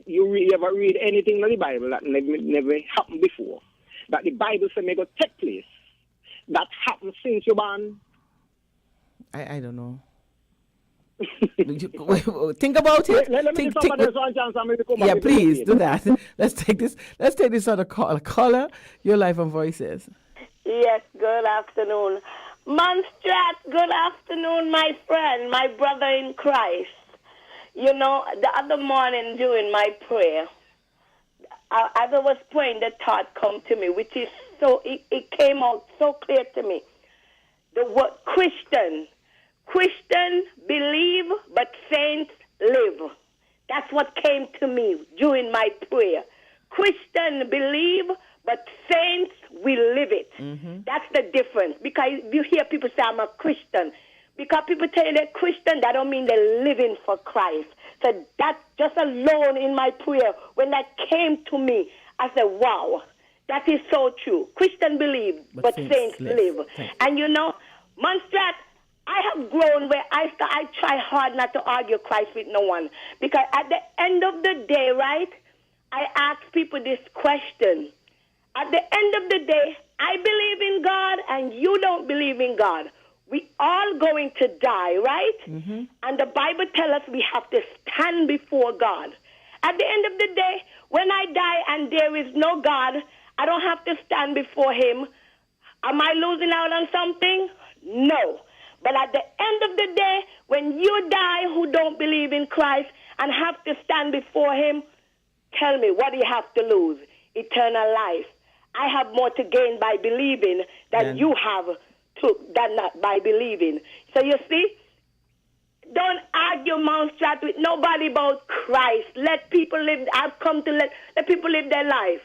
G: you ever read anything in the Bible that never happened before? That the Bible says may go take place. That happened since you're born?
J: I don't know. Think about it.
G: Let me give somebody else one chance and maybe come back.
J: Yeah, please do that. Let's take this other call. Caller, your life and voices.
M: Yes, good afternoon. Monstrat, good afternoon, my friend, my brother in Christ. You know, the other morning during my prayer, as I was praying, the thought come to me, which is it came out so clear to me. The word Christian believe, but saints live. That's what came to me during my prayer. Christian believe, but saints will live it. That's the difference. Because you hear people say, I'm a Christian. Because people tell you they're Christian, that don't mean they're living for Christ. So that just alone in my prayer, when that came to me, I said, wow, that is so true. Christian believe, but saints live. And you know, Monstrat, I have grown where I try hard not to argue Christ with no one. Because at the end of the day, right, I ask people this question. At the end of the day, I believe in God and you don't believe in God. We all going to die, right? And the Bible tells us we have to stand before God. At the end of the day, when I die and there is no God, I don't have to stand before him. Am I losing out on something? No. But at the end of the day, when you die who don't believe in Christ and have to stand before him, tell me, what do you have to lose? Eternal life. I have more to gain by believing than you have than not by believing. So you see, don't argue, Monstrat, with nobody about Christ. Let people live. I've come to let people live their life.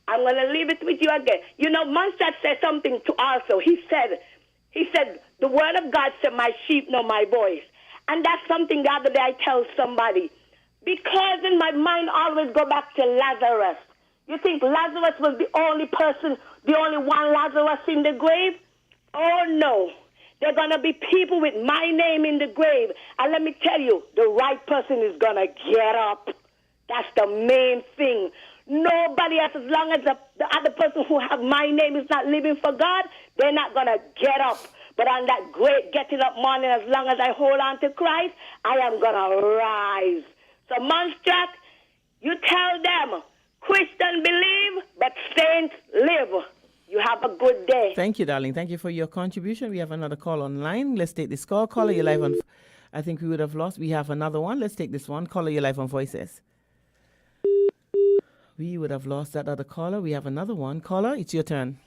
M: I'm going to leave it with you again. You know, Monstrat said something to also. He said, the word of God said, my sheep know my voice. And that's something the other day I tell somebody. Because in my mind I always go back to Lazarus. You think Lazarus was the only person, the only one Lazarus in the grave? Oh, no. There are going to be people with my name in the grave. And let me tell you, the right person is going to get up. That's the main thing. Nobody else, as long as the other person who have my name is not living for God, they're not going to get up. But on that great getting up morning, as long as I hold on to Christ, I am going to rise. So, Monstrat, you tell them, Christian believe, but saints live. You have a good day.
J: Thank you, darling. Thank you for your contribution. We have another call online. Let's take this call. Caller, you're live on... I think we would have lost. We have another one. Let's take this one. Caller, you're live on Voices. We would have lost that other caller. We have another one. Caller, it's your turn.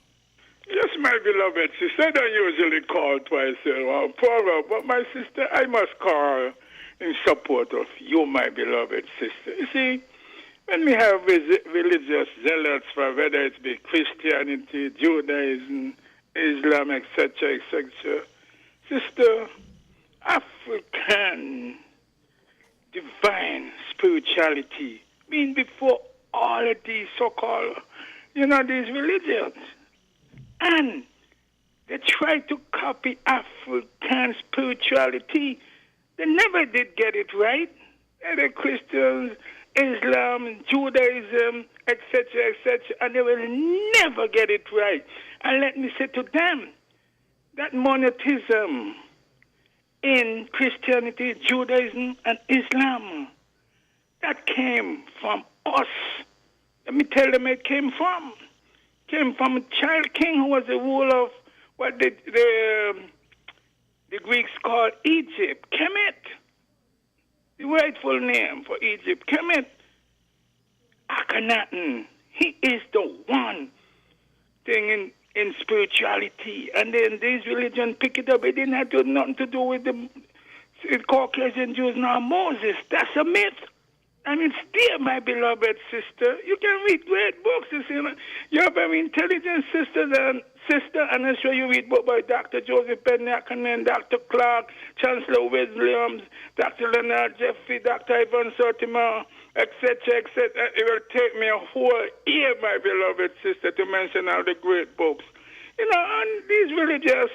C: Yes, my beloved sister. I don't usually call twice in one program, but my sister, I must call in support of you, my beloved sister. You see, when we have religious zealots for whether it be Christianity, Judaism, Islam, etc., etc., sister, African divine spirituality mean before all of these so-called, these religions. And they try to copy African spirituality. They never did get it right. The Christians, Islam, Judaism, etc., etc., and they will never get it right. And let me say to them, that monotheism in Christianity, Judaism, and Islam, that came from us. Let me tell them it came from. Came from a child king who was the ruler of what the Greeks called Egypt, Kemet. The rightful name for Egypt, Kemet. Akhenaten. He is the one thing in spirituality. And then these religions pick it up. It didn't have nothing to do with the Caucasian Jews nor Moses. That's a myth. And it's there, my beloved sister. You can read great books. You're a very intelligent sister, and I'm sure you read books by Dr. Joseph Bednack and then Dr. Clark, Chancellor Williams, Dr. Leonard Jeffrey, Dr. Ivan Sotomayor, etc., etc. It will take me a whole year, my beloved sister, to mention all the great books. And these religious,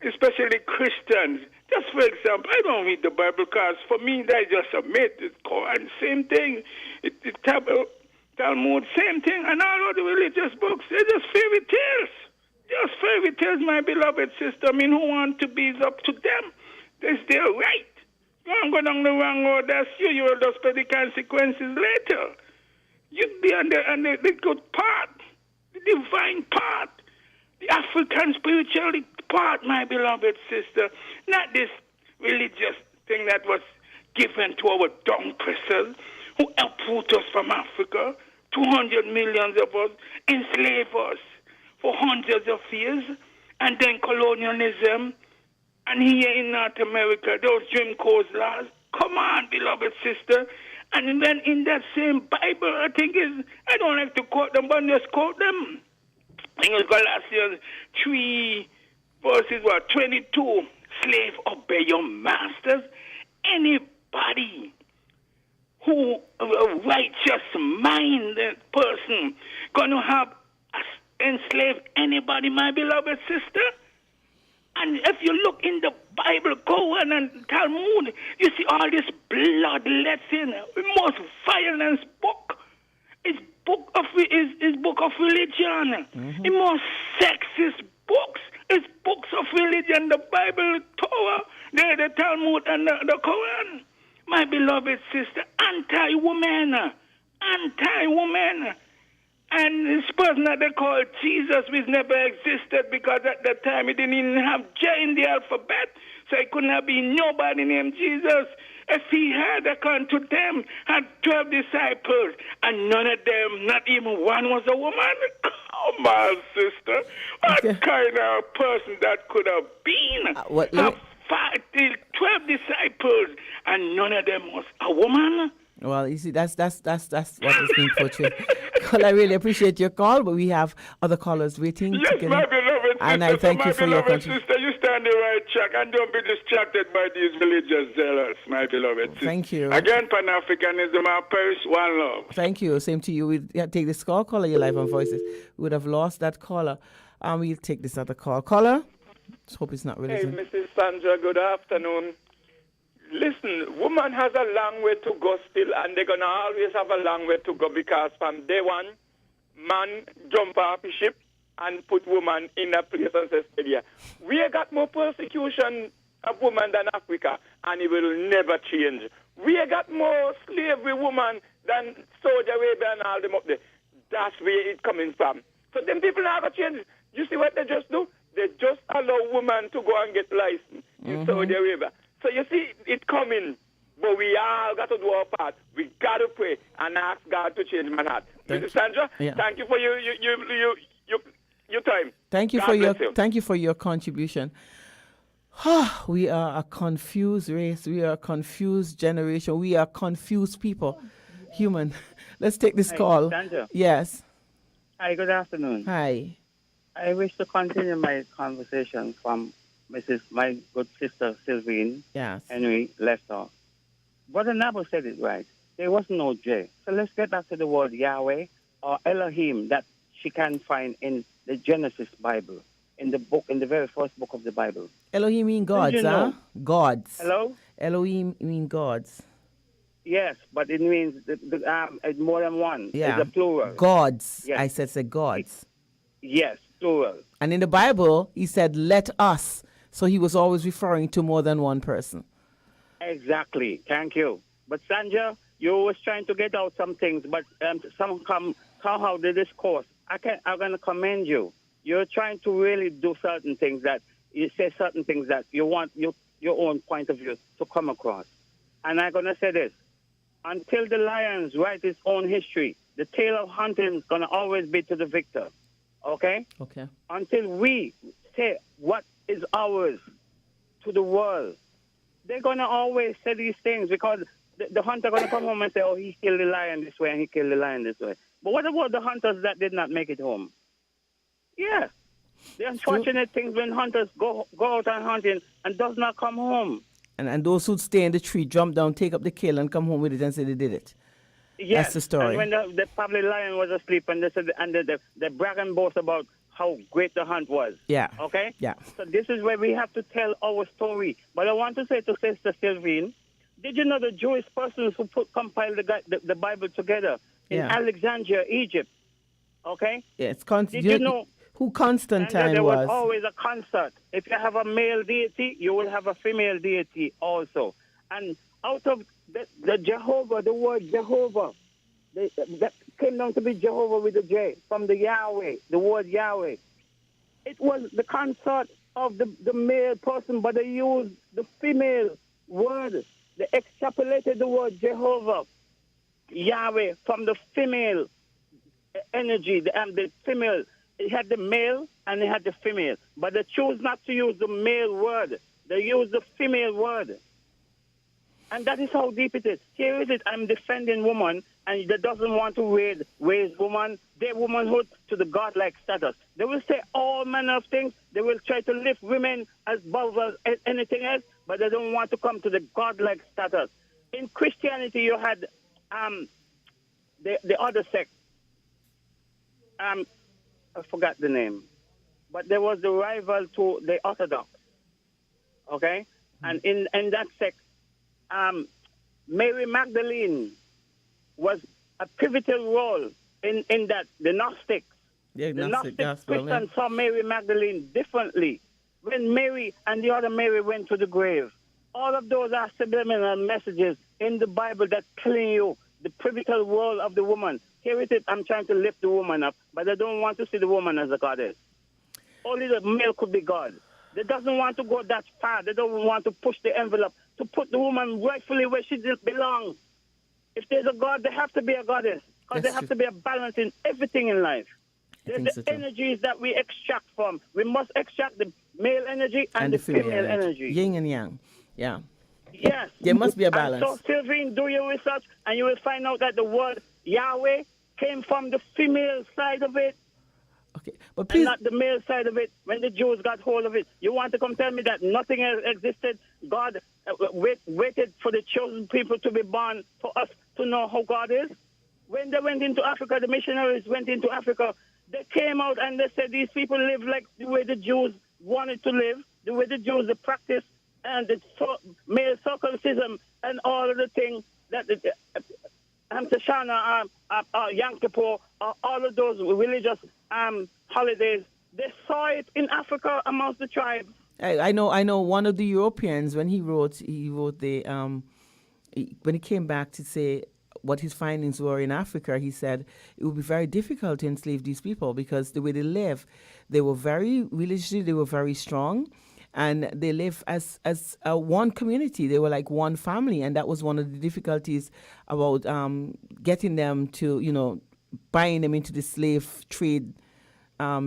C: especially Christians, just for example, I don't read the Bible because for me that's just a myth. It's Quran, same thing. Talmud, same thing. And all of the religious books, they're just fairy tales. Just fairy tales, my beloved sister. Who want to be is up to them. That's their right. You don't go down the wrong road, that's you. You will just pay the consequences later. You be on the good part, the divine part, the African spirituality part, my beloved sister. Not this religious thing that was given to our dung pressers who uproot us from Africa, 200 million of us, enslave us for hundreds of years, and then colonialism, and here in North America, those Jim Crow laws. Come on, beloved sister. And then in that same Bible, I don't like to quote them, but just quote them. I think it's Galatians 3, verses 22. Slave, obey your masters. Anybody who a righteous minded person gonna have enslaved anybody, my beloved sister? And if you look in the Bible, Quran and Talmud, you see all this bloodletting, the most violent book. It's book of religion. Mm-hmm. The most sexist books. It's books of religion, the Bible, Torah, the Talmud, and the Quran. My beloved sister, anti-woman. And this person that they call Jesus, which never existed because at that time he didn't even have J in the alphabet, so it could not be nobody named Jesus. If he had, according to them, had 12 disciples, and none of them, not even one was a woman. Come on, sister. What kind of person that could have been? 12 disciples, and none of them was a woman?
J: Well, you see, that's what is being portrayed. Well, I really appreciate your call, but we have other callers waiting.
C: Yes, my beloved sister.
J: And I thank you for your contribution.
C: Sister, you stand the right track and don't be distracted by these religious zealots, my beloved sister.
J: Thank you.
C: Again, Pan-Africanism, our Paris, one love.
J: Thank you. Same to you. We take this call. Caller, you're live on Voices. We would have lost that caller. And we'll take this other call. Caller? Let's hope it's not religion.
I: Hey, Mrs. Sandra, good afternoon. Listen, woman has a long way to go still, and they're going to always have a long way to go because from day one, man jump off the ship and put woman in a place and say, yeah. We have got more persecution of women than Africa, and it will never change. We have got more slavery women than Saudi Arabia and all them up there. That's where it's coming from. So them people never change. You see what they just do? They just allow women to go and get license in Saudi Arabia. So you see, it's coming, but we all got to do our part. We got to pray and ask God to change my heart. Mrs. Sandra, thank you for your time.
J: Thank you for your contribution. We are a confused race. We are a confused generation. We are confused people. Human. Let's take this call.
A: Sandra.
J: Yes.
A: Hi, good afternoon.
J: Hi.
A: I wish to continue my conversation from my good sister Sylvine
J: Yes.
A: Henry left off. Brother Nabo said it right. There was no J. So let's get back to the word Yahweh or Elohim that she can find in the Genesis Bible, in the very first book of the Bible.
J: Elohim mean gods,
A: you know?
J: Gods.
A: Hello?
J: Elohim mean gods.
A: Yes, but it means it's more than one.
J: Yeah.
A: It's a plural.
J: Gods.
A: Yes.
J: I said gods.
A: Yes, plural.
J: And in the Bible, he said, let us. So he was always referring to more than one person.
A: Exactly. Thank you. But Sandra, you was trying to get out some things, but somehow the discourse. I'm going to commend you. You're trying to really do certain things that you say certain things that you want your own point of view to come across. And I'm going to say this. Until the Lions write its own history, the tale of hunting is going to always be to the victor. Okay?
J: Okay.
A: Until we say what is ours to the world, they're going to always say these things because the hunter going to come home and say, oh, he killed the lion this way and he killed the lion this way. But what about the hunters that did not make it home? Yeah. The unfortunate things when hunters go out and hunting and does not come home.
J: And those who stay in the tree, jump down, take up the kill, and come home with it and say they did it.
A: Yes.
J: That's the story.
A: And when the probably lion was asleep and they said, and they brag and boast about how great the hunt was.
J: Yeah.
A: Okay?
J: Yeah.
A: So this is where we have to tell our story. But I want to say to Sister Sylvine, did you know the Jewish persons who compiled the Bible together in Alexandria, Egypt? Okay?
J: Yeah, it's
A: Did you know
J: who Constantine
A: there was
J: was?
A: always a concert. If you have a male deity, you will have a female deity also. And out of the Jehovah, the word Jehovah, that came down to be Jehovah with a J, from the Yahweh, the word Yahweh. It was the consort of the male person, but they used the female word. They extrapolated the word Jehovah, Yahweh, from the female energy, the female. It had the male and it had the female. But they chose not to use the male word. They used the female word. And that is how deep it is. Here is it. I'm defending woman and that doesn't want to raise woman, their womanhood to the godlike status. They will say all manner of things. They will try to lift women as above as anything else, but they don't want to come to the godlike status. In Christianity, you had the other sect. I forgot the name. But there was the rival to the Orthodox. Okay? And in that sect, Mary Magdalene was a pivotal role in that. The Gnostics.
J: Yeah,
A: the Gnostic Christians saw Mary Magdalene differently. When Mary and the other Mary went to the grave, all of those are subliminal messages in the Bible that telling you the pivotal role of the woman. Here it is. I'm trying to lift the woman up, but I don't want to see the woman as a goddess. Only the male could be God. They doesn't want to go that far. They don't want to push the envelope to put the woman rightfully where she belongs. If there's a God, there have to be a goddess. Because there have to be a balance in everything in life. There's the energies that we extract from. We must extract the male energy and the female energy.
J: Yin and yang. Yeah.
A: Yes.
J: There must be a balance.
A: And so, Sylvine, do your research, and you will find out that the word Yahweh came from the female side of it.
J: Okay, but please,
A: and not the male side of it. When the Jews got hold of it, you want to come tell me that nothing else existed? God waited for the chosen people to be born for us to know how God is. When they went into Africa, the missionaries went into Africa. They came out and they said these people live like the way the Jews wanted to live, the way the Jews practice, and the male circumcision and all of the things that Tashana, Yom Kippur, all of those religious holidays. They saw it in Africa amongst the tribes.
J: I know. One of the Europeans, when he wrote the when he came back to say what his findings were in Africa, he said it would be very difficult to enslave these people because the way they live, they were very religiously, they were very strong, and they live as one community. They were like one family, and that was one of the difficulties about getting them to, buying them into the slave trade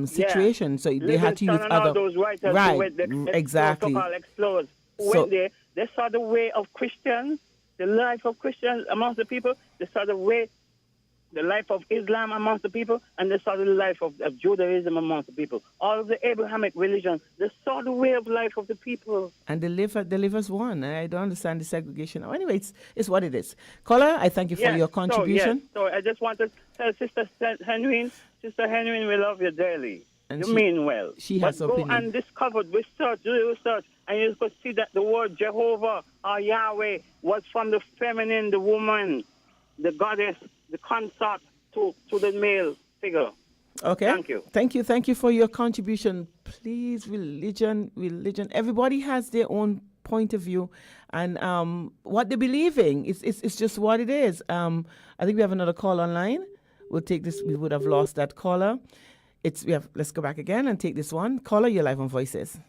J: situation. So they had to use other
A: those writers
J: exactly.
A: Explorers went there. They saw the way of Christians, the life of Christians amongst the people. They saw the way the life of Islam amongst the people, and they saw the life of Judaism amongst the people. All of the Abrahamic religions, they saw the way of life of the people.
J: And they live as one. I don't understand the segregation. Oh, anyway, it's what it is. Caller, I thank you for your contribution.
A: So I just want to tell Sister Henry, we love you dearly.
J: And
A: you mean well.
J: She has
A: but go
J: opinion.
A: and discover, do the research, and you could see that the word Jehovah or Yahweh was from the feminine, the woman, the goddess, the consort to the male figure.
J: Okay.
A: Thank you.
J: Thank you for your contribution. Please, religion. Everybody has their own point of view, and what they believe in. It's just what it is. I think we have another call online. We'll take this. We would have lost that caller. Let's go back again and take this one. Caller, you're live on Voices.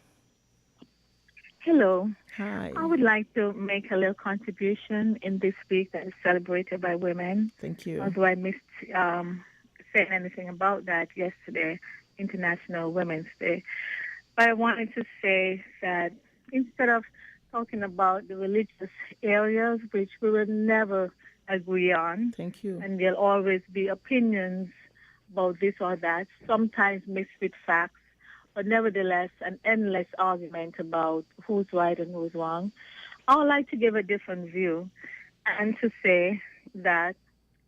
N: Hello.
J: Hi.
N: I would like to make a little contribution in this week that is celebrated by women.
J: Thank you.
N: Although I missed saying anything about that yesterday, International Women's Day. But I wanted to say that instead of talking about the religious areas, which we will never agree on,
J: thank you,
N: and there'll always be opinions about this or that, sometimes mixed with facts, but nevertheless an endless argument about who's right and who's wrong. I would like to give a different view and to say that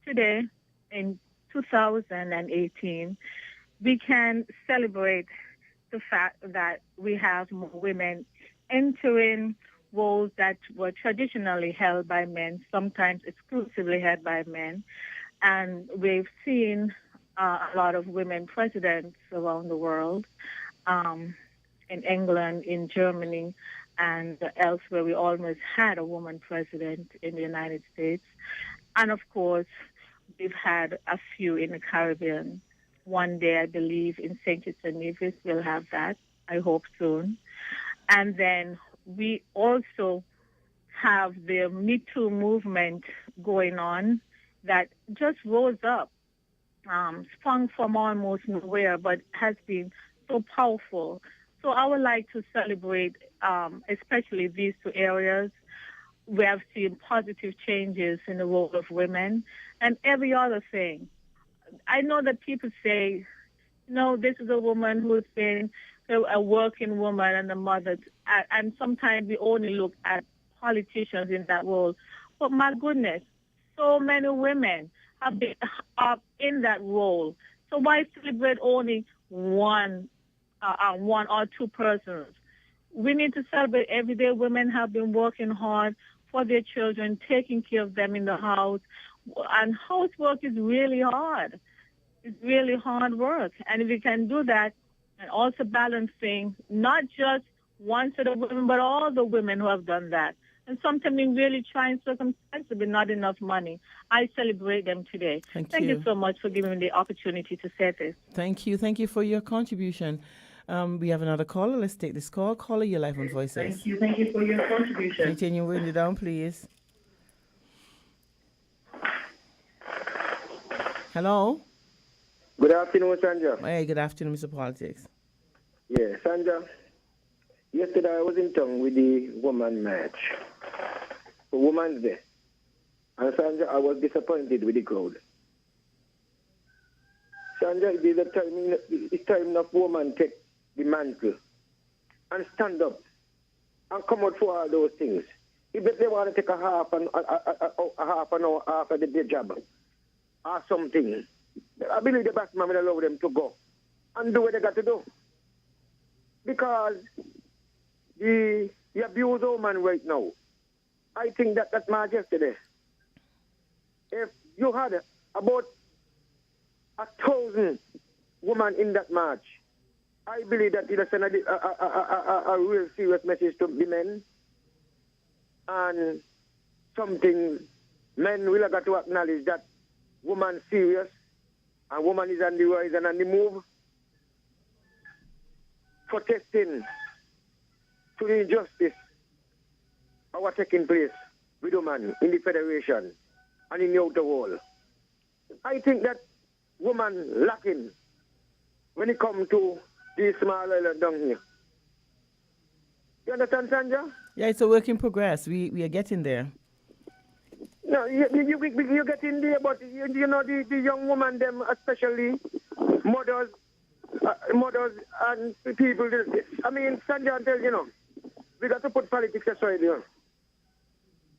N: today, in 2018, we can celebrate the fact that we have more women entering roles that were traditionally held by men, sometimes exclusively held by men. And we've seen a lot of women presidents around the world, in England, in Germany, and elsewhere. We almost had a woman president in the United States. And of course, we've had a few in the Caribbean. One day, I believe, in St. Kitts and Nevis, we'll have that. I hope soon. And then we also have the Me Too movement going on that just rose up, sprung from almost nowhere, but has been so powerful. So I would like to celebrate, especially these two areas. We have seen positive changes in the role of women and every other thing. I know that people say, no, this is a woman who's been a working woman and a mother, and sometimes we only look at politicians in that role. But my goodness, so many women have been up in that role. So why celebrate only one or two persons? We need to celebrate every day. Women have been working hard for their children, taking care of them in the house. And housework is really hard. It's really hard work. And if we can do that, and also balancing not just one set of women, but all the women who have done that. And sometimes in really trying circumstances, but not enough money. I celebrate them today. Thank you so much for giving me the opportunity to say this.
J: Thank you. Thank you for your contribution. We have another caller. Let's take this call. Caller, you're live on Voices.
N: Thank you. Thank you for your contribution.
J: Continue with it down, please. Hello?
O: Good afternoon, Sandra.
J: Hey, good afternoon, Mr. Politics.
O: Yeah, Sandra, yesterday I was in town with the woman march for Women's Day. And Sandra, I was disappointed with the crowd. Sandra, it's time enough woman take the mantle and stand up and come out for all those things. If they want to take a half an hour after the job or something, I believe the Batman will allow them to go and do what they got to do. Because the abused woman right now, I think that march yesterday, if you had about 1,000 women in that march, I believe that it will send a real serious message to the men. And something men will have got to acknowledge that woman serious and woman is on the rise and on the move. Protesting to the injustice are taking place with women in the Federation and in the outer world. I think that woman lacking when it comes to the small island down here. You understand, Sandra?
J: Yeah, it's a work in progress. We are getting there.
O: No, you get in there, but you know the young woman, them especially mothers and people. I mean, Sanjay tells we got to put politics aside.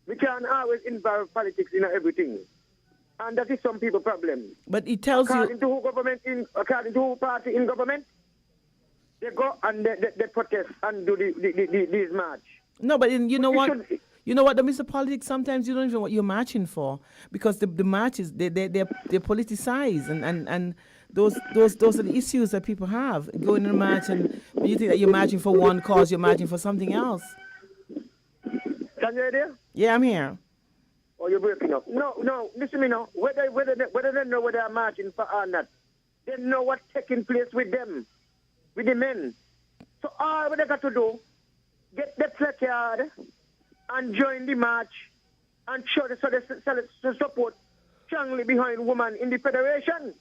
O: We can't always involve politics in everything, and that is some people's problem.
J: But it tells
O: according to who party in government, they go and they protest and do this march.
J: No, but you know what? You know what, the Mr. Politics, sometimes you don't even know what you're marching for, because the marches, they're politicized, and those are the issues that people have. Going in a march, and when you think that you're marching for one cause, you're marching for something else.
O: Can you hear there?
J: Yeah, I'm here.
O: Oh, you're breaking up. No, listen to me now. Whether they know what they're marching for or not, they know what's taking place with them, with the men. So all what they got to do, get the placard and join the march and show the support strongly behind women in the federation.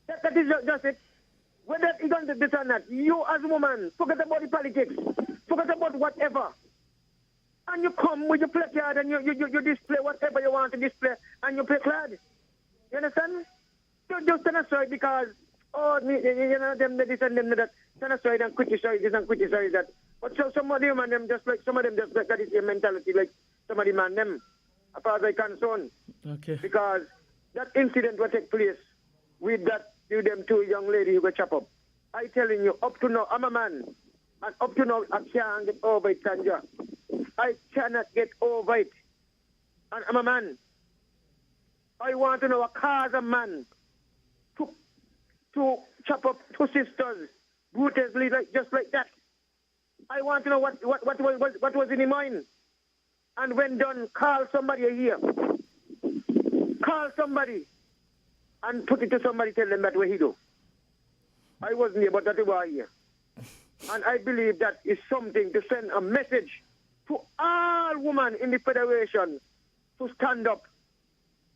O: That is just it. Whether you don't do this or not, you as a woman, forget about the politics, forget about whatever. And you come with your placard and you display whatever you want to display and you play clad. You understand? Don't just stand aside because, them this and them that. Stand aside and criticize this and criticize that. But so some of them and them just like that is their mentality, like some of them and them, as far as I'm concerned.
J: Okay.
O: Because that incident will take place with them two young ladies who got chopped up. I telling you, up to now, I'm a man, and up to now I can't get over it, Tanja. I cannot get over it. And I'm a man. I want to know what cause a man to chop up two sisters brutally, just like that. I want to know what was in his mind. And when done, call somebody here. Call somebody and put it to somebody, tell them that way he do. I wasn't here, but that was here. And I believe that is something to send a message to all women in the federation to stand up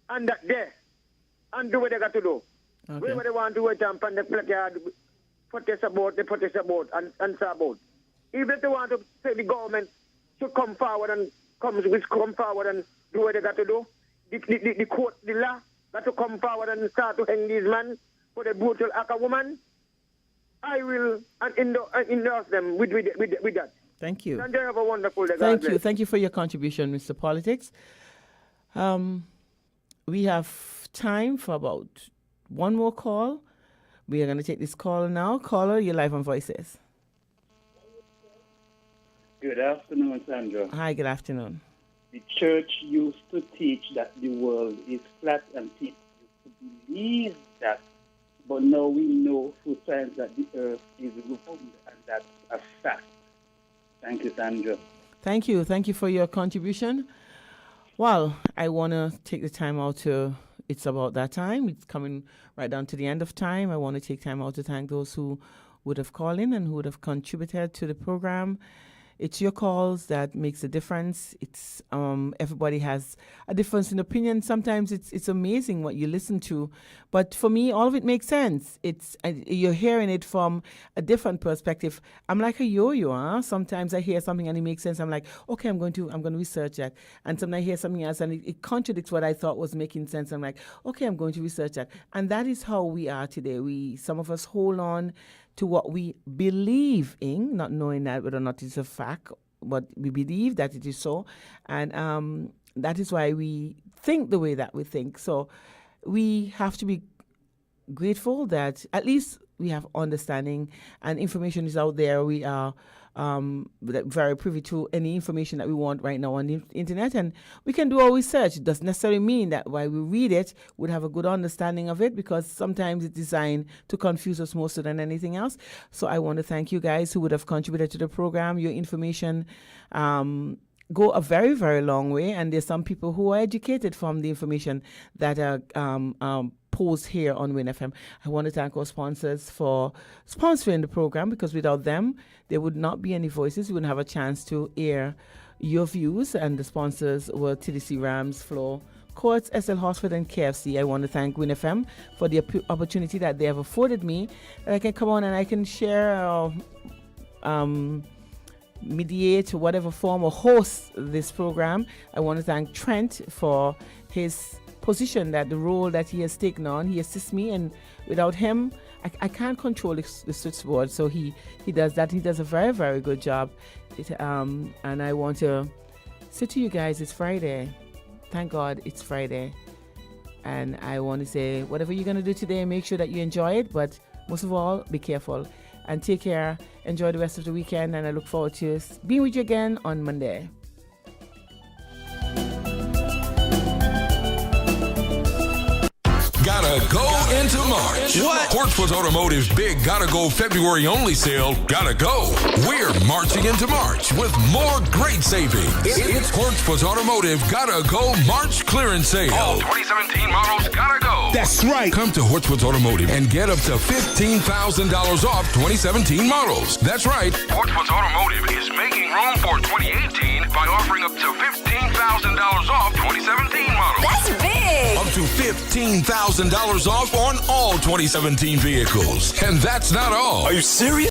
O: and that there and do what they got to do.
J: Okay.
O: Whatever they want to do, jump and they protest about and say about. Even if they want to say the government should come forward and do what they got to do, the court, the law, got to come forward and start to hang these men for the brutal act of woman. I will endorse them with that.
J: Thank you.
O: And they have a wonderful day.
J: Thank you for your contribution, Mr. Politics. We have time for about one more call. We are going to take this call now. Caller, you're live on Voices.
D: Good afternoon, Sandra.
J: Hi, good afternoon.
D: The church used to teach that the world is flat and people used to believe that. But now we know through science that the earth is round, and that's a fact. Thank you, Sandra.
J: Thank you. Thank you for your contribution. Well, I want to take the time out it's about that time. It's coming right down to the end of time. I want to take time out to thank those who would have called in and who would have contributed to the program. It's your calls that makes a difference. It's everybody has a difference in opinion. Sometimes it's amazing what you listen to, but for me, all of it makes sense. You're hearing it from a different perspective. I'm like a yo-yo. Huh? Sometimes I hear something and it makes sense. I'm like, okay, I'm going to research that. And sometimes I hear something else and it contradicts what I thought was making sense. I'm like, okay, I'm going to research that. And that is how we are today. Some of us hold on to what we believe in, not knowing that whether or not it's a fact, but we believe that it is so. And that is why we think the way that we think. So we have to be grateful that at least we have understanding and information is out there. We are very privy to any information that we want right now on the internet, and we can do our research. It doesn't necessarily mean that while we read it, we'd have a good understanding of it, because sometimes it's designed to confuse us more so than anything else. So I want to thank you guys who would have contributed to the program. Your information go a very, very long way, and there's some people who are educated from the information that are posed here on Win FM. I want to thank our sponsors for sponsoring the program, because without them, there would not be any voices. We wouldn't have a chance to air your views, and the sponsors were TDC Rams, Floor, Courts, SL Hospital, and KFC. I want to thank Win FM for the opportunity that they have afforded me, that I can come on and I can share mediate whatever form or host this program. I want to thank Trent for his position, that the role that he has taken on. He assists me, and without him, I can't control the switchboard. So he does that. He does a very, very good job. And I want to say to you guys, it's Friday. Thank God it's Friday. And I want to say, whatever you're going to do today, make sure that you enjoy it. But most of all, be careful and take care. Enjoy the rest of the weekend. And I look forward to being with you again on Monday.
H: Gotta go into March. What? Portsmouth Automotive's big Gotta Go February only sale. Gotta go. We're marching into March with more great savings. It's Portsmouth Automotive Gotta Go March clearance sale.
Y: All 2017 models gotta go.
H: That's right. Come to Portsmouth Automotive and get up to $15,000 off 2017 models. That's right.
Y: Portsmouth Automotive is making room for 2018 by offering up to $15,000 off 2017 models.
Z: That's big.
H: Up to $15,000 off on all 2017 vehicles. And that's not all.
Y: Are you serious?